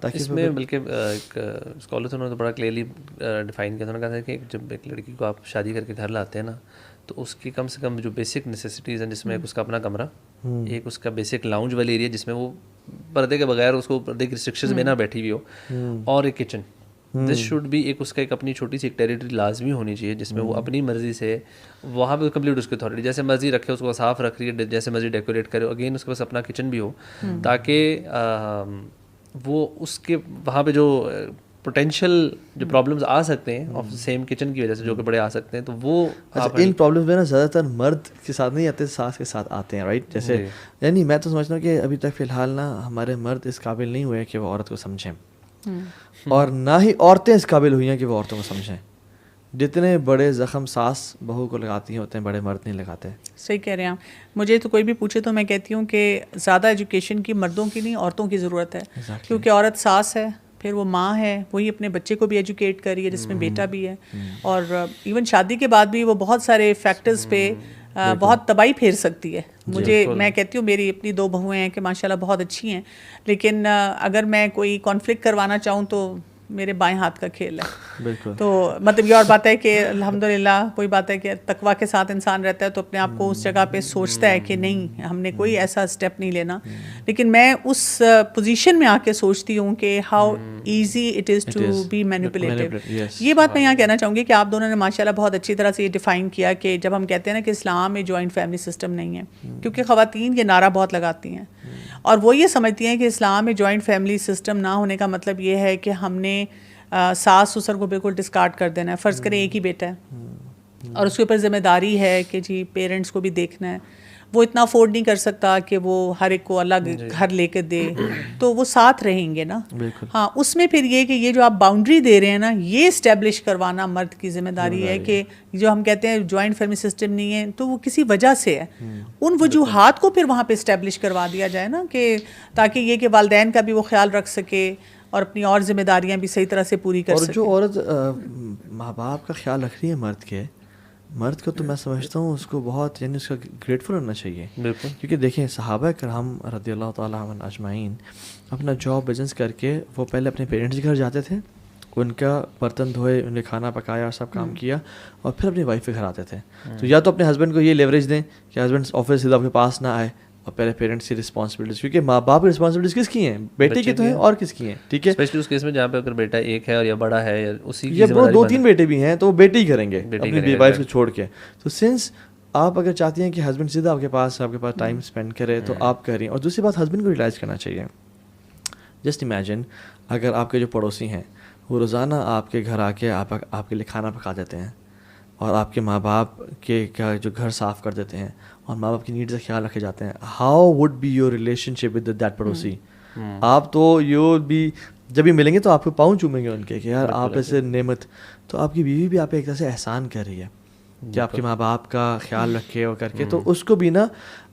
تاکہ اس میں بلکہ ایک اسکالر انہوں نے بڑا کلیئرلی ڈیفائن کیا. انہوں نے کہا تھا کہ جب ایک لڑکی کو آپ شادی کر کے گھر لاتے ہیں نا تو اس کی کم سے کم جو بیسک نیسیسٹیز ہیں, جس میں ایک اس کا اپنا کمرہ, ایک اس کا بیسک لاؤنج والی ایریا جس میں وہ پردے کے بغیر اس کو پردے کی ریسٹرکشنز میں نہ بیٹھی ہوئی ہو, اور ایک کچن. دس شوڈ بی ایک اس کا ایک اپنی چھوٹی سی ایک ٹیریٹری لازمی ہونی چاہیے جس میں وہ اپنی مرضی سے وہاں پہ کمپلیٹ اس کی اتھارٹی جیسے مرضی رکھے, اس کو صاف رکھ رہی ہے, جیسے مرضی ڈیکوریٹ کرے. اگین اس کے پاس اپنا کچن بھی ہو تاکہ وہ اس کے وہاں پہ جو پوٹینشیل جو پرابلمز آ سکتے ہیں آف سیم کچن کی وجہ سے جو کہ بڑے آ سکتے ہیں, تو وہ ان پرابلمز میں نا زیادہ تر مرد کے ساتھ نہیں آتے, ساس کے ساتھ آتے ہیں, رائٹ. جیسے یعنی میں تو سمجھتا ہوں کہ ابھی تک فی الحال نا ہمارے مرد اس قابل نہیں ہوئے کہ وہ عورت کو سمجھیں, اور نہ ہی عورتیں اس قابل ہوئی ہیں کہ وہ عورتوں کو سمجھیں. جتنے بڑے زخم ساس بہو کو لگاتی ہیں ہوتے ہیں بڑے مرد نہیں لگاتے. صحیح کہہ رہے ہیں آپ. مجھے تو کوئی بھی پوچھے تو میں کہتی ہوں کہ زیادہ ایجوکیشن کی مردوں کی نہیں عورتوں کی ضرورت ہے, کیونکہ عورت ساس ہے, پھر وہ ماں ہے, وہی اپنے بچے کو بھی ایجوکیٹ کر رہی ہے جس میں بیٹا بھی ہے, اور ایون شادی کے بعد بھی وہ بہت سارے فیکٹرز پہ بہت تباہی پھیر سکتی ہے. مجھے میں کہتی ہوں میری اپنی 2 بہویں ہیں کہ ماشاءاللہ بہت اچھی ہیں, لیکن اگر میں کوئی کانفلکٹ کروانا چاہوں تو میرے بائیں ہاتھ کا کھیل ہے. بالکل. تو مطلب یہ اور بات ہے کہ الحمدللہ کوئی بات ہے کہ تقویٰ کے ساتھ انسان رہتا ہے تو اپنے آپ کو اس جگہ پہ سوچتا ہے کہ نہیں ہم نے کوئی ایسا اسٹیپ نہیں لینا. لیکن میں اس پوزیشن میں آ کے سوچتی ہوں کہ how easy it is to be manipulative. یہ بات میں یہاں کہنا چاہوں گی کہ آپ دونوں نے ماشاءاللہ بہت اچھی طرح سے یہ ڈیفائن کیا کہ جب ہم کہتے ہیں نا کہ اسلام میں جوائنٹ فیملی سسٹم نہیں ہے, کیونکہ خواتین یہ نعرہ بہت لگاتی ہیں اور وہ یہ سمجھتی ہیں کہ اسلام میں جوائنٹ فیملی سسٹم نہ ہونے کا مطلب یہ ہے کہ ہم نے ساس سسر کو بالکل ڈسکارڈ کر دینا ہے. فرض کریں ایک ہی بیٹا ہے اور اس کے اوپر ذمہ داری ہے کہ جی پیرنٹس کو بھی دیکھنا ہے, وہ اتنا افورڈ نہیں کر سکتا کہ وہ ہر ایک کو الگ گھر لے کے دے, تو وہ ساتھ رہیں گے نا. ہاں, اس میں پھر یہ کہ یہ جو آپ باؤنڈری دے رہے ہیں نا, یہ اسٹیبلش کروانا مرد کی ذمہ داری ہے کہ جو ہم کہتے ہیں جوائنٹ فیملی سسٹم نہیں ہے تو وہ کسی وجہ سے ہے. ان وجوہات کو پھر وہاں پہ اسٹیبلش کروا دیا جائے نا, کہ تاکہ یہ کہ والدین کا بھی وہ خیال رکھ سکے اور اپنی اور ذمہ داریاں بھی صحیح طرح سے پوری کر سکے. اور جو عورت ماں باپ کا خیال رکھ رہی ہے مرد کو تو میں سمجھتا ہوں اس کو بہت یعنی اس کا گریٹفل ہونا چاہیے. بالکل. کیونکہ دیکھیں صحابہ کرام رضی اللہ تعالیٰ عنہم اجمعین اپنا جاب بزنس کر کے وہ پہلے اپنے پیرنٹس کے گھر جاتے تھے, ان کا برتن دھوئے, انہیں کھانا پکایا اور سب کام کیا, اور پھر اپنی وائف کے گھر آتے تھے. تو یا تو اپنے ہسبینڈ کو یہ لیوریج دیں کہ ہسبینڈ آفس سے آپ کے پاس نہ آئے, اور پہلے پیرنٹس کی رسپانسبلٹیز, کیونکہ ماں باپ کی رسپانسبلٹیز کس کی ہیں, بیٹے کی تو ہیں اور کس کی ہیں. ٹھیک ہے, اسپیشلی اس کیس میں جہاں پہ اگر بیٹا ایک ہے اور یا بڑا ہے یا اسی یا 2-3 بیٹے بھی ہیں تو وہ بیٹے ہی کریں گے اپنی وائف کو چھوڑ کے. تو سنس آپ اگر چاہتی ہیں کہ ہسبینڈ سیدھا آپ کے پاس ٹائم اسپینڈ کرے تو آپ کر رہی ہیں. اور دوسری بات ہسبینڈ کو ریلائز کرنا چاہیے. جسٹ امیجن اگر آپ کے جو پڑوسی ہیں وہ روزانہ آپ کے گھر آ کے آپ کے لیے کھانا پکا دیتے ہیں اور آپ کے ماں باپ کے جو گھر صاف کر دیتے ہیں اور ماں باپ کی نیڈز کا خیال رکھے جاتے ہیں, how would be your relationship with that پڑوسی. آپ تو یو بھی جب بھی ملیں گے تو آپ کو پاؤں چومیں گے ان کے کہ یار آپ ایسے نعمت. تو آپ کی بیوی بھی آپ ایک طرح سے احسان کر رہی ہے کہ آپ کے ماں باپ کا خیال رکھے اور کر کے, تو اس کو بھی نا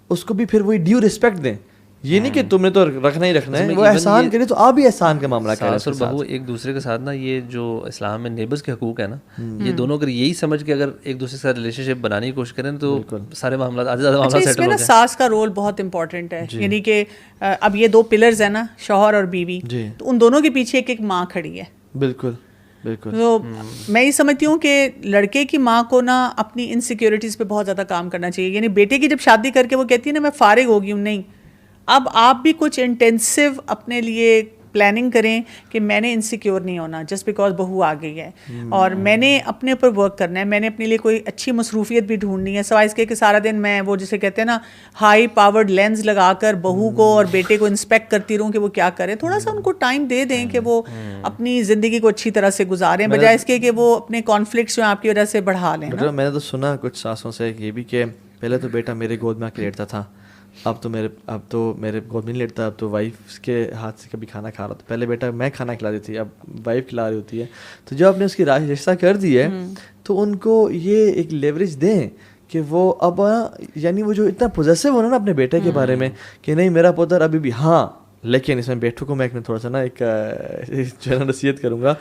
اس کو بھی پھر وہی ڈیو رسپیکٹ دیں. یہ نہیں کہ تم نے تو رکھنا ہی رکھنا ہے, وہ احسان کرے تو آپ بھی احسان کا معاملہ کریں. ساس اور بہو ایک دوسرے کے ساتھ نا, یہ جو اسلام میں نیبرز کے حقوق ہے نا, یہ دونوں اگر یہی سمجھ کے اگر ایک دوسرے کے ساتھ ریلیشن شپ بنانے کی کوشش کریں تو سارے معاملات آج زیادہ معاملات سیٹل ہو جائیں. ساس کا رول بہت امپورٹنٹ ہے, یعنی کہ اب یہ 2 پلرز ہیں نا, شوہر اور بیوی, تو ان دونوں کے پیچھے ایک ماں کھڑی ہے. بالکل بالکل. تو میں یہ سمجھتی ہوں کہ لڑکے کی ماں کو نا اپنی انسیکیورٹیز پہ بہت زیادہ کام کرنا چاہیے. یعنی بیٹے کی جب شادی کر کے وہ کہتی ہے نا میں فارغ ہو گئی ہوں, نہیں, اب آپ بھی کچھ انٹینسو اپنے لیے پلاننگ کریں کہ میں نے انسیکیور نہیں ہونا جسٹ بیکاز بہو آ گئی ہے, اور میں نے اپنے اوپر ورک کرنا ہے, میں نے اپنے لیے کوئی اچھی مصروفیت بھی ڈھونڈنی ہے, سوائے اس کے کہ سارا دن میں وہ جسے کہتے ہیں نا ہائی پاورڈ لینز لگا کر بہو کو اور بیٹے کو انسپیکٹ کرتی رہوں کہ وہ کیا کریں. تھوڑا سا ان کو ٹائم دے دیں کہ وہ اپنی زندگی کو اچھی طرح سے گزاریں, بجائے اس کے کہ وہ اپنے کانفلکٹس جو آپ کی وجہ سے بڑھا لیں. میں نے تو سنا کچھ ساسوں سے یہ بھی کہ پہلے تو بیٹا میرے گود میں آ کے لیٹتا تھا, اب تو میرے گود میں نہیں لیٹتا, اب تو وائف کے ہاتھ سے کبھی کھانا کھا رہا تھا. پہلے بیٹا میں کھانا کھلا دیتی تھی, اب وائف کھلا رہی ہوتی ہے. تو جب آپ نے اس کی رشتہ کر دی ہے تو ان کو یہ ایک لیوریج دیں کہ وہ اب یعنی وہ جو اتنا پوزیسو ہونا نا اپنے بیٹے کے بارے میں کہ نہیں میرا پوتر ابھی بھی, ہاں لیکن اس میں بیٹوں کو میں ایک تھوڑا سا نا ایک جو ہے نا نصیحت کروں گا,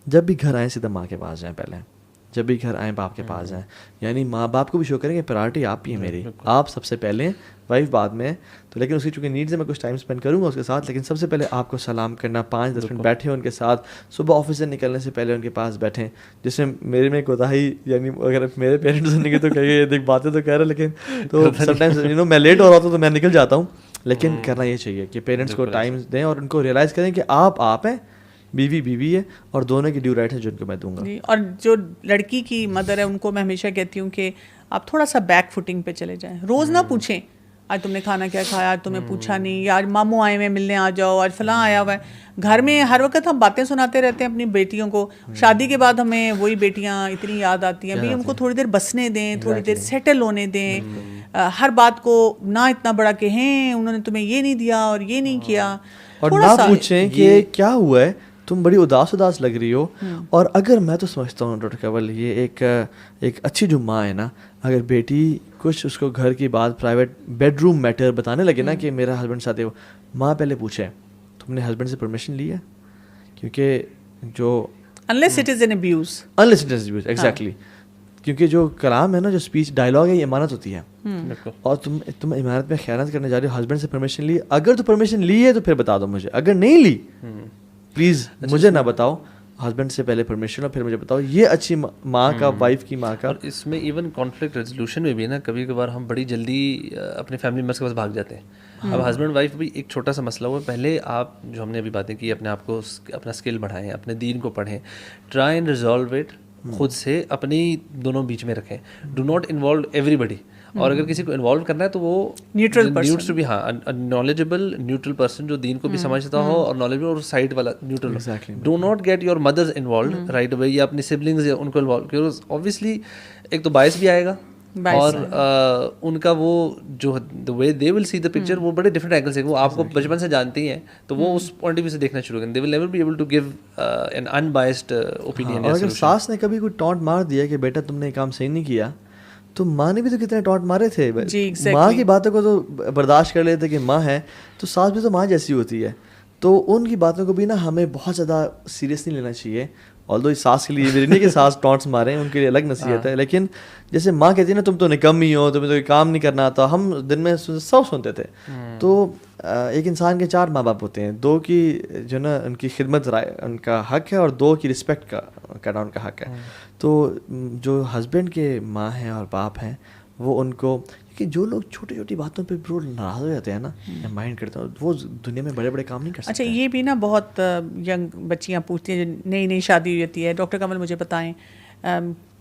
جب بھی گھر آئیں سیدھا ماں کے پاس جائیں, پہلے جب بھی گھر آئیں باپ کے پاس جائیں. یعنی ماں باپ کو بھی شو کریں کہ پرائرٹی آپ ہی ہے میری, آپ سب سے پہلے, وائف بعد میں. تو لیکن اس کی چونکہ نیڈز ہے, میں کچھ ٹائم اسپینڈ کروں گا اس کے ساتھ, لیکن سب سے پہلے آپ کو سلام کرنا, 5-10 منٹ بیٹھیں ان کے ساتھ, صبح آفس سے نکلنے سے پہلے ان کے پاس بیٹھیں. جس میں میرے میں کوتاہی, یعنی اگر میرے پیرنٹس سنیں گے تو کہیں یہ دیکھ باتیں تو کہہ رہے, لیکن تو سم ٹائمز میں لیٹ ہو رہا ہوتا تو میں نکل جاتا ہوں. لیکن کرنا یہ چاہیے کہ پیرنٹس کو ٹائم دیں اور ان کو ریئلائز کریں کہ آپ ہیں, بیوی ہے, اور دونوں کی ڈیو رائٹ ہیں جو ان کو میں دوں گا. اور جو لڑکی کی مدر ہے ان کو میں ہمیشہ کہتی ہوں کہ آپ تھوڑا سا بیک فوٹنگ پہ چلے جائیں. روز نہ پوچھیں آج تم نے کھانا کیا کھایا, آج تمہیں پوچھا نہیں, یا آج ماموں آئے ہوئے ملنے آ جاؤ, آج فلاں آیا ہوا ہے. گھر میں ہر وقت ہم باتیں سناتے رہتے ہیں اپنی بیٹیوں کو, شادی کے بعد ہمیں وہی بیٹیاں اتنی یاد آتی ہیں. بھائی ان کو تھوڑی دیر بسنے دیں, تھوڑی دیر سیٹل ہونے دیں. ہر بات کو نہ اتنا بڑا کہیں انہوں نے تمہیں یہ نہیں دیا اور یہ نہیں کیا, اور نہ پوچھیں کہ کیا ہوا ہے, تم بڑی اداس لگ رہی ہو. اور اگر میں تو سمجھتا ہوں ڈاکٹر کنول, یہ ایک اچھی جو ماں ہے نا, اگر بیٹی کچھ اس کو گھر کی بات, پرائیویٹ بیڈ روم میٹر بتانے لگے نا کہ میرا ہسبینڈ ساتھ ہے, ماں پہلے پوچھے تم نے ہسبینڈ سے پرمیشن لی ہے, کیونکہ جو unless it is an abuse, exactly, کیونکہ جو کلام ہے نا, جو اسپیچ ڈائلاگ ہے, یہ امانت ہوتی ہے. اور تم امانت میں خیانت کرنے جا رہے ہو, ہسبینڈ سے پرمیشن لی, اگر تو پرمیشن لی ہے تو پھر بتا دو مجھے, اگر نہیں لی پلیز مجھے نہ بتاؤ, ہسبینڈ سے پہلے پرمیشن اور پھر مجھے بتاؤ. یہ اچھی ماں کا, وائف کی ماں کا. اور اس میں ایون کانفلکٹ ریزولوشن میں بھی نا, کبھی کبھار ہم بڑی جلدی اپنے فیملی ممبرس کے پاس بھاگ جاتے ہیں. اب ہسبینڈ وائف بھی ایک چھوٹا سا مسئلہ ہوا, پہلے آپ جو ہم نے ابھی باتیں کی, اپنے آپ کو اپنا اسکل بڑھائیں, اپنے دین کو پڑھیں, ٹرائی اینڈ ریزالو اٹ خود سے, اپنی دونوں بیچ میں رکھیں. ڈو ناٹ انوالو ایوری بڈی, اور اگر کسی کو انوالو کرنا ہے تو وہ نیوٹرل بھی, ہاں نالجبل نیوٹرل پرسن جو دین کو بھی سمجھتا ہو اور نالجبل, اور سائڈ والا neutral. Do not get your mothers involved right away, یا اپنی سبلنگز ان کو انوالو, کیونکہ اوبویسلی ایک تو باعث بھی آئے گا, اور ان کا وہ جو دا وے دے ول سی دا پکچر وہ بڑے ڈفرنٹ اینگل سے, وہ آپ کو بچپن سے جانتی ہیں تو وہ اس پوائنٹ آف ویو سے دیکھنا شروع کریں. They will never be able to give an unbiased opinion. اور اگر ساس نے کبھی کوئی ٹانٹ مار دیا کہ بیٹا تم نے کام صحیح نہیں کیا, تو ماں نے بھی تو کتنے ٹانٹ مارے تھے. ماں کی باتوں کو تو برداشت کر لیتے کہ ماں ہے, تو ساس بھی تو ماں جیسی ہوتی ہے, تو ان کی باتوں کو بھی نا ہمیں بہت زیادہ سیریس نہیں لینا چاہیے. آلدو ساس کے لیے بھی نہیں کہ ساس ٹانٹس ماریں, ان کے لیے الگ نصیحت ہے, لیکن جیسے ماں کہتی ہے نا تم تو نکمی ہو, تمہیں تو کام نہیں کرنا آتا, ہم دن میں سب سنتے تھے. تو ایک انسان کے 4 ماں باپ ہوتے ہیں, 2 کی جو نا ان کی خدمت ان کا حق ہے, اور 2 کی رسپیکٹ کرنا ان کا حق ہے. تو جو ہسبینڈ کے ماں ہیں اور باپ ہیں, وہ ان کو, کہ جو لوگ چھوٹی چھوٹی باتوں پہ برو ناراض ہو جاتے ہیں نا, یا مائنڈ کرتے ہیں, وہ دنیا میں بڑے بڑے کام نہیں کر سکتے. اچھا یہ بھی نا بہت ینگ بچیاں پوچھتی ہیں, جو نئی شادی ہوئی ہوتی ہے, ڈاکٹر کنول مجھے بتائیں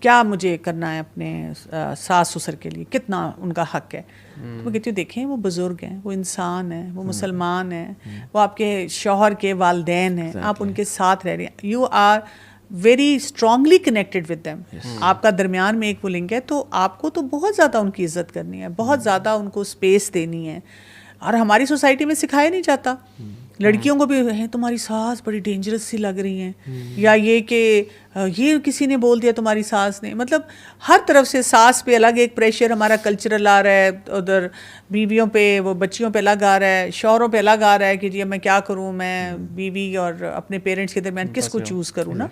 کیا مجھے کرنا ہے اپنے ساس سسر کے لیے, کتنا ان کا حق ہے. تو میں کہتی ہوں دیکھیں وہ بزرگ ہیں, وہ انسان ہیں, وہ مسلمان ہیں, وہ آپ کے شوہر کے والدین ہیں, آپ ان کے ساتھ رہ رہے ہیں, you are very strongly connected with them. آپ کا درمیان میں ایک وہ لنک ہے, تو آپ کو تو بہت زیادہ ان کی عزت کرنی ہے, بہت زیادہ ان کو اسپیس دینی ہے. اور ہماری سوسائٹی میں سکھایا نہیں جاتا. لڑکیوں کو بھی ہیں تمہاری ساس بڑی ڈینجرس سی لگ رہی ہیں, یا یہ کہ یہ کسی نے بول دیا تمہاری ساس نے. مطلب ہر طرف سے ساس پہ الگ ایک پریشر ہمارا کلچرل آ رہا ہے, ادھر بیویوں پہ, وہ بچیوں پہ الگ آ رہا ہے, شوہروں پہ الگ آ رہا ہے کہ جی میں کیا کروں, میں بیوی اور اپنے پیرنٹس کے درمیان کس کو چوز کروں نا.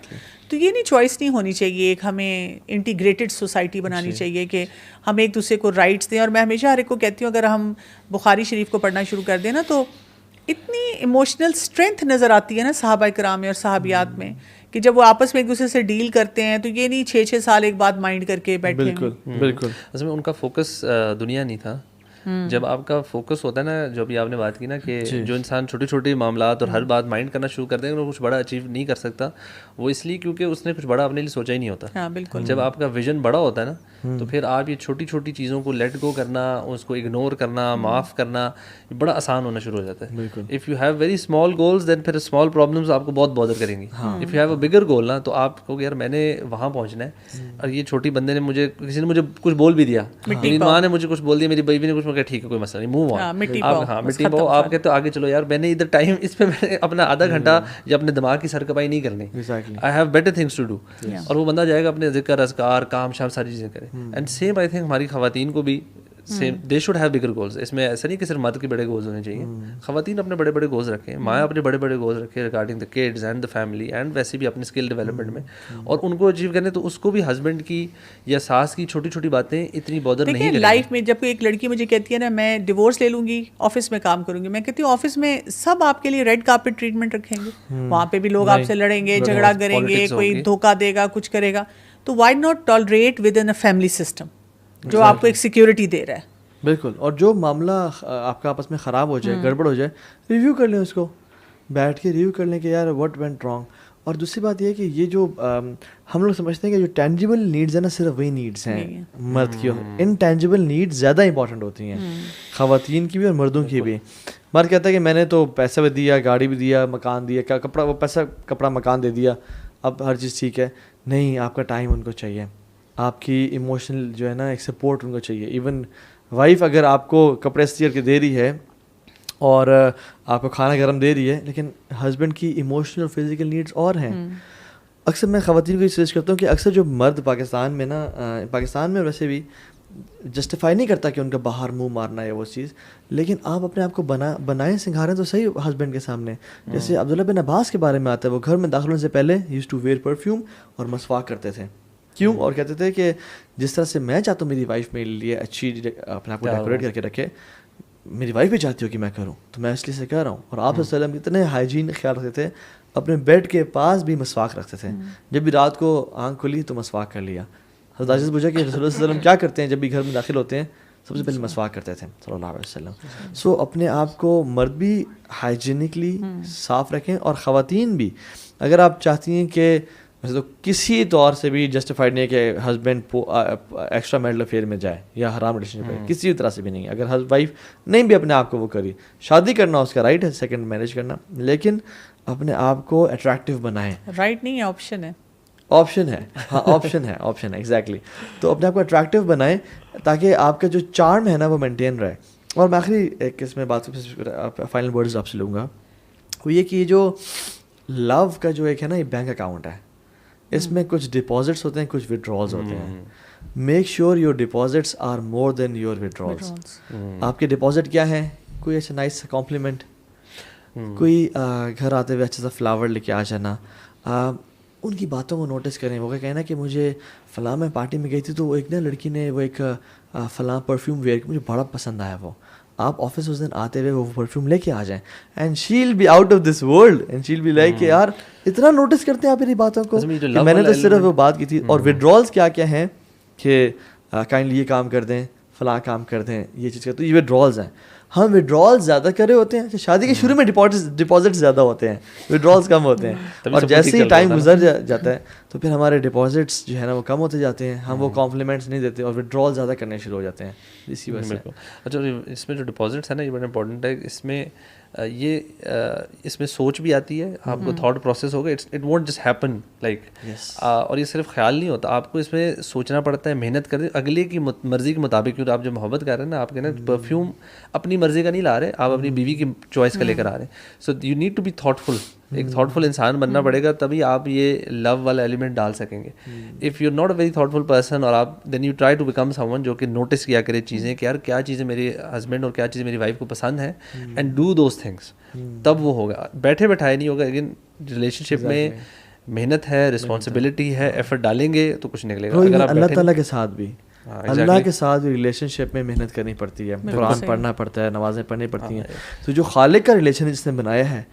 تو یہ نہیں, چوائس نہیں ہونی چاہیے. ایک ہمیں انٹیگریٹڈ سوسائٹی بنانی چاہیے کہ ہم ایک دوسرے کو رائٹس دیں. اور میں ہمیشہ ہر ایک کو کہتی ہوں, اگر ہم بخاری شریف کو پڑھنا شروع کر دیں نا, تو اتنی ایموشنل اسٹرینتھ نظر آتی ہے نا صحابہ کرام میں اور صحابیات میں, کہ جب وہ آپس میں ایک دوسرے سے ڈیل کرتے ہیں, تو یہ نہیں 6 سال ایک بات مائنڈ کر کے بیٹھے. بالکل اصل میں ان کا فوکس دنیا نہیں تھا. جب آپ کا فوکس ہوتا ہے نا, جو ابھی آپ نے بات کی نا کہ جو انسان چھوٹی چھوٹی معاملات اور ہر بات مائنڈ کرنا شروع کر دیں, وہ کچھ بڑا اچیو نہیں کر سکتا. وہ اس لیے کیونکہ اس نے کچھ بڑا اپنے لیے سوچا ہی نہیں ہوتا. بالکل. جب آپ کا ویژن بڑا ہوتا ہے نا, تو پھر آپ یہ چھوٹی چھوٹی چیزوں کو لیٹ گو کرنا, اس کو اگنور کرنا, معاف کرنا, بڑا آسان ہونا شروع ہو جاتا ہے. If you have very small goals, then پھر اسمال پرابلمس آپ کو بہت بادر کریں گی. If you have a bigger goal نا, تو آپ کو یار میں نے وہاں پہنچنا ہے, اور یہ چھوٹی بندے نے مجھے, کسی نے مجھے کچھ بول بھی دیا, میری ماں نے مجھے کچھ بول دیا, میری بیوی نے کچھ, نے کہا ٹھیک ہے کوئی مسئلہ نہیں, موو آن, مٹی پاؤ, آپ کہتے ہو آگے چلو یار, میں نے ادھر ٹائم اس پہ میں اپنا آدھا گھنٹہ یا اپنے دماغ کی سرکپائی نہیں کرنی, I have better things to do, اور وہ بندہ جائے گا اپنے ذکر اذکار کام شام ساری چیزیں کرے. اینڈ سیم آئی تھنک ہماری خواتین کو بھی same, they should have bigger goals. اس میں ایسا نہیں کہ صرف مرد کے بڑے گولز ہونے چاہیے, خواتین اپنے بڑے بڑے گولز رکھیں, ماں اپنے بڑے بڑے گولز رکھے regarding the kids and the family, and ویسے بھی اپنے اسکل ڈیولپمنٹ میں, اور ان کو اچیو کرنے تو اس کو بھی ہسبینڈ کی یا ساس کی چھوٹی چھوٹی باتیں اتنی بودر نہیں کریں. لائف میں جب ایک لڑکی مجھے کہتی ہے نا میں ڈیورس لے لوں گی, آفس میں کام کروں گی, میں کہتی ہوں آفس میں سب آپ کے لیے ریڈ کارپیٹ ٹریٹمنٹ رکھیں گے, وہاں پہ بھی لوگ آپ سے لڑیں گے, جھگڑا کریں گے, کوئی دھوکہ دے گا, کچھ کرے گا, تو why not tolerate within a family system جو آپ کو ایک سیکورٹی دے رہا ہے. بالکل, اور جو معاملہ آپ کا آپس میں خراب ہو جائے, گڑبڑ ہو جائے, ریویو کر لیں اس کو, بیٹھ کے ریویو کر لیں کہ یار واٹ وینٹ رانگ. اور دوسری بات یہ ہے کہ یہ جو ہم لوگ سمجھتے ہیں کہ جو ٹینجیبل نیڈز ہیں نا صرف وہی نیڈز ہیں مرد کی, انٹینجیبل نیڈز زیادہ امپورٹنٹ ہوتی ہیں خواتین کی بھی اور مردوں کی بھی. مرد کہتا ہے کہ میں نے تو پیسہ بھی دیا, گاڑی بھی دیا, مکان دیا, کپڑا, وہ پیسہ کپڑا مکان دے دیا, اب ہر چیز ٹھیک ہے. نہیں, آپ کا ٹائم ان کو چاہیے, آپ کی ایموشنل جو ہے نا ایک سپورٹ ان کو چاہیے. ایون وائف اگر آپ کو کپڑے استری کر کے دے رہی ہے اور آپ کو کھانا گرم دے رہی ہے, لیکن ہسبینڈ کی ایموشنل اور فزیکل نیڈس اور ہیں. اکثر میں خواتین کو یہ سجیسٹ کرتا ہوں کہ اکثر جو مرد پاکستان میں نا, پاکستان میں ویسے بھی جسٹیفائی نہیں کرتا کہ ان کا باہر منہ مارنا ہے وہ چیز, لیکن آپ اپنے آپ کو بنائیں سنگھاریں تو صحیح ہسبینڈ کے سامنے. جیسے عبداللہ بن عباس کے بارے میں آتا ہے, وہ گھر میں داخل ہونے سے پہلے یوز ٹو ویئر پرفیوم اور مسواک کرتے تھے. کیوں؟ اور کہتے تھے کہ جس طرح سے میں چاہتا ہوں میری وائف میرے لیے اچھی اپنے آپ کو ڈیکوریٹ کر کے رکھے, میری وائف بھی چاہتی ہو کہ میں کروں, تو میں اس لیے سے کہہ رہا ہوں. اور آپ صلی اللہ علیہ وسلم اتنے ہائیجین خیال رکھتے تھے, اپنے بیڈ کے پاس بھی مسواک رکھتے تھے. جب بھی رات کو آنکھ کھلی تو مسواک کر لیا. حضرت عائشہ سے پوچھا کہ رسول اللہ صلی اللہ علیہ وسلم کیا کرتے ہیں جب بھی گھر میں داخل ہوتے ہیں؟ سب سے پہلے مسواک کرتے تھے صلی اللہ علیہ وسلم. سو اپنے آپ کو مرد بھی ہائیجینکلی صاف رکھیں, اور خواتین بھی. اگر آپ چاہتی ہیں کہ ویسے تو کسی طور سے بھی جسٹیفائڈ نہیں ہے کہ ہسبینڈ ایکسٹرا میرٹل افیئر میں جائے یا حرام ریلیشن شپ ہے, کسی بھی طرح سے بھی نہیں. اگر وائف نہیں بھی اپنے آپ کو وہ کری, شادی کرنا اس کا رائٹ ہے, سیکنڈ میرج کرنا, لیکن اپنے آپ کو اٹریکٹیو بنائیں. رائٹ نہیں ہے, آپشن ہے. آپشن ہے, ہاں آپشن ہے, آپشن ہے ایگزیکٹلی. تو اپنے آپ کو اٹریکٹیو بنائیں تاکہ آپ کا جو چارم ہے نا وہ مینٹین رہے. اور میں آخری ایک اس میں بات فائنل ورڈز آپ سے لوں گا, وہ یہ کہ یہ جو لو کا جو ایک ہے نا یہ بینک اکاؤنٹ ہے, اس میں کچھ ڈپازٹس ہوتے ہیں, کچھ ودرالز ہوتے ہیں. Make sure your deposits are more than your withdrawals. آپ کے ڈپازٹ کیا ہیں؟ کوئی اچھا نائس کمپلیمنٹ, کوئی گھر آتے ہوئے اچھا سا فلاور لے کے آ جانا, ان کی باتوں کو نوٹس کریں. وہ کہنا کہ مجھے فلاں میں پارٹی میں گئی تھی تو ایک نا لڑکی نے وہ ایک فلاں پرفیوم ویئر مجھے بڑا پسند آیا. وہ آپ آفس اس دن آتے ہوئے وہ پرفیوم لے کے آ جائیں, and shall be out of this world, and shall be like کہ یار اتنا نوٹس کرتے ہیں آپ میری باتوں کو, میں نے تو صرف وہ بات کی تھی. اور ودرالز کیا کیا ہیں کہ کائنڈلی یہ کام کر دیں, فلاں کام کر دیں, یہ چیز کر, تو یہ ودرالز ہیں. ہم ودرالز زیادہ کرے ہوتے ہیں, شادی کے شروع میں ڈپازٹ زیادہ ہوتے ہیں, ودرالز کم ہوتے ہیں, اور جیسے ہی ٹائم گزر جاتا ہے تو پھر ہمارے ڈپازٹس جو ہے نا وہ کم ہوتے جاتے ہیں, ہم وہ کمپلیمنٹس نہیں دیتے اور ودرال زیادہ کرنے شروع ہو جاتے ہیں اسی وجہ سے. اچھا, اس میں جو ڈپازٹس ہیں نا یہ بڑا امپورٹنٹ ہے. اس میں یہ اس میں سوچ بھی آتی ہے, آپ کو تھاٹ پروسیس ہوگا, it won't just happen like, اور یہ صرف خیال نہیں ہوتا, آپ کو اس میں سوچنا پڑتا ہے, محنت کرتے اگلے کی مرضی کے مطابق. کیونکہ آپ جو محبت کر رہے ہیں نا, آپ کے نا پرفیوم اپنی مرضی کا نہیں لا رہے, آپ اپنی بیوی کی چوائس کا لے کر آ رہے ہیں. So you need to be thoughtful, ایک تھاٹ فل انسان بننا پڑے گا, تبھی آپ یہ لو والا ایلیمنٹ ڈال سکیں گے. If you not a very thoughtful person, اور آپ then you try to become someone جو کہ نوٹس کیا کرے چیزیں کہ یار کیا چیزیں میرے ہسبینڈ اور کیا چیزیں میری وائف کو پسند ہیں, اینڈ ڈو دوز تھنگس, تب وہ ہوگا. بیٹھے بیٹھائے نہیں ہوگا. لیکن ریلیشن شپ میں محنت ہے, رسپانسبلٹی ہے, ایفرٹ ڈالیں گے تو کچھ نکلے گا. اگر آپ اللہ تعالیٰ کے ساتھ بھی, اللہ کے ساتھ بھی ریلیشن شپ میں محنت کرنی پڑتی ہے, قرآن پڑھنا پڑتا ہے, نمازیں پڑھنی پڑتی ہیں. تو جو خالق کا ریلیشن جس نے بنایا ہے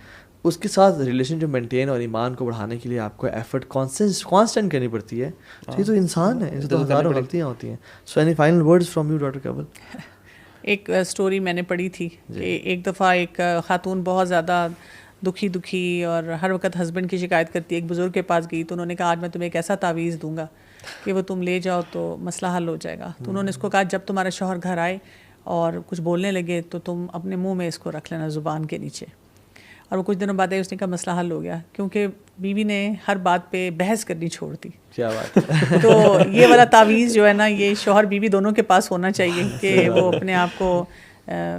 اس کے ساتھ ریلیشن جو مینٹین اور ایمان کو بڑھانے کے لیے آپ کو ایفرٹ کانسٹنٹ کرنی پڑتی ہے. یہ تو انسان ہے, ان سے تو ہزاروں غلطیاں ہوتی ہیں. So any final words from you doctor Kabul? ایک اسٹوری میں نے پڑھی تھی کہ ایک دفعہ ایک خاتون بہت زیادہ دکھی اور ہر وقت ہسبینڈ کی شکایت کرتی ہے, ایک بزرگ کے پاس گئی تو انہوں نے کہا آج میں تمہیں ایک ایسا تعویذ دوں گا کہ وہ تم لے جاؤ تو مسئلہ حل ہو جائے گا. تو انہوں نے اس کو کہا جب تمہارا شوہر گھر آئے اور کچھ بولنے لگے تو تم اپنے منہ میں اس کو رکھ لینا, زبان کے نیچے, اور وہ کچھ دنوں بعد اس نے کہا مسئلہ حل ہو گیا, کیونکہ بیوی نے ہر بات پہ بحث کرنی چھوڑ دی. کیا بات ہے. تو یہ والا تعویذ جو ہے نا, یہ شوہر بیوی دونوں کے پاس ہونا چاہیے کہ وہ اپنے آپ کو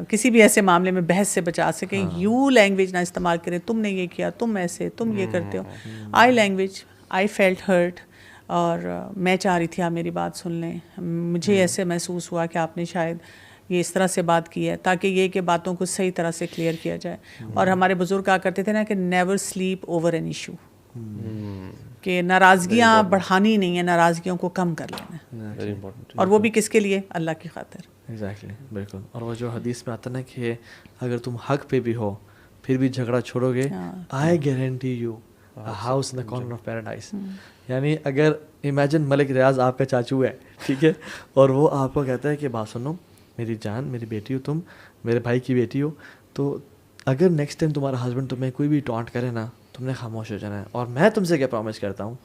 کسی بھی ایسے معاملے میں بحث سے بچا سکیں. یو لینگویج نہ استعمال کریں, تم نے یہ کیا, تم ایسے, تم یہ کرتے ہو. آئی لینگویج, آئی فیلٹ ہرٹ, اور میں چاہ رہی تھی آپ میری بات سن لیں, مجھے ایسے محسوس ہوا کہ آپ نے شاید یہ اس طرح سے بات کی ہے, تاکہ یہ کہ باتوں کو صحیح طرح سے کلیئر کیا جائے. اور ہمارے بزرگ کہا کرتے تھے نا کہ never slip over an issue, کہ ناراضگیاں بڑھانی نہیں ہیں, ناراضگیوں کو کم کر لینا ہے, اور وہ بھی کس کے لیے, اللہ کی خاطر. ایگزیکٹلی, بالکل. اور وہ جو حدیث میں آتا نا کہ اگر تم حق پہ بھی ہو پھر بھی جھگڑا چھوڑو گے, I guarantee you house in the corner of paradise. یعنی اگر امیجن ملک ریاض آپ کا چاچو ہے, ٹھیک ہے, اور وہ آپ کو کہتا ہے کہ بات سنو میری جان, میری بیٹی ہو تم, میرے بھائی کی بیٹی ہو, تو اگر نیکسٹ ٹائم تمہارا ہسبینڈ تمہیں کوئی بھی ٹانٹ کرے نا, تم نے خاموش ہو جانا ہے. اور میں تم سے کیا پرومس کرتا ہوں,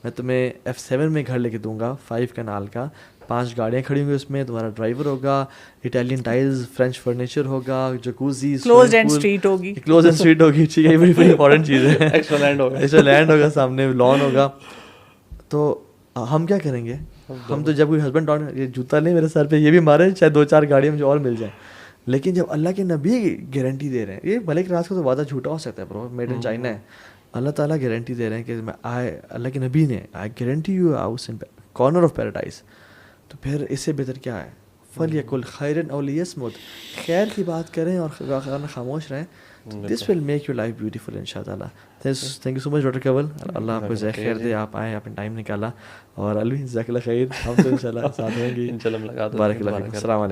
میں تمہیں F7 میں گھر لے کے دوں گا, 5 کنال کا, 5 گاڑیاں کھڑی ہوں گی اس میں, تمہارا ڈرائیور ہوگا, اٹیلین ٹائلز, فرینچ فرنیچر ہوگا, جکوزی, کلوزڈ اینڈ اسٹریٹ ہوگی, کلوز اینڈ اسٹریٹ ہوگی, ٹھیک ہے, یہ بڑی امپورٹنٹ چیز ہے. ایکسٹرا لینڈ ہوگا, ایکسٹرا لینڈ ہوگا, سامنے لان ہوگا. تو ہم کیا کریں گے, ہم تو جب کوئی ہسبینڈ ٹانٹ, یہ جوتا لیں میرے سر پہ, یہ بھی مارے, چاہے 2-4 گاڑیاں مجھے اور مل جائیں. لیکن جب اللہ کے نبی گارنٹی دے رہے ہیں, یہ ملک راز کا تو وعدہ جھوٹا ہو سکتا ہے برو, میڈ ان چائنا ہے, اللہ تعالیٰ گارنٹی دے رہے ہیں کہ اللہ کے نبی نے, I guarantee you house in corner of paradise. تو پھر اس سے بہتر کیا ہے, فلیکل خیرن او لیصمت, خیر کی بات کریں اور خاموش رہیں. This will make your life beautiful ان شاء اللہ. Thank you so much doctor Kanwal, اللہ آپ کو جزائے خیر دے, آپ آئے, آپ نے ٹائم نکالا. اور الوی جزاک اللہ خیر, ہم تو ان شاء اللہ ساتھ ہوں گے, ان شاء اللہ ملاقات. بارک اللہ فیکم. السلام علیکم.